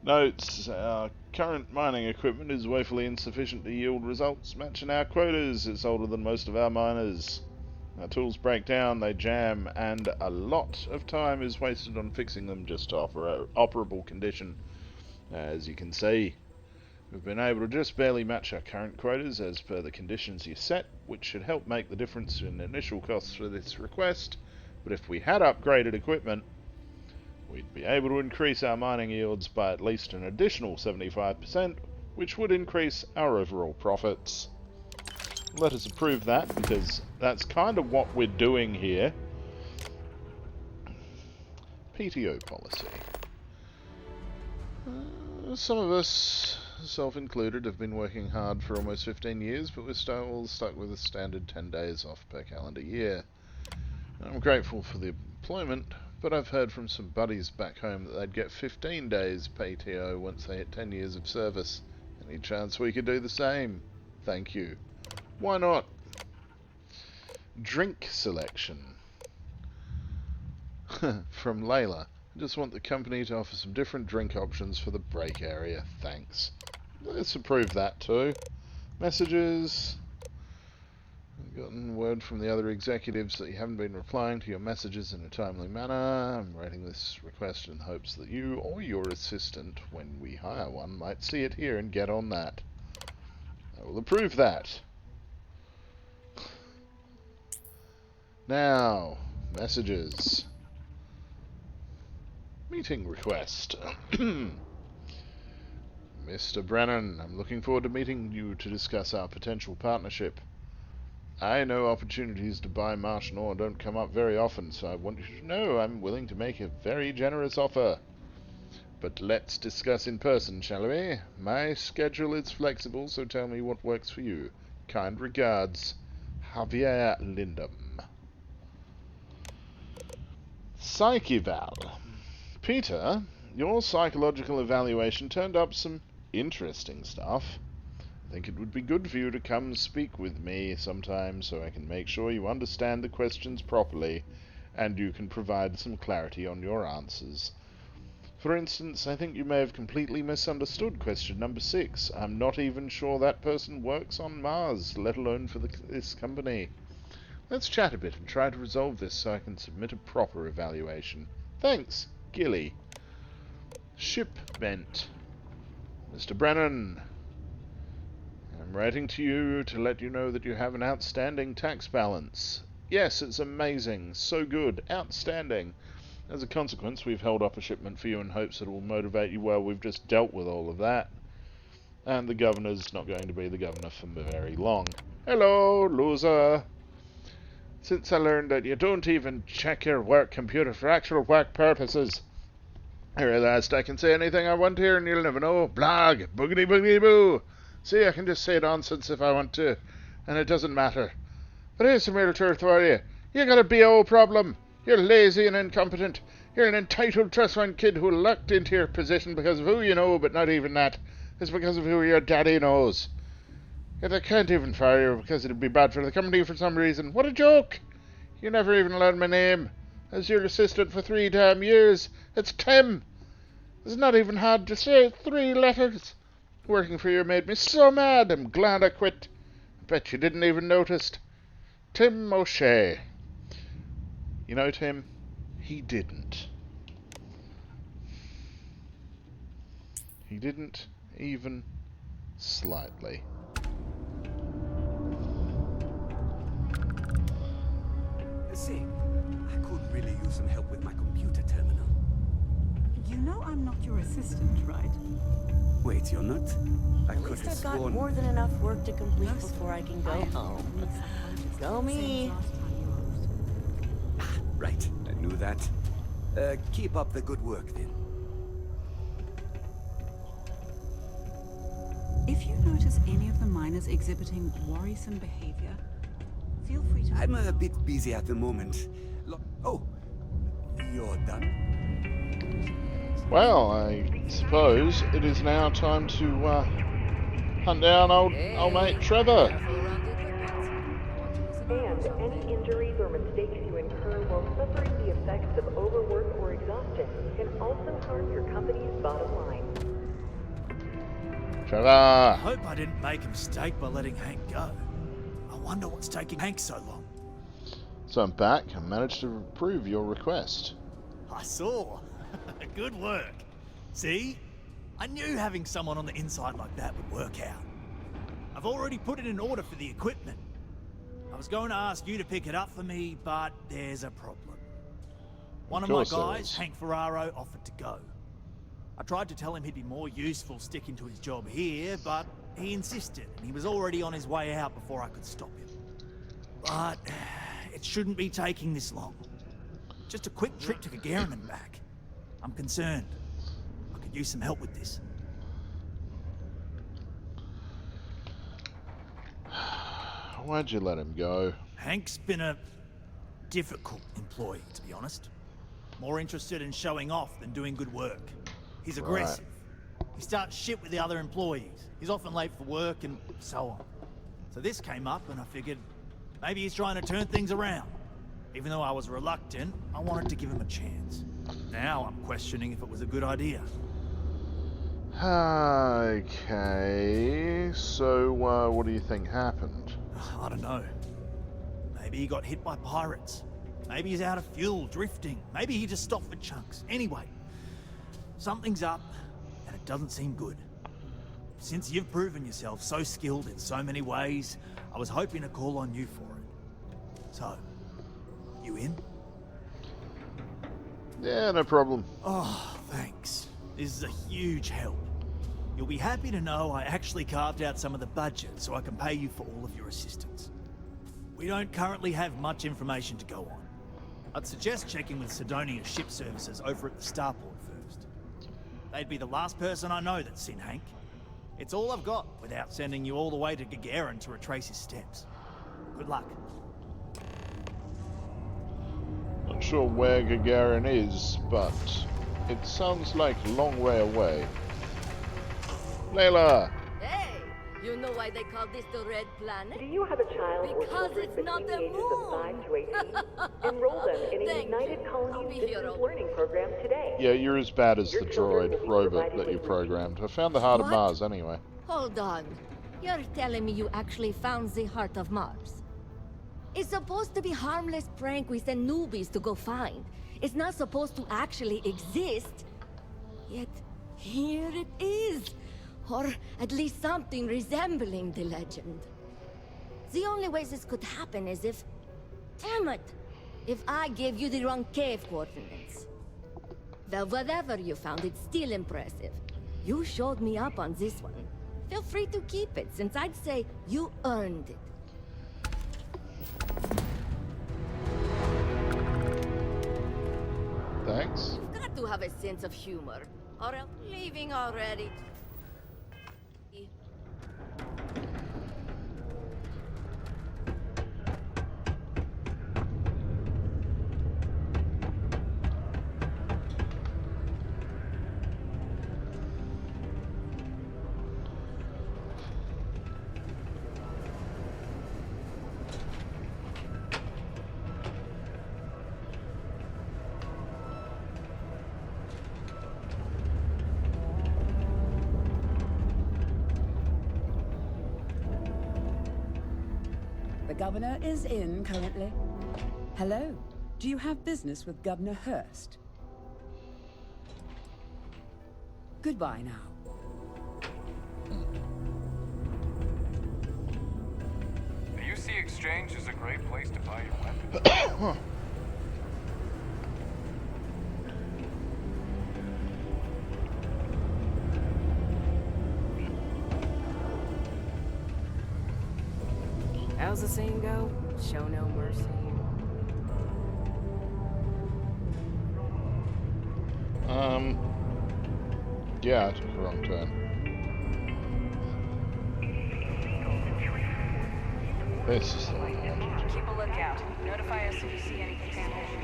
Notes. Our current mining equipment is woefully insufficient to yield results matching our quotas. It's older than most of our miners. Our tools break down, they jam, and a lot of time is wasted on fixing them just to operable condition. As you can see, we've been able to just barely match our current quotas as per the conditions you set, which should help make the difference in initial costs for this request. But if we had upgraded equipment, we'd be able to increase our mining yields by at least an additional 75%, which would increase our overall profits. Let us approve that, because that's kind of what we're doing here. PTO policy. Some of us, self-included, have been working hard for almost 15 years, but we're still stuck with a standard 10 days off per calendar year. I'm grateful for the employment, but I've heard from some buddies back home that they'd get 15 days PTO once they hit 10 years of service. Any chance we could do the same? Thank you. Why not? Drink selection. From Layla. I just want the company to offer some different drink options for the break area. Thanks. Let's approve that too. Messages. I've gotten word from the other executives that you haven't been replying to your messages in a timely manner. I'm writing this request in hopes that you or your assistant, when we hire one, might see it here and get on that. I will approve that. Now, messages. Meeting request. Mr. Brennan, I'm looking forward to meeting you to discuss our potential partnership. I know opportunities to buy Martian ore don't come up very often, so I want you to know I'm willing to make a very generous offer. But let's discuss in person, shall we? My schedule is flexible, so tell me what works for you. Kind regards, Javier Lindum. Psych eval. Peter, your psychological evaluation turned up some interesting stuff. I think it would be good for you to come speak with me sometime so I can make sure you understand the questions properly and you can provide some clarity on your answers. For instance, I think you may have completely misunderstood question number 6. I'm not even sure that person works on Mars, let alone for this company. Let's chat a bit and try to resolve this so I can submit a proper evaluation. Thanks, Gilly. Shipment. Mr. Brennan, I'm writing to you to let you know that you have an outstanding tax balance. Yes, it's amazing. So good. Outstanding. As a consequence, we've held up a shipment for you in hopes that it will motivate you. Well, we've just dealt with all of that. And the governor's not going to be the governor for very long. Hello, loser. Since I learned that you don't even check your work computer for actual work purposes, I realized I can say anything I want here and you'll never know. Blag, boogity boogity boo. See, I can just say nonsense if I want to, and it doesn't matter. But here's some real truth for you. You got a BO problem. You're lazy and incompetent. You're an entitled trust fund kid who lucked into your position because of who you know, but not even that. It's because of who your daddy knows. Yet I can't even fire you because it'd be bad for the company for some reason. What a joke! You never even learned my name. As your assistant for 3 damn years. It's Tim. It's not even hard to say. 3 letters. Working for you made me so mad. I'm glad I quit. I bet you didn't even notice. Tim O'Shea. You know, Tim, he didn't. He didn't even slightly. See, I could really use some help with my computer terminal. You know I'm not your assistant, right? Wait, you're not? I At could least have I've got sworn... more than enough work to complete before I can go home. Go me. Right, I knew that. Keep up the good work, then. If you notice any of the miners exhibiting worrisome behavior, feel free to... I'm a bit busy at the moment. Oh, you're done? Well, I suppose it is now time to hunt down old mate Trevor. And any injuries or mistakes you incur while suffering the effects of overwork or exhaustion can also harm your company's bottom line. Trevor! I hope I didn't make a mistake by letting Hank go. I wonder what's taking Hank so long. So I'm back and managed to approve your request. I saw. Good work. See? I knew having someone on the inside like that would work out. I've already put in an order for the equipment. I was going to ask you to pick it up for me, but there's a problem. One of my guys, Hank Ferraro, offered to go. I tried to tell him he'd be more useful sticking to his job here, but he insisted, and he was already on his way out before I could stop him. But it shouldn't be taking this long. Just a quick trip to Gagarin and back. I'm concerned. I could use some help with this. Why'd you let him go? Hank's been a difficult employee, to be honest. More interested in showing off than doing good work. He's aggressive. He starts shit with the other employees. He's often late for work and so on. So this came up and I figured maybe he's trying to turn things around. Even though I was reluctant, I wanted to give him a chance. Now I'm questioning if it was a good idea. Okay, so what do you think happened? I don't know. Maybe he got hit by pirates. Maybe he's out of fuel, drifting. Maybe he just stopped for chunks. Anyway, something's up, and it doesn't seem good. Since you've proven yourself so skilled in so many ways, I was hoping to call on you for it. So, you in? Yeah, no problem. Oh, thanks. This is a huge help. You'll be happy to know I actually carved out some of the budget so I can pay you for all of your assistance. We don't currently have much information to go on. I'd suggest checking with Sidonia Ship Services over at the Starport first. They'd be the last person I know that's seen Hank. It's all I've got without sending you all the way to Gagarin to retrace his steps. Good luck. Not sure where Gagarin is, but it sounds like a long way away. Layla! Hey, you know why they call this the Red Planet? Do you have a child or Because children it's between not the the ages of 5 to 18? Enroll them in a Thank United you. Colonies I'll be distance hero. learning program today. Yeah, you're as bad as Your the children droid will be robot provided that you with programmed. I found the heart of What? Mars anyway. Hold on. You're telling me you actually found the heart of Mars? It's supposed to be a harmless prank we send newbies to go find. It's not supposed to actually exist. Yet, here it is. Or at least something resembling the legend. The only way this could happen is if... Damn it! If I gave you the wrong cave coordinates. Well, whatever you found, it's still impressive. You showed me up on this one. Feel free to keep it, since I'd say you earned it. Thanks. Got to have a sense of humor, or else leaving already. The governor is in currently. Hello. Do you have business with Governor Hurst? Goodbye now. The UC Exchange is a great place to buy your weapons. How's the saying go? Show no mercy. Yeah, I took a wrong turn. This is the one I wanted. Keep a lookout. Notify us if you see anything suspicious.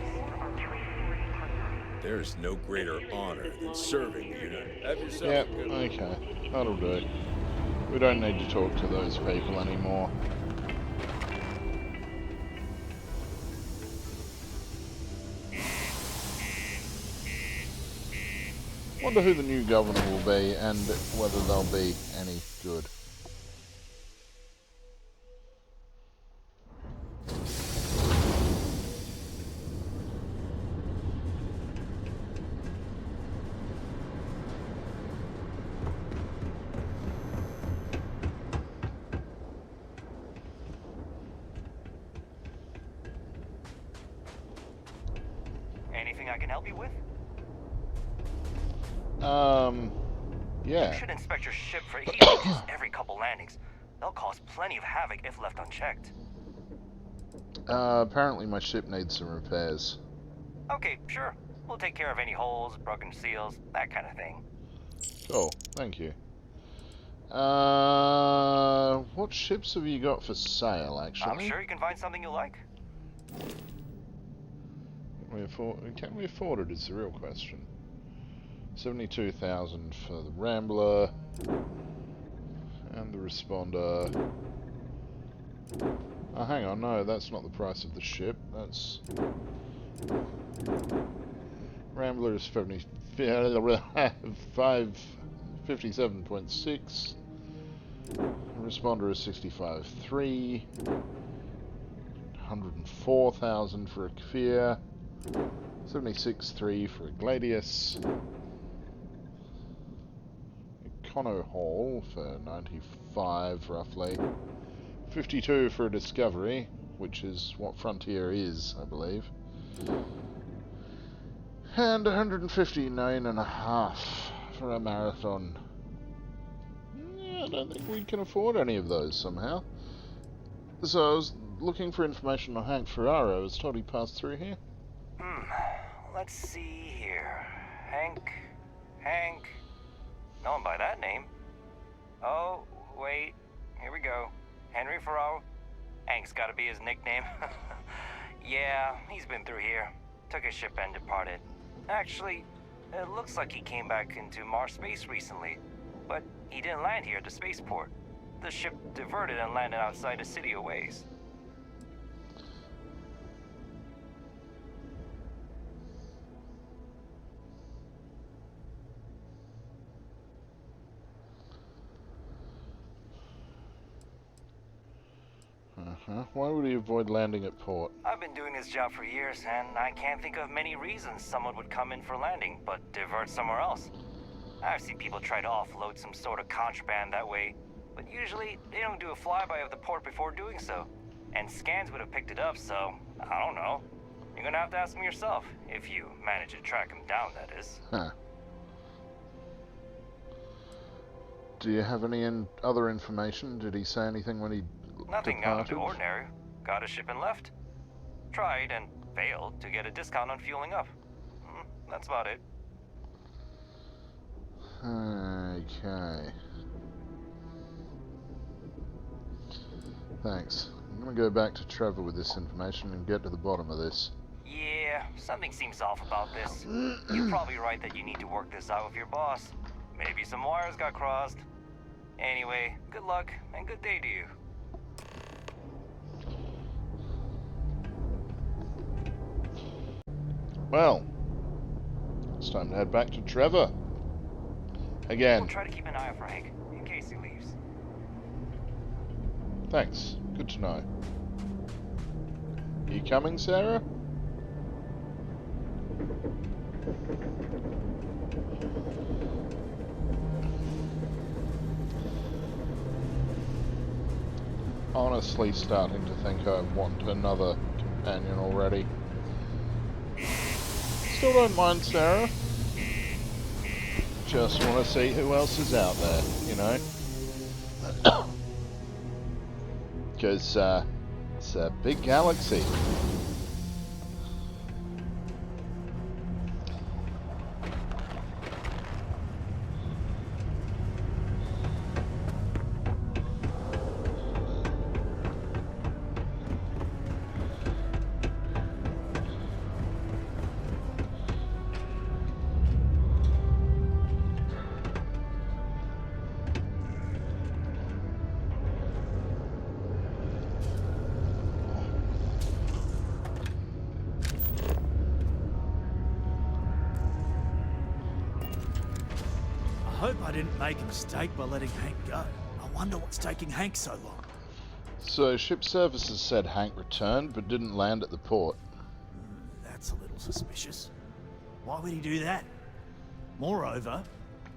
There's no greater honor than serving the United. Have yourself Yep, a good one. okay. That'll do. We don't need to talk to those people anymore. Wonder who the new governor will be and whether they'll be any good. Anything I can help you with? Yeah. You should inspect your ship for heat leaks every couple landings. They'll cause plenty of havoc if left unchecked. Apparently my ship needs some repairs. Okay, sure. We'll take care of any holes, broken seals, that kind of thing. Cool, thank you. What ships have you got for sale, actually? I'm sure you can find something you like. Can we afford it is the real question. 72,000 for the Rambler and the Responder. Oh, hang on, no, that's not the price of the ship. That's Rambler is 57.6. Responder is 65.3. 104,000 for a Kfir. 76.3 for a Gladius. Econo Hall for 95 roughly. 52 for a Discovery, which is what Frontier is, I believe. And 159.5 for a Marathon. Yeah, I don't think we can afford any of those somehow. So I was looking for information on Hank Ferraro. I was told he passed through here. Let's see here. Hank. No one by that name. Oh, wait. Here we go. Henry Ferraro. Hank's gotta be his nickname. Yeah, he's been through here. Took his ship and departed. Actually, it looks like he came back into Mars space recently. But he didn't land here at the spaceport. The ship diverted and landed outside the city a ways. Why would he avoid landing at port? I've been doing this job for years, and I can't think of many reasons someone would come in for landing, but divert somewhere else. I've seen people try to offload some sort of contraband that way, but usually they don't do a flyby of the port before doing so. And scans would have picked it up, so I don't know. You're gonna have to ask him yourself, if you manage to track him down, that is. Huh. Do you have any other information? Did he say anything when he Nothing out of departed? the ordinary. Got a ship and left. Tried and failed to get a discount on fueling up. That's about it. Okay. Thanks. I'm gonna go back to Trevor with this information and get to the bottom of this. Yeah, something seems off about this. You're probably right that you need to work this out with your boss. Maybe some wires got crossed. Anyway, good luck and good day to you. Well, it's time to head back to Trevor. Again. We'll try to keep an eye out for Hank, in case he leaves. Thanks. Good to know. You coming, Sarah? Honestly starting to think I want another companion already. Still don't mind Sarah. Just want to see who else is out there, you know? Because it's a big galaxy. I hope I didn't make a mistake by letting Hank go. I wonder what's taking Hank so long. So, ship services said Hank returned, but didn't land at the port. That's a little suspicious. Why would he do that? Moreover,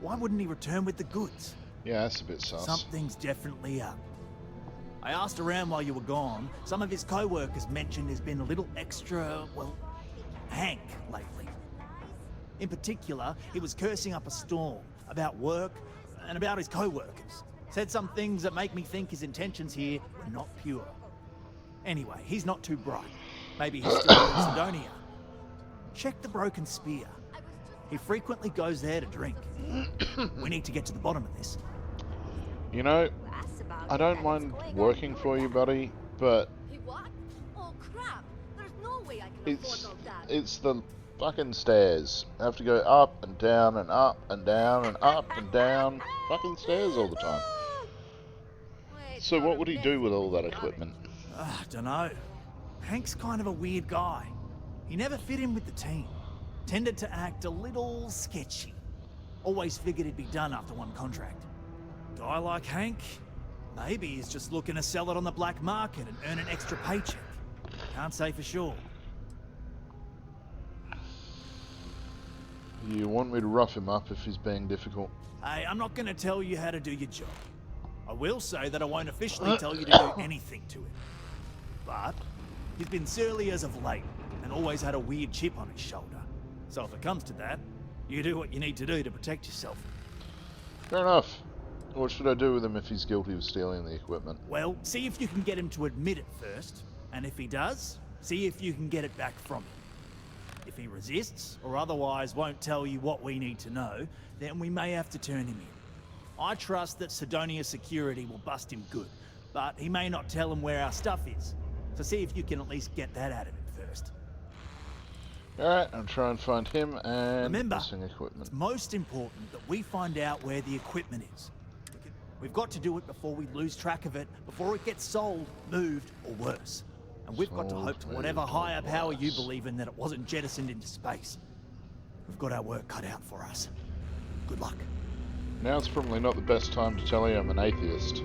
why wouldn't he return with the goods? Yeah, that's a bit sus. Something's definitely up. I asked around while you were gone. Some of his co-workers mentioned there's been a little extra, well, Hank lately. In particular, he was cursing up a storm about work and about his co-workers. Said some things that make me think his intentions here were not pure. Anyway, he's not too bright. Maybe he's still in Sidonia. Check the Broken Spear. He frequently goes there to drink. We need to get to the bottom of this. You know, I don't mind working for you, buddy, but it's the fucking stairs. I have to go up and down and up and down and up and down. Fucking stairs all the time. So what would he do with all that equipment? Dunno. Hank's kind of a weird guy. He never fit in with the team. Tended to act a little sketchy. Always figured he'd be done after one contract. Guy like Hank, maybe he's just looking to sell it on the black market and earn an extra paycheck. Can't say for sure. You want me to rough him up if he's being difficult? Hey, I'm not going to tell you how to do your job. I will say that I won't officially tell you to do anything to him. But he's been surly as of late and always had a weird chip on his shoulder. So if it comes to that, you do what you need to do to protect yourself. Fair enough. What should I do with him if he's guilty of stealing the equipment? Well, see if you can get him to admit it first. And if he does, see if you can get it back from him. If he resists, or otherwise won't tell you what we need to know, then we may have to turn him in. I trust that Sidonia security will bust him good, but he may not tell him where our stuff is. So see if you can at least get that out of him first. Alright, I'll try and find him and remember, missing equipment. It's most important that we find out where the equipment is. We've got to do it before we lose track of it, before it gets sold, moved, or worse. And we've got to hope to whatever higher power you believe in that it wasn't jettisoned into space. We've got our work cut out for us. Good luck. Now's probably not the best time to tell you I'm an atheist.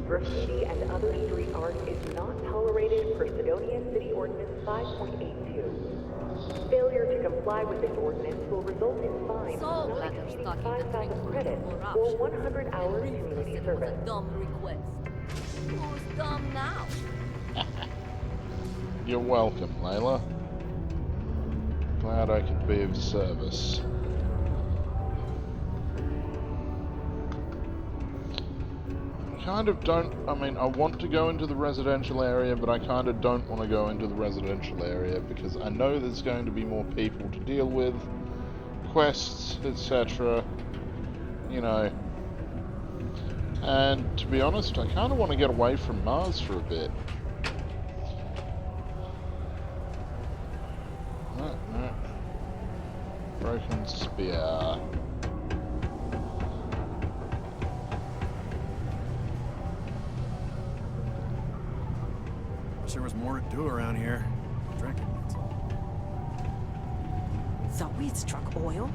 Graffiti and other street art is not tolerated per Sidonia City Ordinance 5.82. Failure to comply with this ordinance will result in fines not exceeding 5,000 credits or 100 hours community service. Dumb request. Who's dumb now? You're welcome, Layla. Glad I could be of service. Kind of don't, I mean, I want to go into the residential area, but I kind of don't want to go into the residential area because I know there's going to be more people to deal with, quests, etc. You know. And to be honest, I kind of want to get away from Mars for a bit. No. Broken Spear. Wish there was more to do around here. Drinking, that's all. Thought we'd struck oil,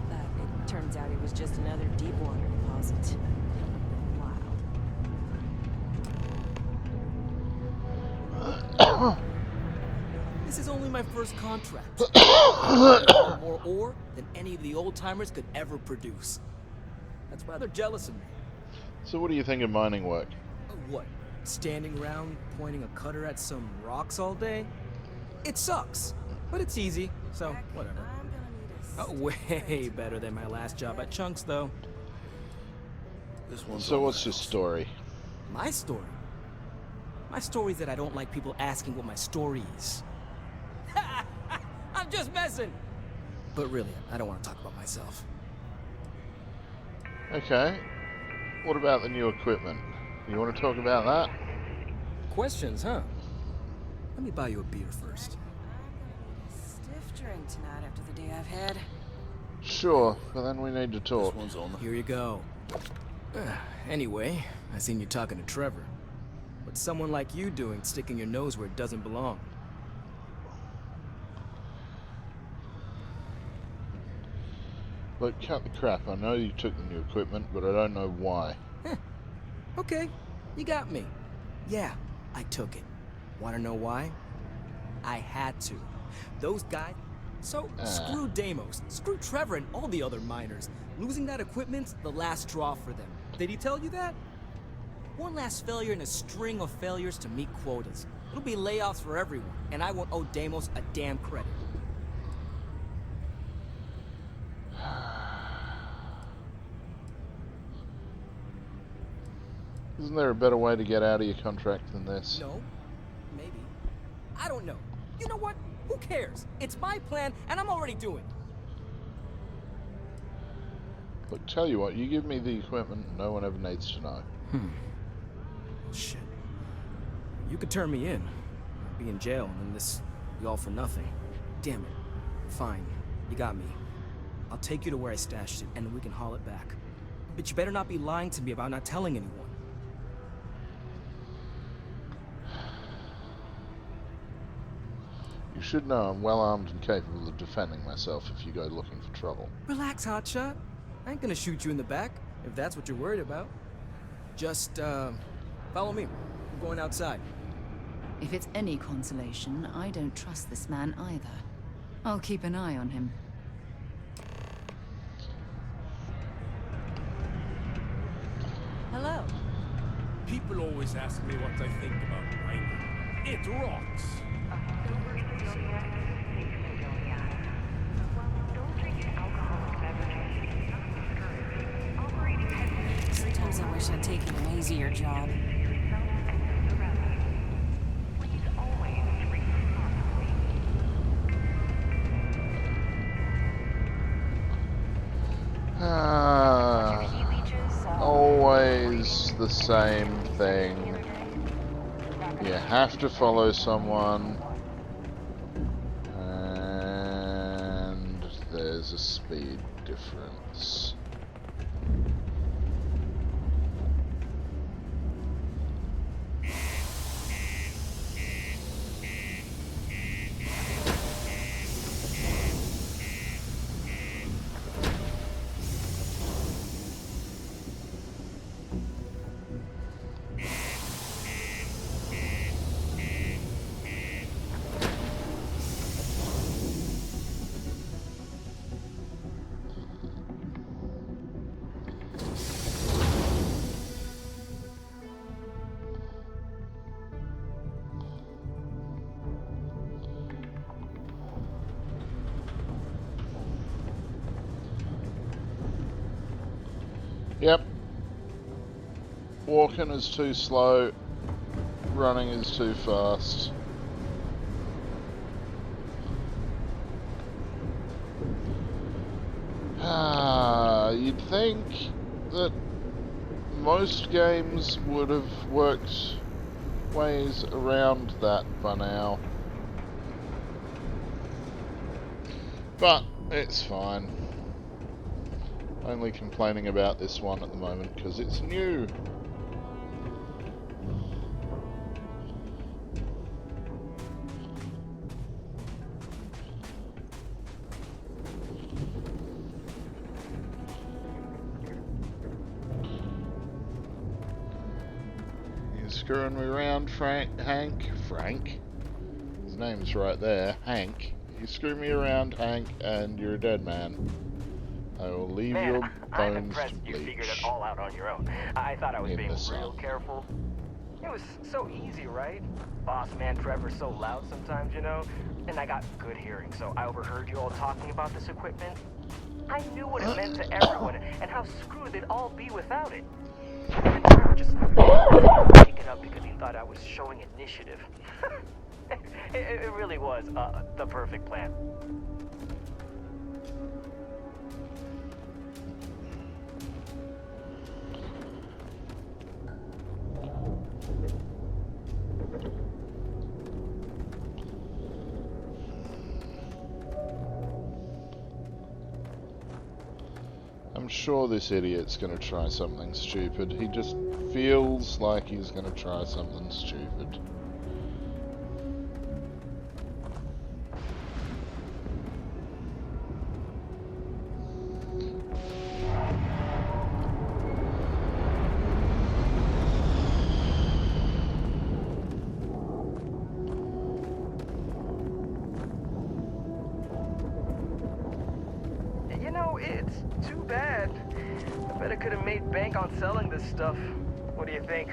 but it turns out it was just another deep water deposit. Wow. This is only my first contract. I haul more ore than any of the old-timers could ever produce. That's rather jealous of me. So what do you think of mining work? What? Standing around pointing a cutter at some rocks all day? It sucks, but it's easy, so whatever. Way better than my last job at Chunks, though. So what's your story? My story? My story is that I don't like people asking what my story is. I'm just messing! But really, I don't want to talk about myself. Okay. What about the new equipment? You want to talk about that? Questions, huh? Let me buy you a beer first. Stiff drink tonight after the day I've had. Sure, but then we need to talk. Here you go. Anyway, I seen you talking to Trevor. What's someone like you doing sticking your nose where it doesn't belong? Look, cut the crap. I know you took the new equipment, but I don't know why. Okay, you got me. Yeah, I took it. Want to know why? I had to. Those guys... So, screw Deimos, screw Trevor and all the other miners. Losing that equipment's the last straw for them. Did he tell you that? One last failure in a string of failures to meet quotas. It'll be layoffs for everyone, and I won't owe Deimos a damn credit. Isn't there a better way to get out of your contract than this? No. Maybe. I don't know. You know what? Who cares? It's my plan, and I'm already doing it. Look, tell you what, you give me the equipment, no one ever needs to know. Shit. You could turn me in. I'd be in jail, and then this be all for nothing. Damn it. Fine. You got me. I'll take you to where I stashed it, and then we can haul it back. But you better not be lying to me about not telling anyone. You should know I'm well armed and capable of defending myself if you go looking for trouble. Relax, hotshot. I ain't gonna shoot you in the back, if that's what you're worried about. Just, follow me. I'm going outside. If it's any consolation, I don't trust this man either. I'll keep an eye on him. Hello. People always ask me what I think about mining. It rocks. Sometimes I wish I'd taken an easier job. Always the same thing. You have to follow someone, and there's a speed difference. Yep. Walking is too slow. Running is too fast. You'd think that most games would have worked ways around that by now. But it's fine. Only complaining about this one at the moment because it's new. You're screwing me around, Hank? Frank? His name's right there, Hank. You screw me around, Hank, and you're a dead man. I will leave your I'm bones impressed to you figured it bleach. all out on your own. I thought I was In being the sun. real careful. It was so easy, right? Boss man Trevor's so loud sometimes, you know? And I got good hearing, so I overheard you all talking about this equipment. I knew what it meant to everyone and how screwed they'd all be without it. And Trevor just pick it up because he thought I was showing initiative. It really was the perfect plan. I'm sure this idiot's gonna try something stupid. He just feels like he's gonna try something stupid. You know, it's too bad. I bet I could have made bank on selling this stuff. What do you think?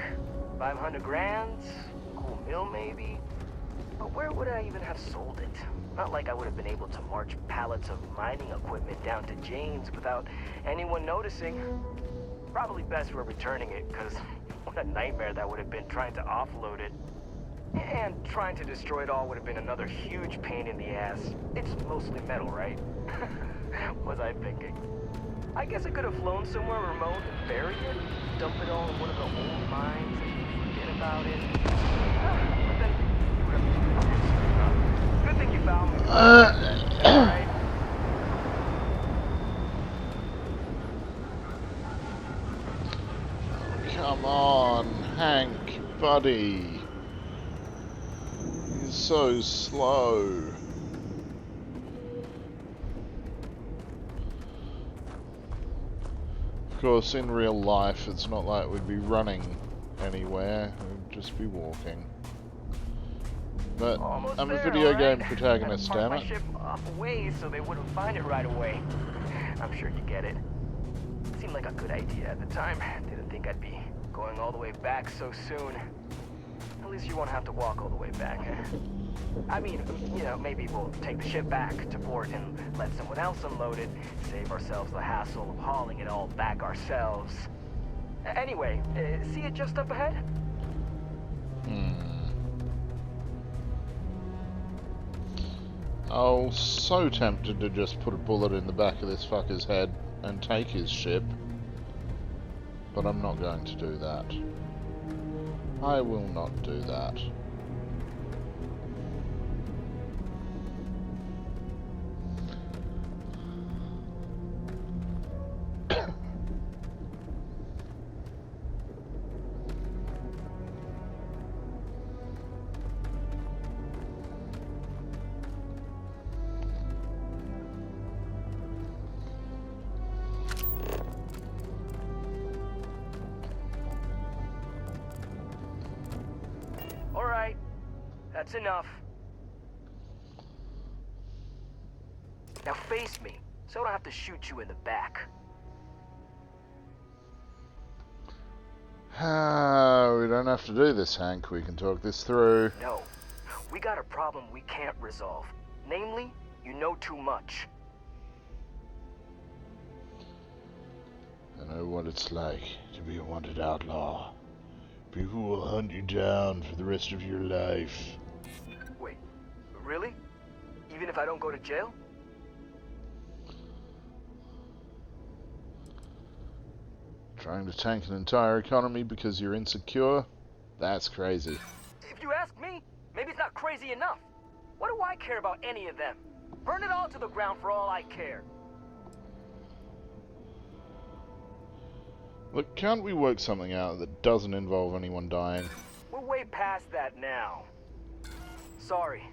500 grand? Cool mill, maybe? But where would I even have sold it? Not like I would have been able to march pallets of mining equipment down to Jane's without anyone noticing. Probably best we're returning it, because what a nightmare that would have been trying to offload it. And trying to destroy it all would have been another huge pain in the ass. It's mostly metal, right? Was I thinking? I guess I could have flown somewhere remote and buried it, dump it all in one of the old mines and forget about it. But then you would have... Good thing you found me. Right? Come on, Hank, buddy. He's so slow. Of course, in real life, it's not like we'd be running anywhere. We'd just be walking. But Almost I'm a there, video all right? game protagonist, Parked damn my it. ship off a ways so they wouldn't find it right away. I'm sure you get it. Seemed like a good idea at the time. Didn't think I'd be going all the way back so soon. At least you won't have to walk all the way back. I mean, you know, maybe we'll take the ship back to port and let someone else unload it, save ourselves the hassle of hauling it all back ourselves. Anyway, see it just up ahead? Oh, so tempted to just put a bullet in the back of this fucker's head and take his ship. But I'm not going to do that. I will not do that. All right, that's enough. Now face me, so I don't have to shoot you in the back. We don't have to do this, Hank. We can talk this through. No, we got a problem we can't resolve. Namely, you know too much. I know what it's like to be a wanted outlaw. People will hunt you down for the rest of your life. Wait, really? Even if I don't go to jail? Trying to tank an entire economy because you're insecure? That's crazy. If you ask me, maybe it's not crazy enough. What do I care about any of them? Burn it all to the ground for all I care. Look, can't we work something out that doesn't involve anyone dying? We're way past that now. Sorry,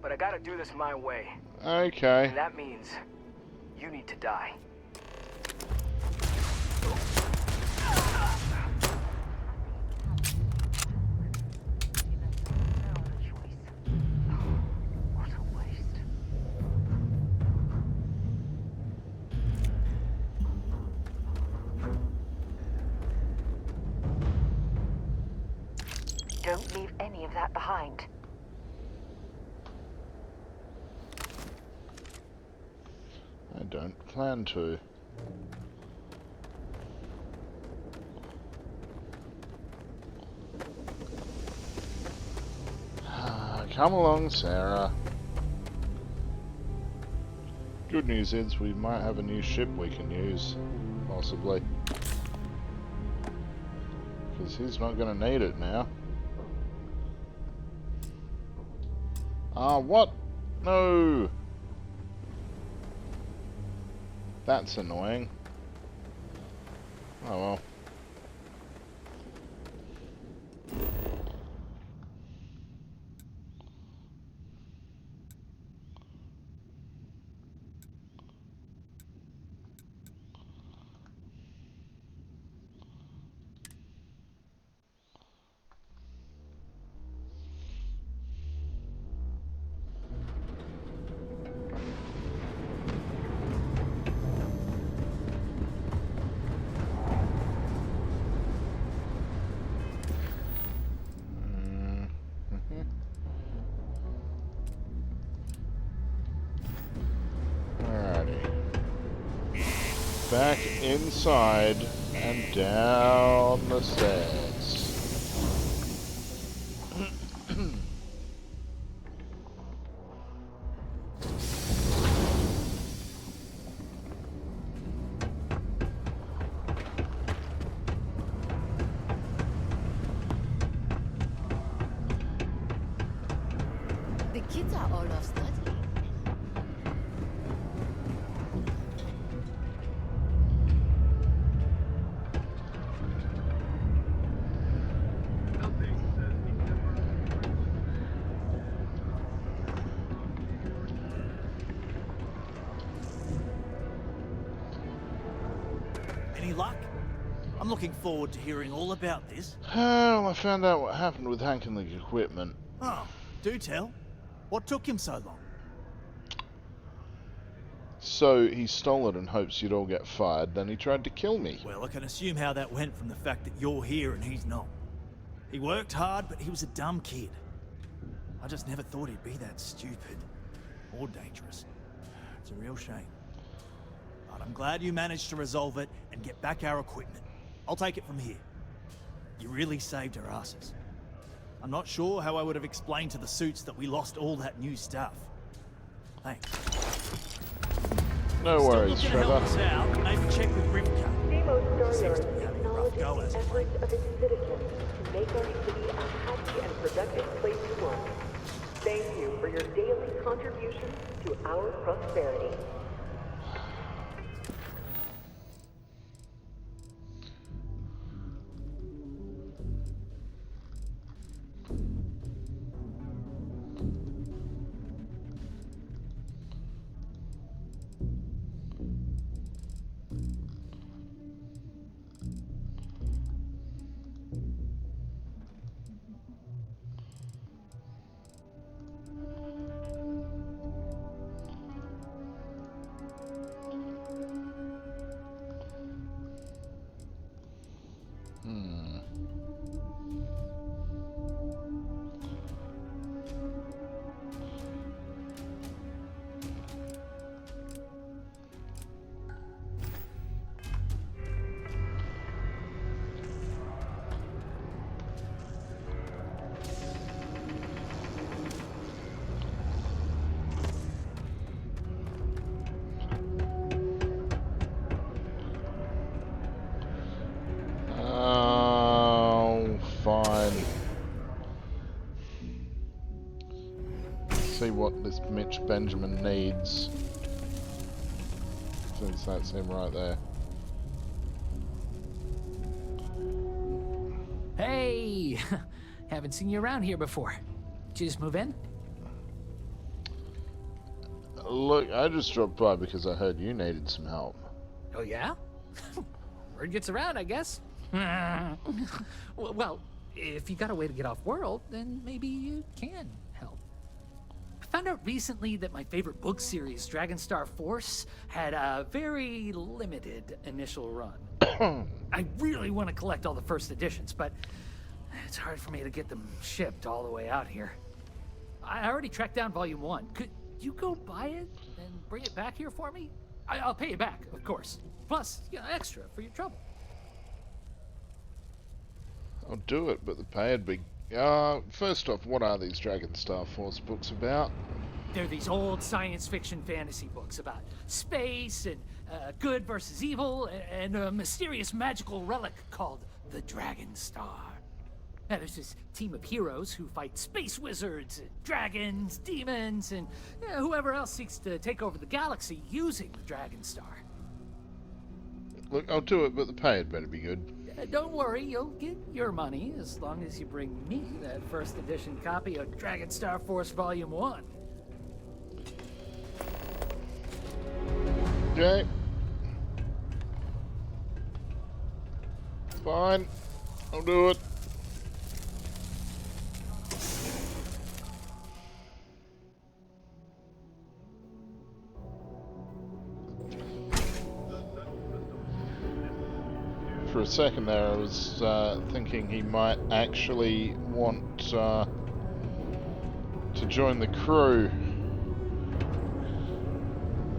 but I gotta do this my way. Okay. And that means you need to die. Don't leave any of that behind. I don't plan to. Come along, Sarah. Good news is we might have a new ship we can use, possibly. Because he's not going to need it now. Ah, what? No! That's annoying. Oh well. Back inside and down the stairs. The kids are all off studying. Any luck? I'm looking forward to hearing all about this. Well, I found out what happened with Hank and the equipment. Oh, do tell. What took him so long? So he stole it in hopes you'd all get fired, then he tried to kill me. Well, I can assume how that went from the fact that you're here and he's not. He worked hard, but he was a dumb kid. I just never thought he'd be that stupid. Or dangerous. It's a real shame. But I'm glad you managed to resolve it and get back our equipment. I'll take it from here. You really saved our asses. I'm not sure how I would have explained to the suits that we lost all that new stuff. Thanks. No worries, Still looking to help us Trevor. out, maybe check with Rivka. Demo Seems to Staryard be having a rough go as of late. efforts of its citizens to make our city a happy and productive place to work. Thank you for your daily contributions to our prosperity. Fine. See what this Mitch Benjamin needs. Since that's him right there. Hey! Haven't seen you around here before. Did you just move in? Look, I just dropped by because I heard you needed some help. Oh, yeah? Word gets around, I guess. Well, if you got a way to get off world, then maybe you can help. I found out recently that my favorite book series, Dragonstar Force, had a very limited initial run. I really want to collect all the first editions, but It's hard for me to get them shipped all the way out here. I already tracked down Volume 1. Could you go buy it and bring it back here for me? I'll pay you back, of course. Plus, extra for your trouble. I'll do it, but the pay would be... first off, what are these Dragon Star Force books about? They're these old science fiction fantasy books about space and good versus evil and a mysterious magical relic called the Dragon Star. Now, there's this team of heroes who fight space wizards, and dragons, demons, and whoever else seeks to take over the galaxy using the Dragon Star. Look, I'll do it, but the pay had better be good. Don't worry, you'll get your money as long as you bring me that first edition copy of Dragon Star Force Volume 1. Okay. Fine. I'll do it. For a second there, I was thinking he might actually want to join the crew.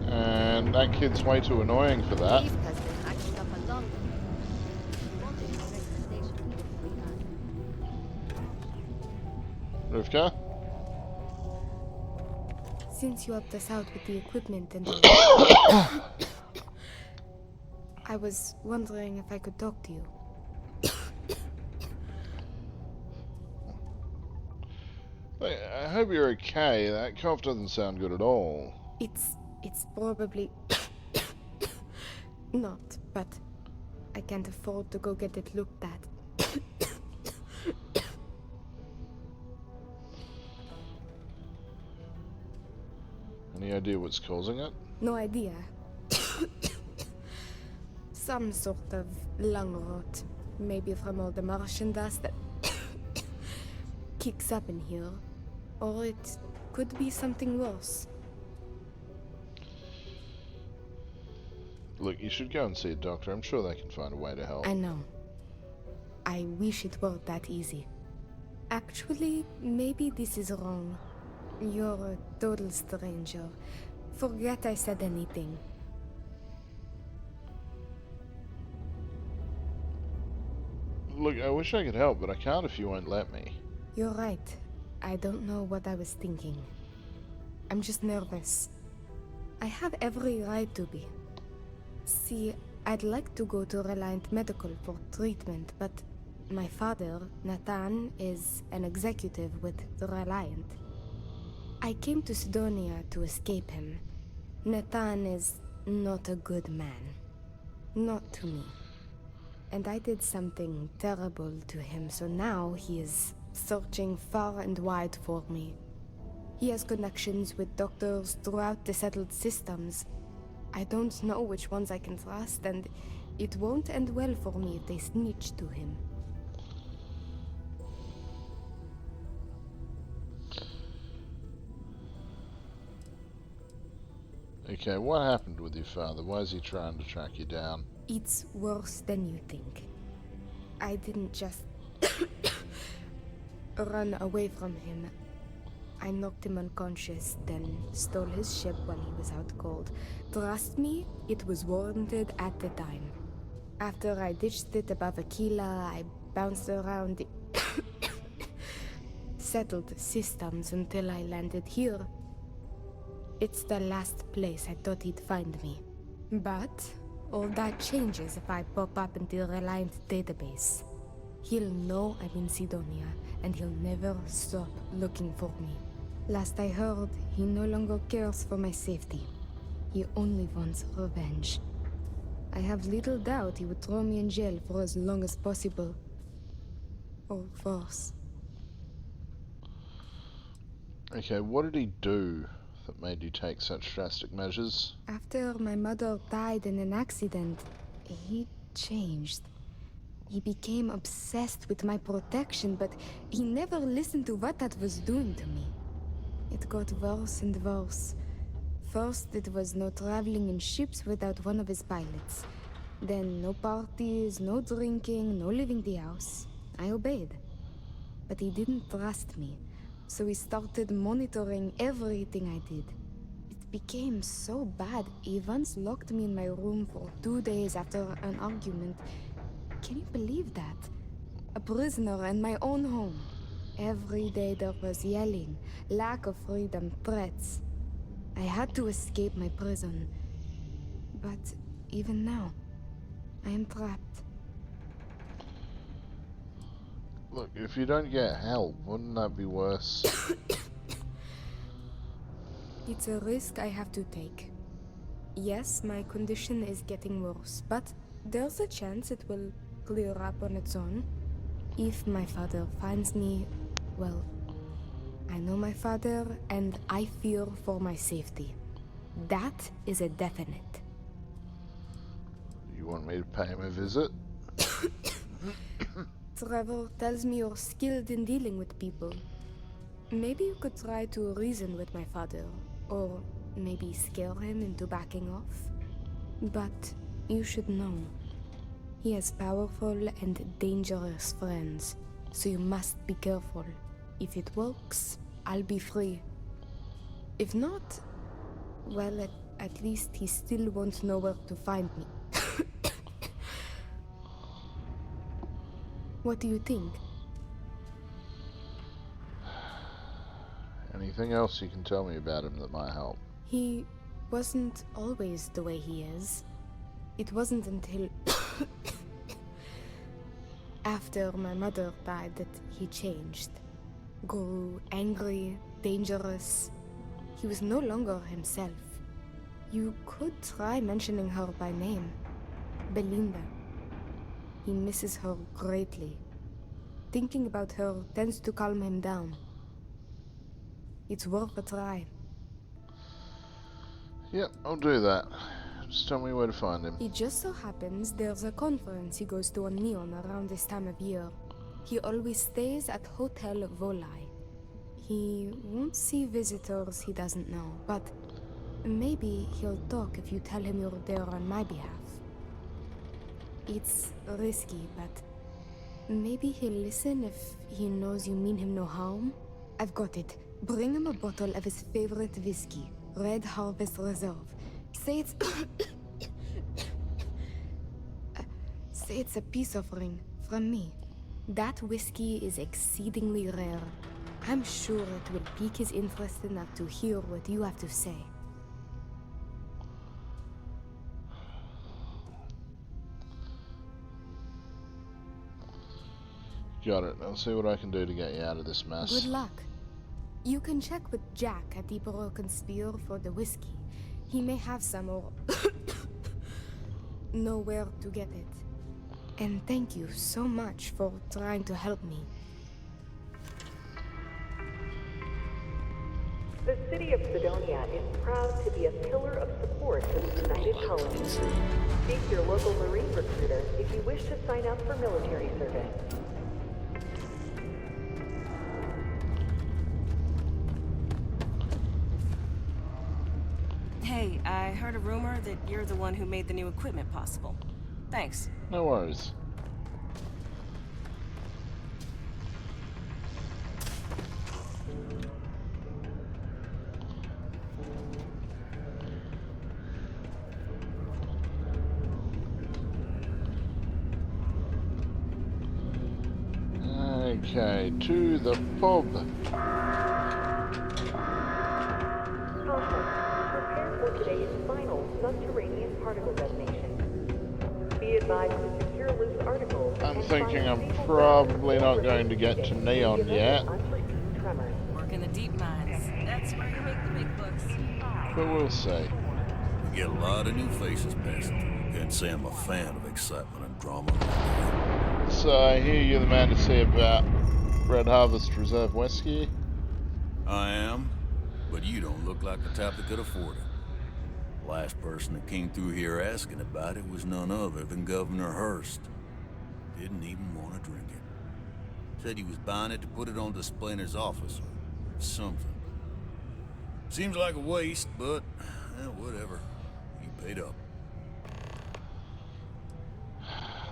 And that kid's way too annoying for that. Rivka? Since you helped us out with the equipment and I was wondering if I could talk to you. I hope you're okay. That cough doesn't sound good at all. It's probably not, but I can't afford to go get it looked at. Any idea what's causing it? No idea. Some sort of lung rot. Maybe from all the Martian dust that kicks up in here. Or it could be something worse. Look, you should go and see a doctor. I'm sure they can find a way to help. I know. I wish it were that easy. Actually, maybe this is wrong. You're a total stranger. Forget I said anything. Look, I wish I could help, but I can't if you won't let me. You're right. I don't know what I was thinking. I'm just nervous. I have every right to be. See, I'd like to go to Reliant Medical for treatment, but my father, Nathan, is an executive with the Reliant. I came to Sidonia to escape him. Nathan is not a good man. Not to me. And I did something terrible to him, so now he is searching far and wide for me. He has connections with doctors throughout the settled systems. I don't know which ones I can trust, and it won't end well for me if they snitch to him. Okay, what happened with your father? Why is he trying to track you down? It's worse than you think. I didn't just run away from him. I knocked him unconscious, then stole his ship when he was out cold. Trust me, it was warranted at the time. After I ditched it above Aquila, I bounced around the settled systems until I landed here. It's the last place I thought he'd find me. But all that changes if I pop up in the Reliant database. He'll know I'm in Sidonia, and he'll never stop looking for me. Last I heard, he no longer cares for my safety. He only wants revenge. I have little doubt he would throw me in jail for as long as possible. Or worse. Okay, what did he do that made you take such drastic measures? After my mother died in an accident, he changed. He became obsessed with my protection, but he never listened to what that was doing to me. It got worse and worse. First, it was no traveling in ships without one of his pilots. Then, no parties, no drinking, no leaving the house. I obeyed. but he didn't trust me, so he started monitoring everything I did. It became so bad, he once locked me in my room for 2 days after an argument. Can you believe that? A prisoner in my own home. Every day there was yelling, lack of freedom, threats. I had to escape my prison. But even now, I am trapped. Look, if you don't get help, wouldn't that be worse? It's a risk I have to take. Yes, my condition is getting worse, but there's a chance it will clear up on its own. If my father finds me, well, I know my father and I fear for my safety. That is a definite. You want me to pay him a visit? Trevor tells me you're skilled in dealing with people. Maybe you could try to reason with my father, or maybe scare him into backing off. But you should know, he has powerful and dangerous friends, so you must be careful. If it works, I'll be free. If not, well, at least he still won't know where to find me. What do you think? Anything else you can tell me about him that might help? He wasn't always the way he is. It wasn't until after my mother died that he changed. Grew angry, dangerous. He was no longer himself. You could try mentioning her by name. Belinda. He misses her greatly. Thinking about her tends to calm him down. It's worth a try. Yep, I'll do that. Just tell me where to find him. It just so happens there's a conference he goes to on Neon around this time of year. He always stays at Hotel Volai. He won't see visitors he doesn't know, but maybe he'll talk if you tell him you're there on my behalf. It's risky, but maybe he'll listen if he knows you mean him no harm. I've got it. Bring him a bottle of his favorite whiskey, Red Harvest Reserve. Say it's... say it's a peace offering from me. That whiskey is exceedingly rare. I'm sure it will pique his interest enough to hear what you have to say. Got it. I'll see what I can do to get you out of this mess. Good luck. You can check with Jack at the Broken Spear for the whiskey. He may have some or know where to get it. And thank you so much for trying to help me. The city of Sidonia is proud to be a pillar of support for the United Colonies. Seek your local Marine recruiter if you wish to sign up for military service. Hey, I heard a rumor that you're the one who made the new equipment possible. Thanks. No worries. Okay, to the pub. Prepare for today's final subterranean particle detonation. Be advised to secure loose articles. I'm thinking I'm probably not going to get to Neon yet. Work in the deep mines. That's where you make the big bucks. But we'll see. We get a lot of new faces passing through. Can't say I'm a fan of excitement and drama. So I hear you're the man to see about Red Harvest Reserve Whiskey. I am, but you don't look like the type that could afford it. Last person that came through here asking about it was none other than Governor Hurst. Didn't even want to drink it. Said he was buying it to put it on display in his office or something. Seems like a waste, but whatever. You paid up.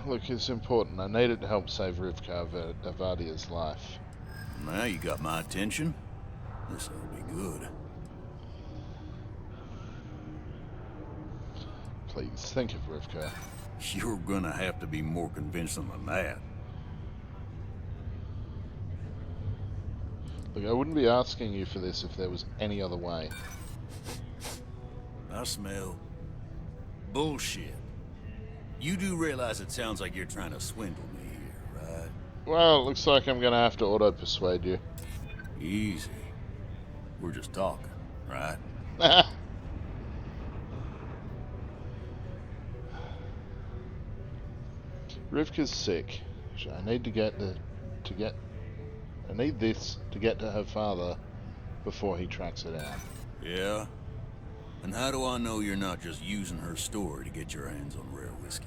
Look, it's important. I need it to help save Rivka Avadia's life. Now you got my attention. This ought to be good. Please, think of Rivka. You're gonna have to be more convincing than that. Look, I wouldn't be asking you for this if there was any other way. I smell bullshit. You do realize it sounds like you're trying to swindle me here, right? Well, it looks like I'm gonna have to auto-persuade you. Easy. We're just talking, right? Rivka's sick. I need to get I need this to get to her father before he tracks her down. Yeah? And how do I know you're not just using her story to get your hands on rare whiskey?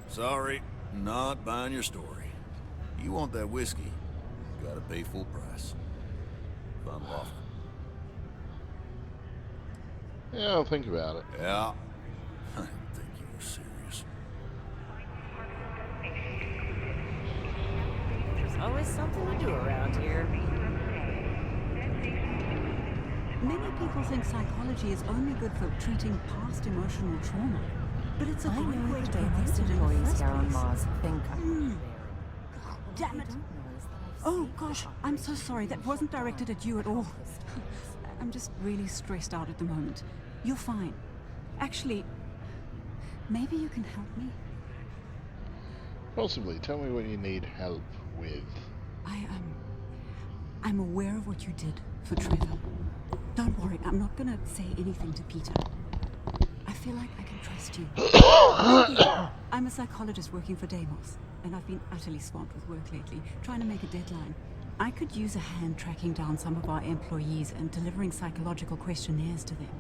Sorry, not buying your story. You want that whiskey, you gotta pay full price. If I'm lawful. Yeah, I'll think about it. Yeah? I didn't think you were serious. There's always something to do around here. Many people think psychology is only good for treating past emotional trauma, but it's a great way to prevent it in the first place. Think Damn it! Oh gosh, I'm so sorry. That wasn't directed at you at all. I'm just really stressed out at the moment. You're fine. Actually, maybe you can help me? Possibly. Tell me what you need help with. I'm aware of what you did for Trevor. Don't worry, I'm not gonna say anything to Peter. I feel like I can trust you. I'm a psychologist working for Deimos, and I've been utterly swamped with work lately, trying to make a deadline. I could use a hand tracking down some of our employees and delivering psychological questionnaires to them.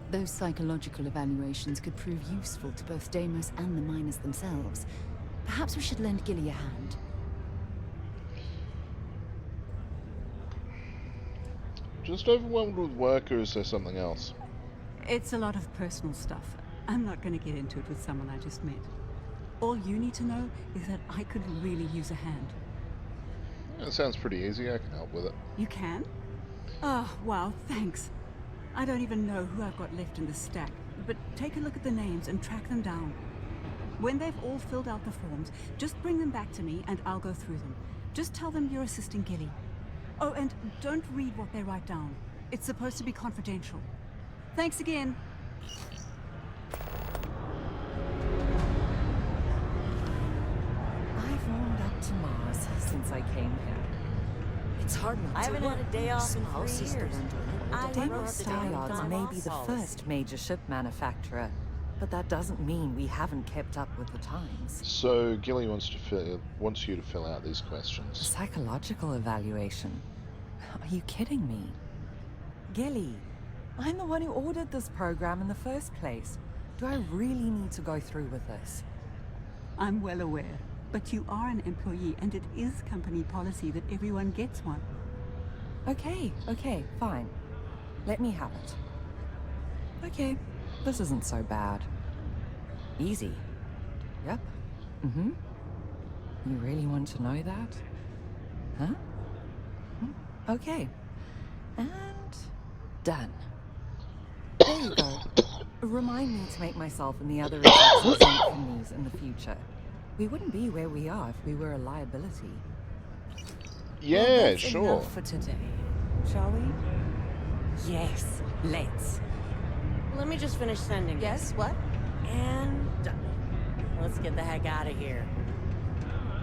Those psychological evaluations could prove useful to both Deimos and the miners themselves. Perhaps we should lend Gilly a hand. Just overwhelmed with work, or is there something else? It's a lot of personal stuff. I'm not going to get into it with someone I just met. All you need to know is that I could really use a hand. That sounds pretty easy. I can help with it. You can? Oh, wow, thanks. I don't even know who I've got left in the stack, but take a look at the names and track them down. When they've all filled out the forms, just bring them back to me and I'll go through them. Just tell them you're assisting Gilly. Oh, and don't read what they write down. It's supposed to be confidential. Thanks again. I've warmed up to Mars since I came here. It's hard not to. I haven't had a day off in 3 years. Deimos Steyards may be the first major ship manufacturer, but that doesn't mean we haven't kept up with the times. So Gilly wants you to fill out these questions. Psychological evaluation? Are you kidding me? Gilly, I'm the one who ordered this program in the first place. Do I really need to go through with this? I'm well aware, but you are an employee and it is company policy that everyone gets one. Okay, fine. Let me have it. Okay, this isn't so bad. Easy. Yep. Mm-hmm. You really want to know that? Huh? Okay. And done. There you go. Remind me to make myself and the other execs exempt from these in the future. We wouldn't be where we are if we were a liability. Yeah, well, that's sure. Enough for today, shall we? Yes, let's. Let me just finish sending. Yes, what? And done. Let's get the heck out of here.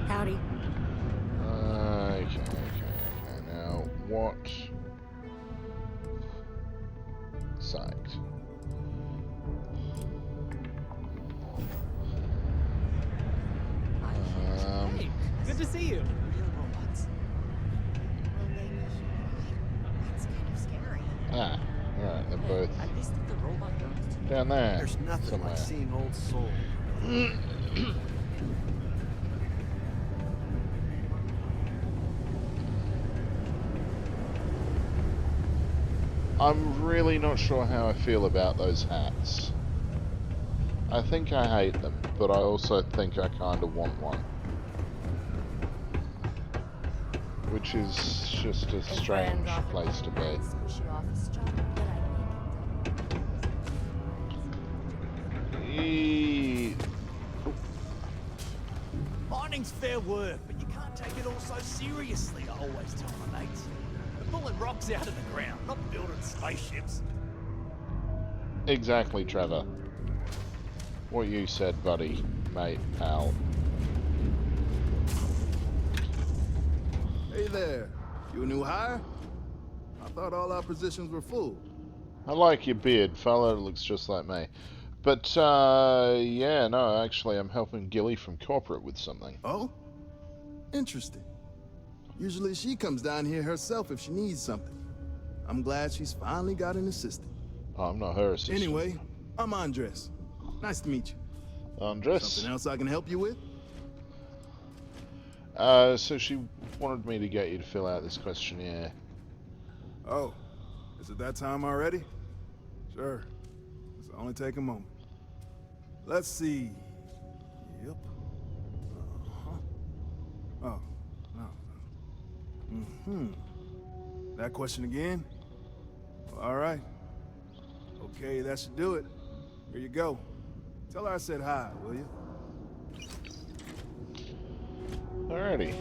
Howdy. Okay. Now, what? Psyched. Hey, good to see you. Ah, alright, they're both down there. There's nothing somewhere. like seeing old soul. I'm really not sure how I feel about those hats. I think I hate them, but I also think I kind of want one. which is just a strange place to be. Mining's fair work, but you can't take it all so seriously, I always tell my mates. We're pulling rocks out of the ground, not building spaceships. Exactly, Trevor. What you said, buddy, mate, pal. Hey there. You a new hire? I thought all our positions were full. I like your beard, fella. It looks just like me. But, yeah, no, actually, I'm helping Gilly from corporate with something. Oh? Interesting. Usually she comes down here herself if she needs something. I'm glad she's finally got an assistant. Oh, I'm not her assistant. Anyway, I'm Andres. Nice to meet you. Andres? Something else I can help you with? So she wanted me to get you to fill out this questionnaire. Oh, is it that time already? Sure. This'll only take a moment. Let's see. Yep. Oh, no. That question again? All right. Okay, that should do it. Here you go. Tell her I said hi, will you? Alrighty.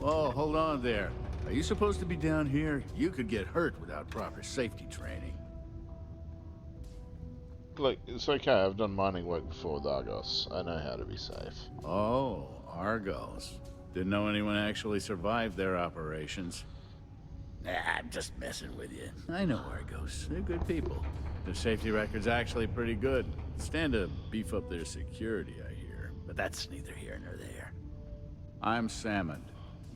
Oh, hold on there. Are you supposed to be down here? You could get hurt without proper safety training. Look, it's okay. I've done mining work before with Argos. I know how to be safe. Oh, Argos. Didn't know anyone actually survived their operations. Nah, I'm just messing with you. I know Argos. They're good people. Their safety record's actually pretty good. Stand to beef up their security, I hear. But that's neither here nor there. I'm Salmon.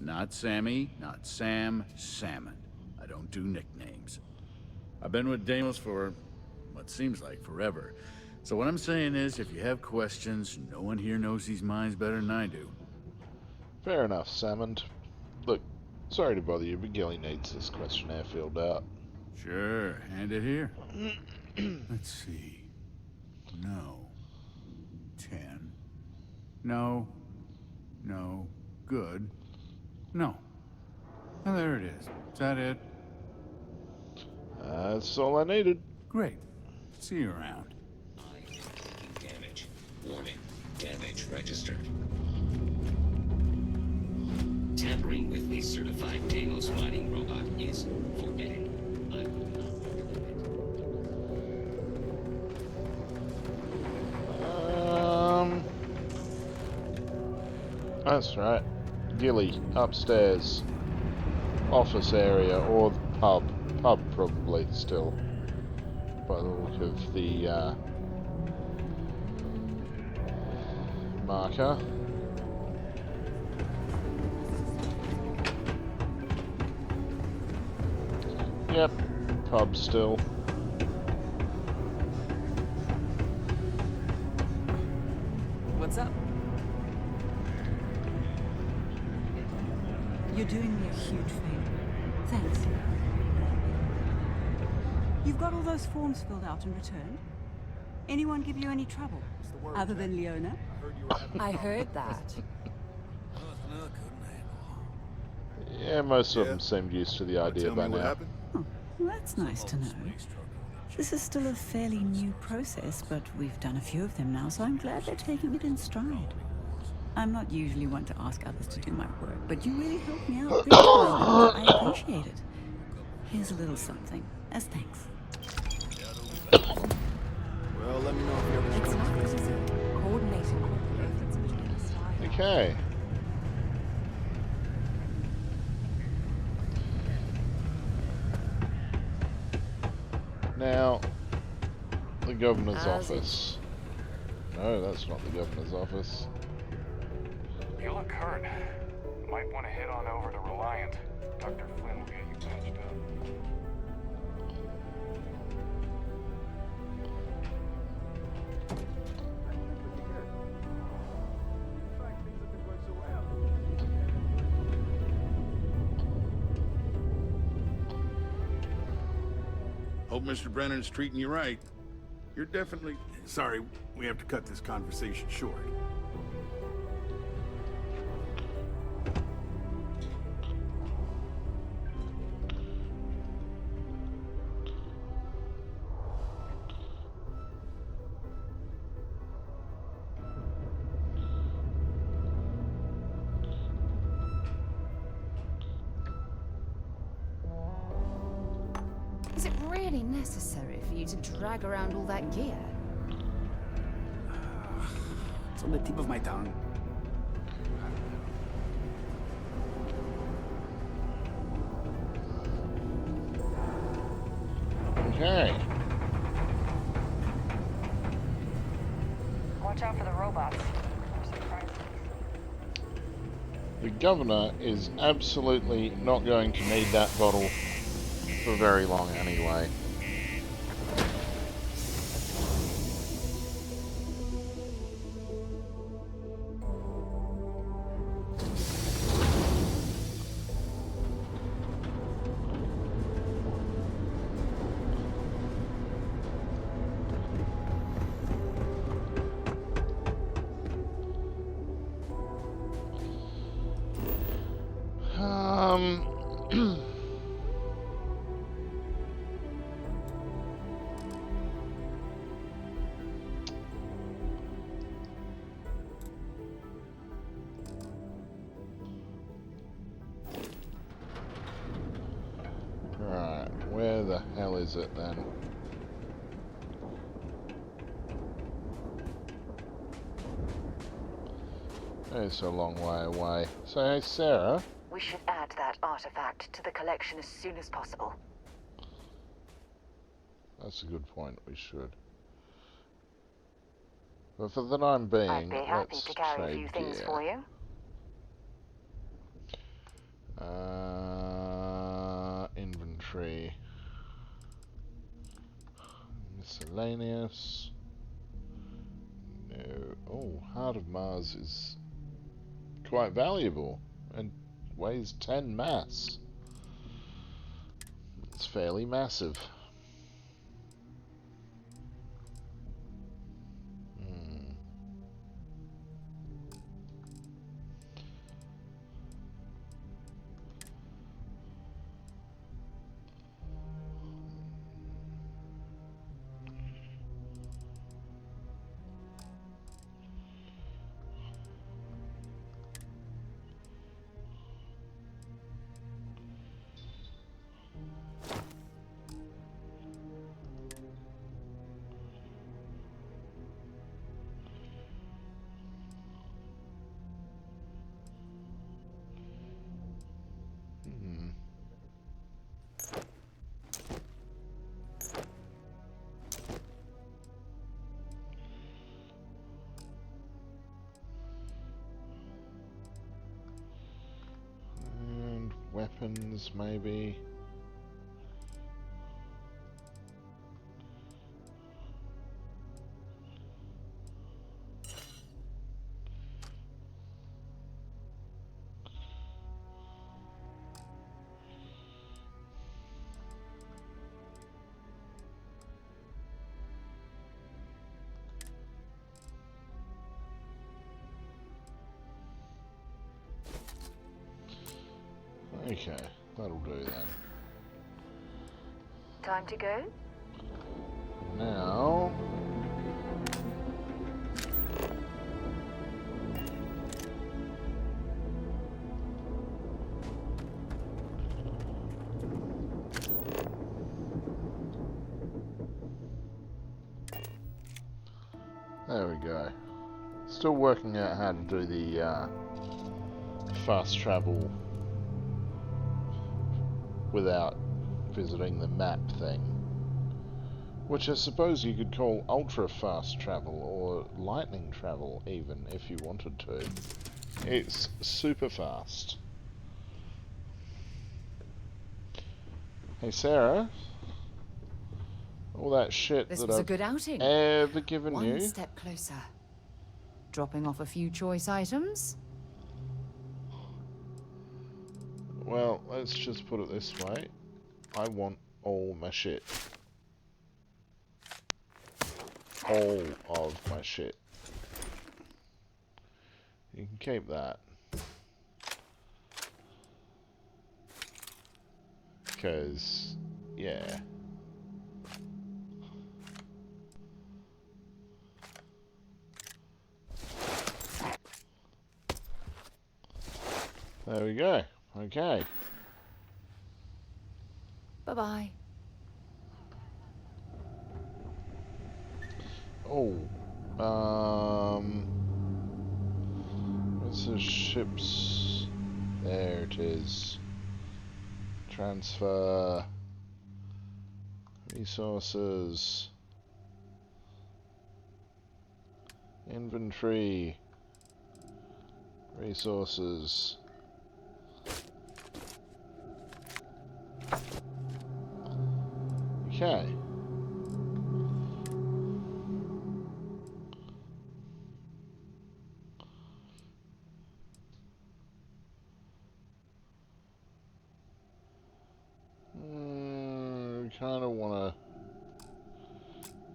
Not Sammy, not Sam, Salmon. I don't do nicknames. I've been with Deimos for what seems like forever. So what I'm saying is, if you have questions, no one here knows these mines better than I do. Fair enough, Salmon. Look, sorry to bother you, but Gilly needs this questionnaire filled out. Sure, hand it here. Let's see. No. 10. No. No. Good. No. Oh, there it is. Is that it? That's all I needed. Great. See you around. Taking damage. Warning. Damage registered. Tampering with a certified Deimos mining robot is forbidden. I will not recommend it. That's right. Gilly, upstairs. Office area, or the pub. Pub, probably, still. By the look of the, marker. Yep, pub still. What's up? You're doing me a huge favor. Thanks. You've got all those forms filled out and returned? Anyone give you any trouble? Other than Leona? I heard that. Yeah, most of them seemed used to the idea by now. Oh, well, that's nice to know. This is still a fairly new process, but we've done a few of them now, so I'm glad they're taking it in stride. I'm not usually one to ask others to do my work, but you really helped me out big time, and I appreciate it. Here's a little something, as thanks. Well, let me know if you ever It's not easy coordinating operations between the stars. Okay. Now, the governor's office. No, that's not the governor's office. You look hurt. Might want to head on over to Reliant. Dr. Flynn will get you patched up. Hope Mr. Brennan's treating you right. You're definitely... Sorry, we have to cut this conversation short. Is it really necessary for you to drag around all that gear? It's on the tip of my tongue. Okay. Watch out for the robots. They're surprising. The governor is absolutely not going to need that bottle for very long anyway. Right, where the hell is it then? It's a long way away. So, hey, Sarah? We should add that artifact to the collection as soon as possible. That's a good point, we should. But for the time being, I'd be happy let's to carry a trade few things gear. for you. Inventory. Miscellaneous. No. Oh, Heart of Mars is quite valuable and weighs 10 mass. It's fairly massive. And weapons, maybe. Okay, that'll do then. Time to go? Now... there we go. Still working out how to do the fast travel without visiting the map thing. Which I suppose you could call ultra fast travel or lightning travel even if you wanted to. It's super fast. Hey Sarah, all that shit This that was a I've good outing. ever given One you. step closer. Dropping off a few choice items. Well, let's just put it this way. I want all my shit. all of my shit. You can keep that. Because, yeah. There we go. Okay. Bye-bye. Oh. What's the ship's... There it is. Transfer... Resources... Inventory... Resources... Okay. Kind of want to...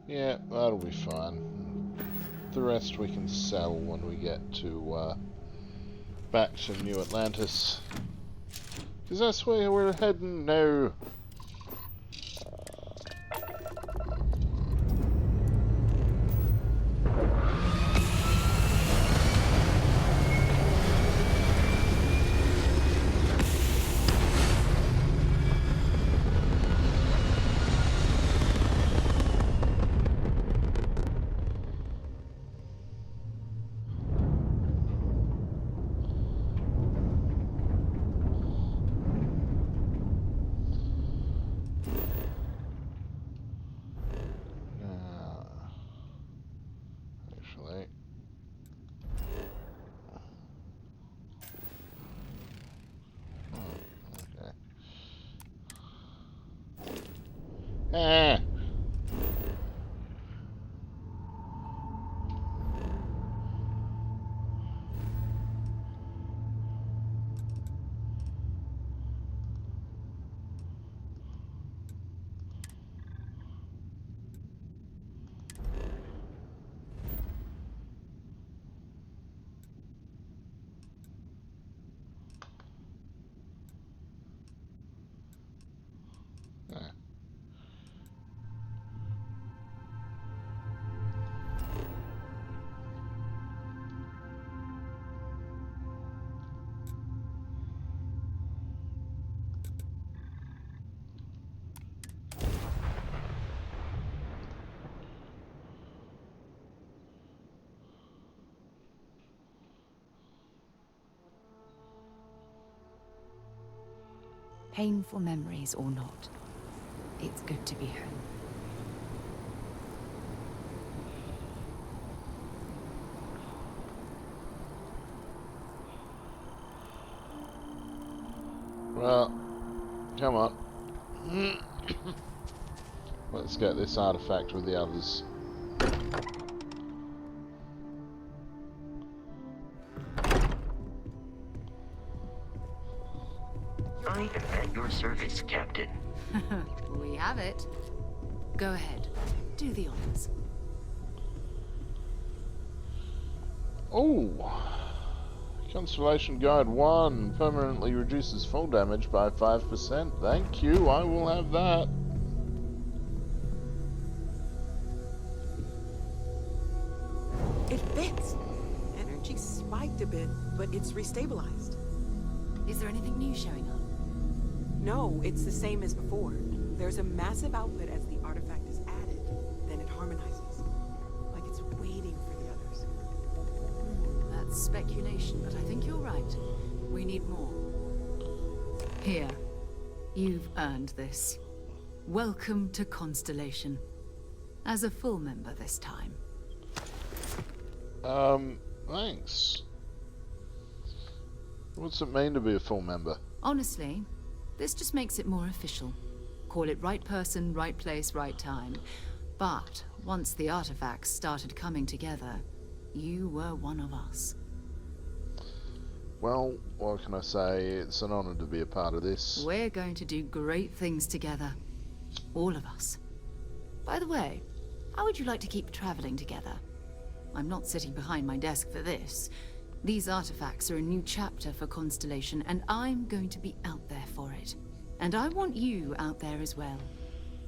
Yeah, that'll be fine. The rest we can sell when we get to, back to New Atlantis. Because that's where we're heading now. Actually... Ah! Ah. Painful memories or not, it's good to be home. Well, come on. Let's get this artifact with the others. I am at your service, Captain. We have it. Go ahead. Do the honors. Oh! Constellation Guide 1 permanently reduces full damage by 5%. Thank you, I will have that. It fits. Energy spiked a bit, but it's restabilized. Is there anything new showing up? No, it's the same as before. There's a massive output as the artifact is added, then it harmonizes. Like it's waiting for the others. That's speculation, but I think you're right. We need more. Here. You've earned this. Welcome to Constellation. As a full member this time. Thanks. What's it mean to be a full member? Honestly, this just makes it more official. Call it right person, right place, right time. But once the artifacts started coming together, you were one of us. Well, what can I say? It's an honor to be a part of this. We're going to do great things together. All of us. By the way, How would you like to keep traveling together? I'm not sitting behind my desk for this. These artifacts are a new chapter for Constellation, and I'm going to be out there for it. And I want you out there as well.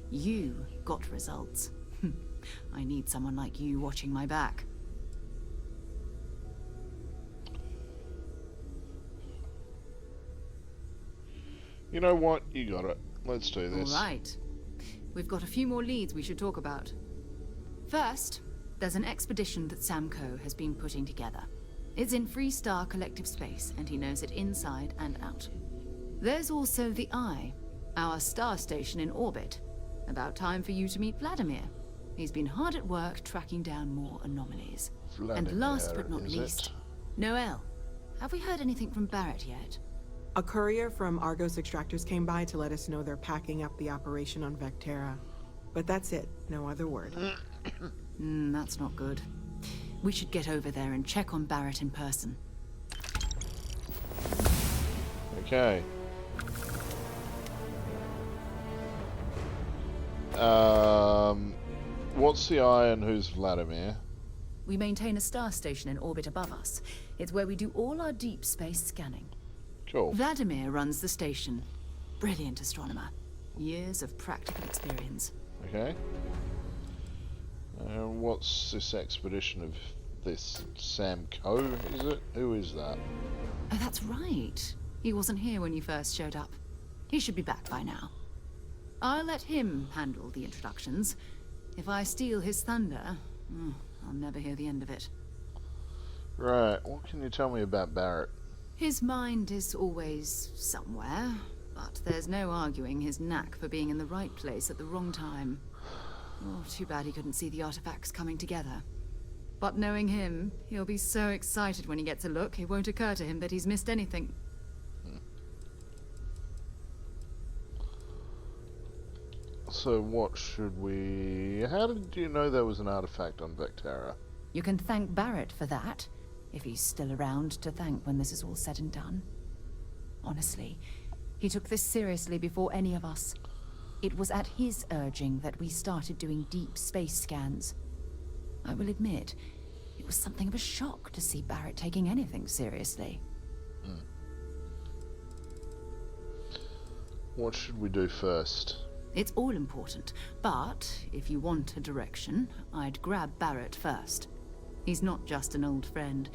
You got results. I need someone like you watching my back. You know what? You got it. Let's do this. All right. We've got a few more leads we should talk about. First, there's an expedition that Sam Coe has been putting together. It's in Freestar Collective Space, and he knows it inside and out. There's also the Eye, our star station in orbit. About time for you to meet Vladimir. He's been hard at work tracking down more anomalies. Vladimir, and last but not least, it? Noel. Have we heard anything from Barrett yet? A courier from Argos Extractors came by to let us know they're packing up the operation on Vectera. But that's it. No other word. That's not good. We should get over there and check on Barrett in person. Okay. What's the Eye and who's Vladimir? We maintain a star station in orbit above us. It's where we do all our deep space scanning. Cool. Vladimir runs the station. Brilliant astronomer. Years of practical experience. Okay. What's this expedition of this Sam Coe, is it? Who is that? Oh, that's right. He wasn't here when you first showed up. He should be back by now. I'll let him handle the introductions. If I steal his thunder, I'll never hear the end of it. Right, what can you tell me about Barrett? His mind is always somewhere, but there's no arguing his knack for being in the right place at the wrong time. Oh, too bad he couldn't see the artifacts coming together. But knowing him, he'll be so excited when he gets a look, it won't occur to him that he's missed anything. So what should we... How did you know there was an artifact on Vectera? You can thank Barrett for that, if he's still around to thank when this is all said and done. Honestly, he took this seriously before any of us. It was at his urging that we started doing deep space scans. I will admit, it was something of a shock to see Barrett taking anything seriously. What should we do first? It's all important, but if you want a direction, I'd grab Barrett first. He's not just an old friend.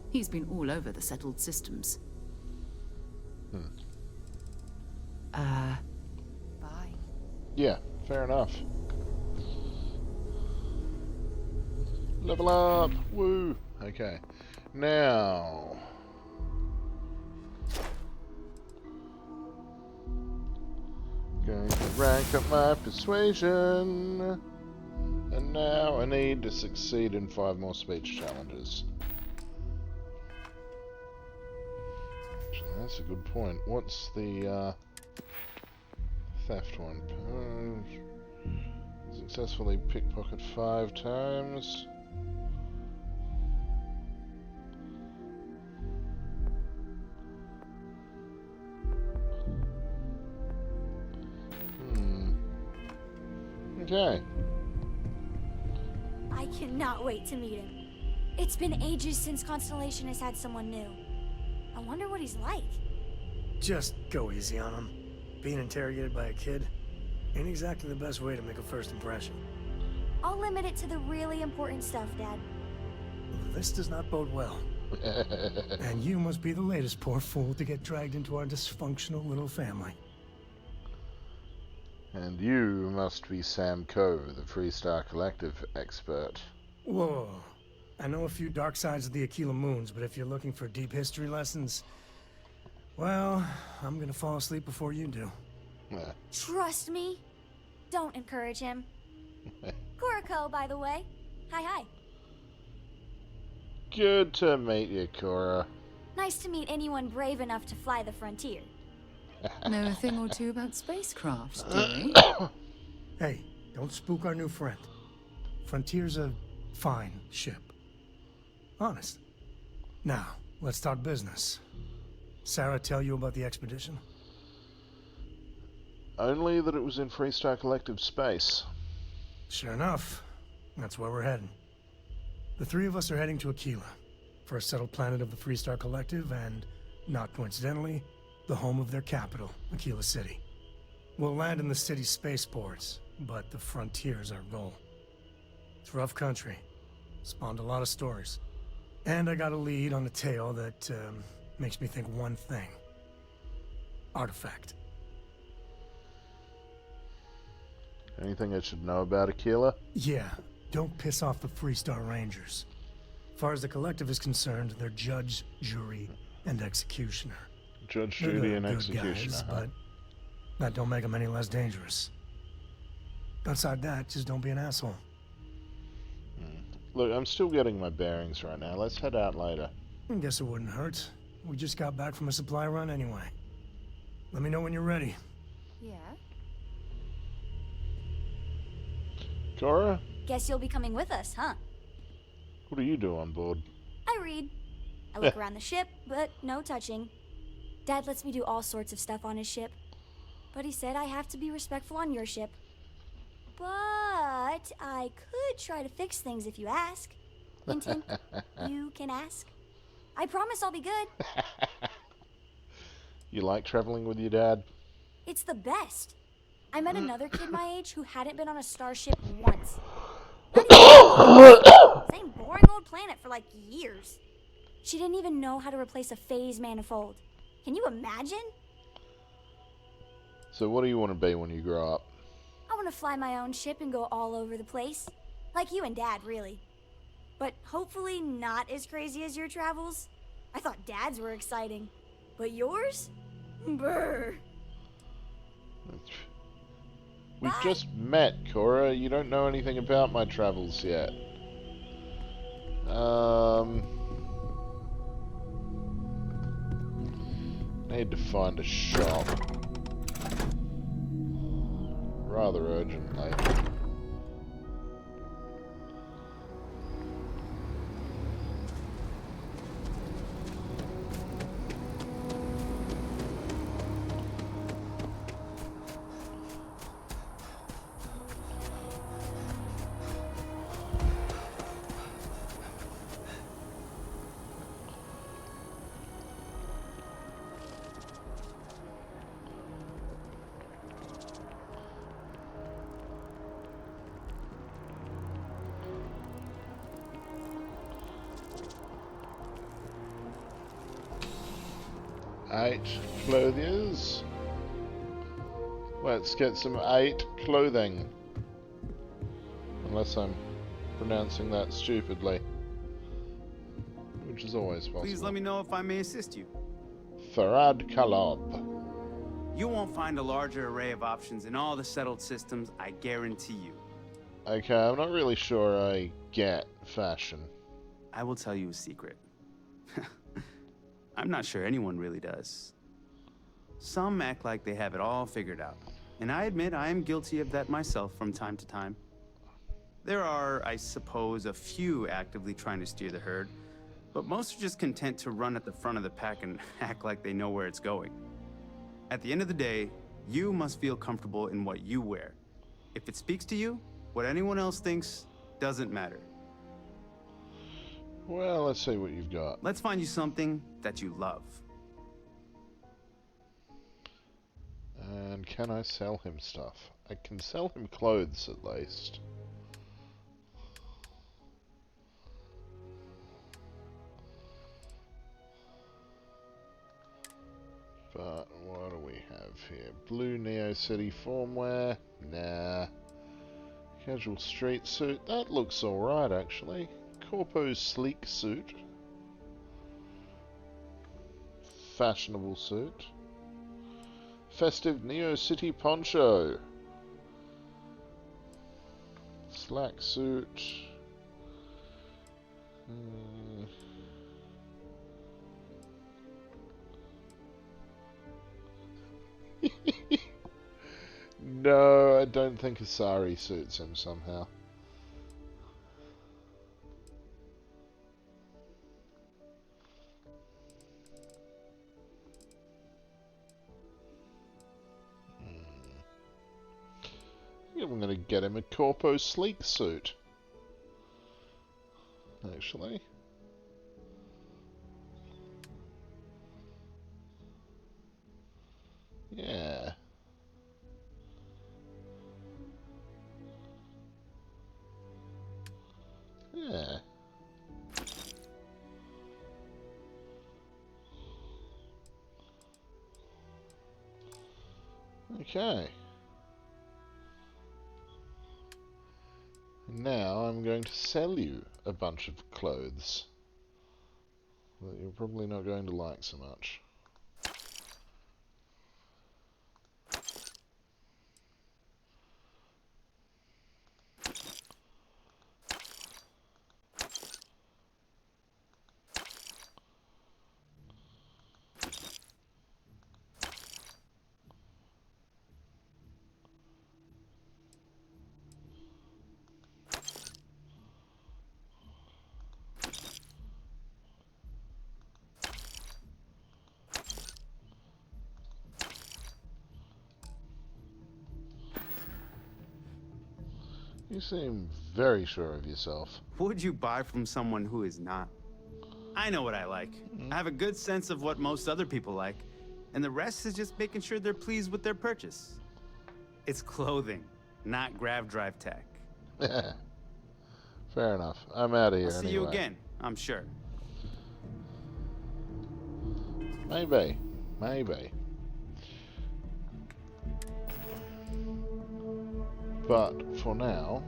He's been all over the settled systems. Bye. Yeah, fair enough. Level up! Woo! Okay. Now... Going to rank up my persuasion. And now I need to succeed in 5 more speech challenges. That's a good point. What's the theft one? Successfully pickpocket 5 times. Okay. I cannot wait to meet him. It's been ages since Constellation has had someone new. I wonder what he's like. Just go easy on him. Being interrogated by a kid ain't exactly the best way to make a first impression. I'll limit it to the really important stuff, Dad. This does not bode well. And you must be the latest poor fool to get dragged into our dysfunctional little family. And you must be Sam Coe, the Freestar Collective expert. Whoa. I know a few dark sides of the Aquila Moons, but if you're looking for deep history lessons, well, I'm gonna fall asleep before you do. Trust me. Don't encourage him. Kuriko, by the way. Hi. Good to meet you, Cora. Nice to meet anyone brave enough to fly the frontier. Know a thing or two about spacecraft, do we? Hey, don't spook our new friend. Frontier's a fine ship. Honest. Now, let's start business. Sarah tell you about the expedition? Only that it was in Freestar Collective space. Sure enough. That's where we're heading. The three of us are heading to Aquila, first settled planet of the Freestar Collective, and, not coincidentally, the home of their capital, Aquila City. We'll land in the city's spaceports, but the frontier's our goal. It's rough country. Spawned a lot of stories. And I got a lead on a tale that makes me think one thing. Artifact. Anything I should know about Aquila? Yeah, don't piss off the Freestar Rangers. As far as the Collective is concerned, they're judge, jury, and executioner. Judge, They're jury, the and good executioner, guys, huh? but that don't make them any less dangerous. Outside that, just don't be an asshole. Look, I'm still getting my bearings right now. Let's head out later. I guess it wouldn't hurt. We just got back from a supply run anyway. Let me know when you're ready. Yeah? Cora? Guess you'll be coming with us, huh? What do you do on board? I read. I look around the ship, but no touching. Dad lets me do all sorts of stuff on his ship. But he said I have to be respectful on your ship. But I could try to fix things if you ask. Hint, hint. You can ask. I promise I'll be good. You like traveling with your dad? It's the best. I met another kid my age who hadn't been on a starship once. Same boring old planet for like years. She didn't even know how to replace a phase manifold. Can you imagine? So what do you want to be when you grow up? I want to fly my own ship and go all over the place. Like you and Dad, really. But hopefully not as crazy as your travels. I thought Dad's were exciting. But yours? Brr. We've just met, Cora. You don't know anything about my travels yet. Need to find a shop. Rather urgently. Eight clothiers. Let's get some 8 clothing. Unless I'm pronouncing that stupidly. Which is always possible. Please let me know if I may assist you. Farad Kalob. You won't find a larger array of options in all the settled systems, I guarantee you. Okay, I'm not really sure I get fashion. I will tell you a secret. I'm not sure anyone really does. Some act like they have it all figured out, and I admit I am guilty of that myself from time to time. There are, I suppose, a few actively trying to steer the herd, but most are just content to run at the front of the pack and act like they know where it's going. At the end of the day, you must feel comfortable in what you wear. If it speaks to you, what anyone else thinks doesn't matter. Well, let's see what you've got. Let's find you something that you love. And can I sell him stuff? I can sell him clothes at least. But what do we have here? Blue Neo City formwear? Nah. Casual street suit? That looks alright actually. Corpo's sleek suit. Fashionable suit. Festive Neo City poncho. Slack suit. No, I don't think Asari suits him somehow. I think I'm going to get him a Corpo sleek suit. actually. Yeah. Yeah. Okay. Now I'm going to sell you a bunch of clothes that you're probably not going to like so much. You seem very sure of yourself. Would you buy from someone who is not? I know what I like. I have a good sense of what most other people like, and the rest is just making sure they're pleased with their purchase. It's clothing, not grav drive tech. Fair enough. I'm out of here I'll see anyway. you again, I'm sure. Maybe. Maybe. But for now,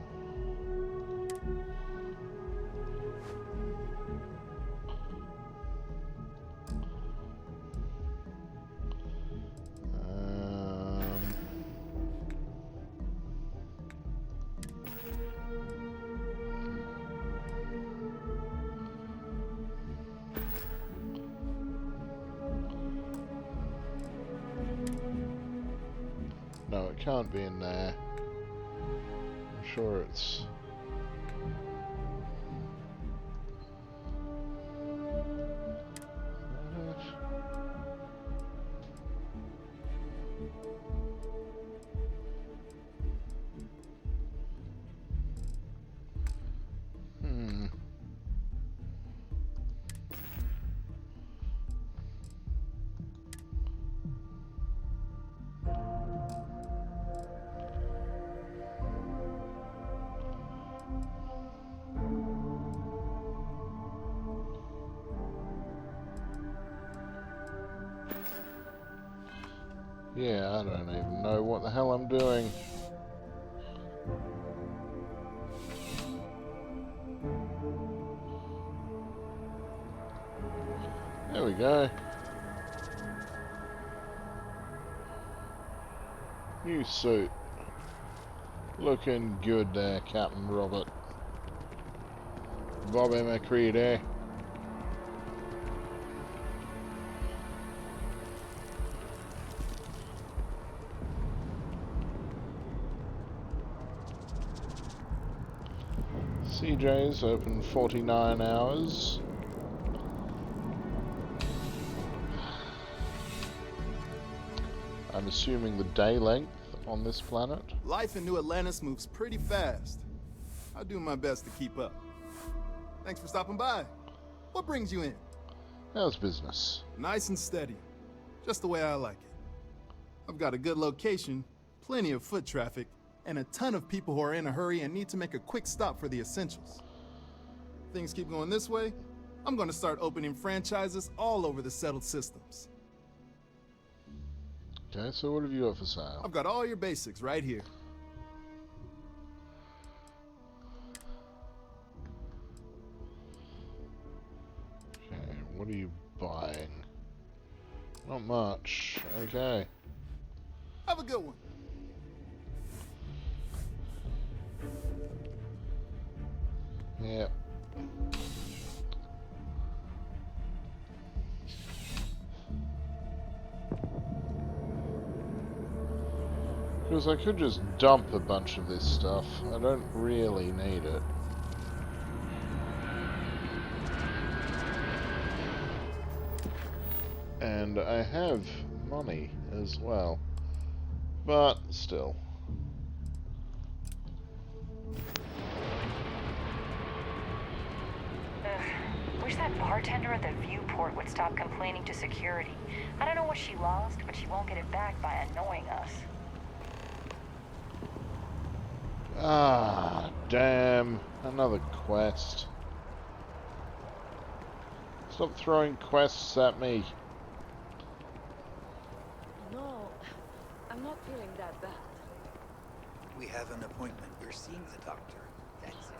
no, it can't be in there. I'm sure it's... Yeah, I don't even know what the hell I'm doing. There we go. New suit. Looking good there, Captain Robert. Robert MacReady. CJ's open 49 hours. I'm assuming the day length on this planet. Life in New Atlantis moves pretty fast. I'll do my best to keep up. Thanks for stopping by. What brings you in? How's business? Nice and steady. Just the way I like it. I've got a good location, plenty of foot traffic, and a ton of people who are in a hurry and need to make a quick stop for the essentials. Things keep going this way, I'm gonna start opening franchises all over the settled systems. Okay, so what have you got for sale? I've got all your basics right here. Okay, what are you buying? Not much. Okay. Have a good one. Yep. Because I could just dump a bunch of this stuff. I don't really need it. And I have money as well. But still. wish that bartender at the viewport would stop complaining to security. I don't know what she lost, but she won't get it back by annoying us. Ah, damn. Another quest. Stop throwing quests at me. No, I'm not feeling that bad. We have an appointment. We're seeing the doctor. That's it.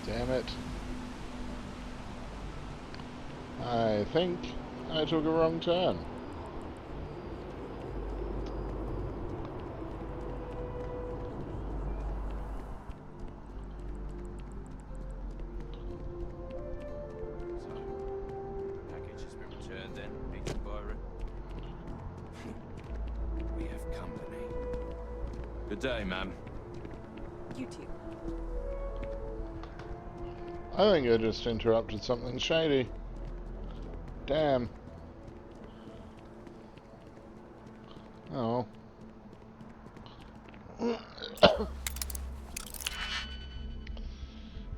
Damn it. I think I took a wrong turn. Package has been returned then, Agent Byron. We have company. Good day, ma'am. You too. I think I just interrupted something shady. Damn. Oh.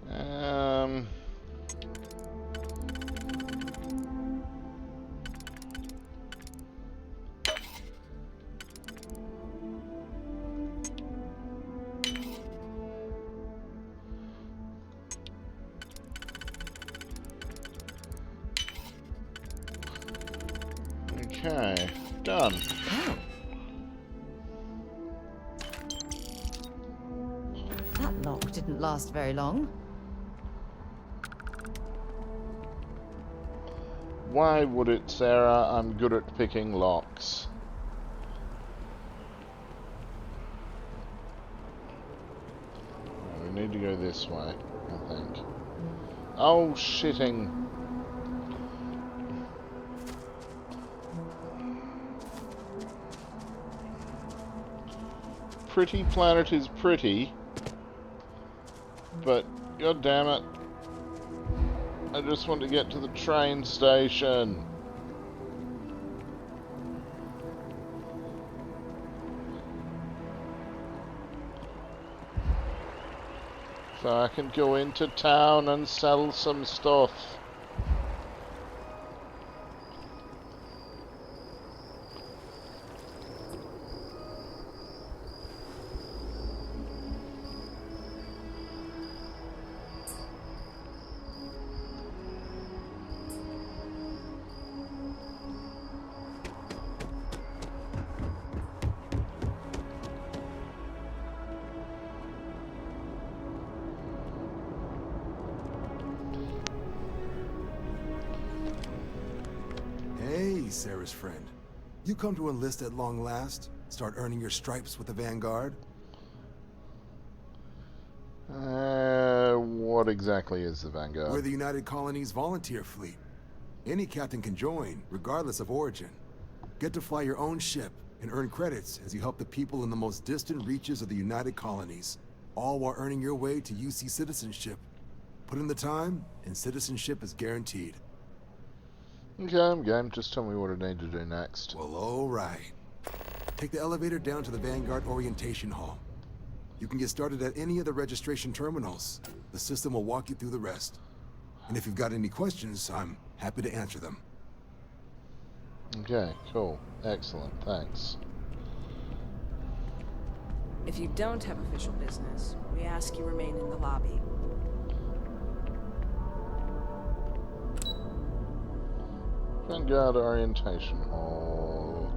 um. Okay, done. That lock didn't last very long. Why would it, Sarah? I'm good at picking locks. We need to go this way, I think. Oh, shitting. Pretty Planet is pretty, but god damn it, I just want to get to the train station. So I can go into town and sell some stuff. Hey, Sarah's friend. You come to enlist at long last? Start earning your stripes with the Vanguard? What exactly is the Vanguard? We're the United Colonies volunteer fleet. Any captain can join, regardless of origin. Get to fly your own ship and earn credits as you help the people in the most distant reaches of the United Colonies, all while earning your way to UC citizenship. Put in the time, and citizenship is guaranteed. Okay, I'm game. Just tell me what I need to do next. Well, alright. Take the elevator down to the Vanguard Orientation Hall. You can get started at any of the registration terminals. The system will walk you through the rest. And if you've got any questions, I'm happy to answer them. Okay, cool. Excellent, thanks. If you don't have official business, we ask you remain in the lobby. Vanguard Orientation Hall.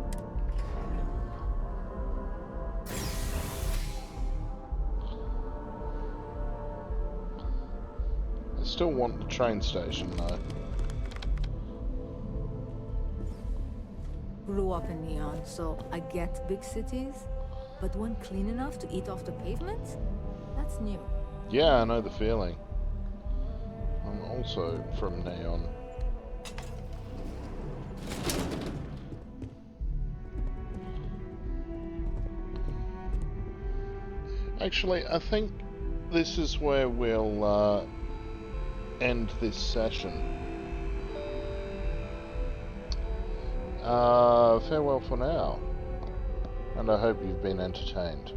Still want the train station though. Grew up in Neon, so I get big cities. But one clean enough to eat off the pavement? That's new. Yeah, I know the feeling. I'm also from Neon. Actually, I think this is where we'll end this session. Farewell for now, and I hope you've been entertained.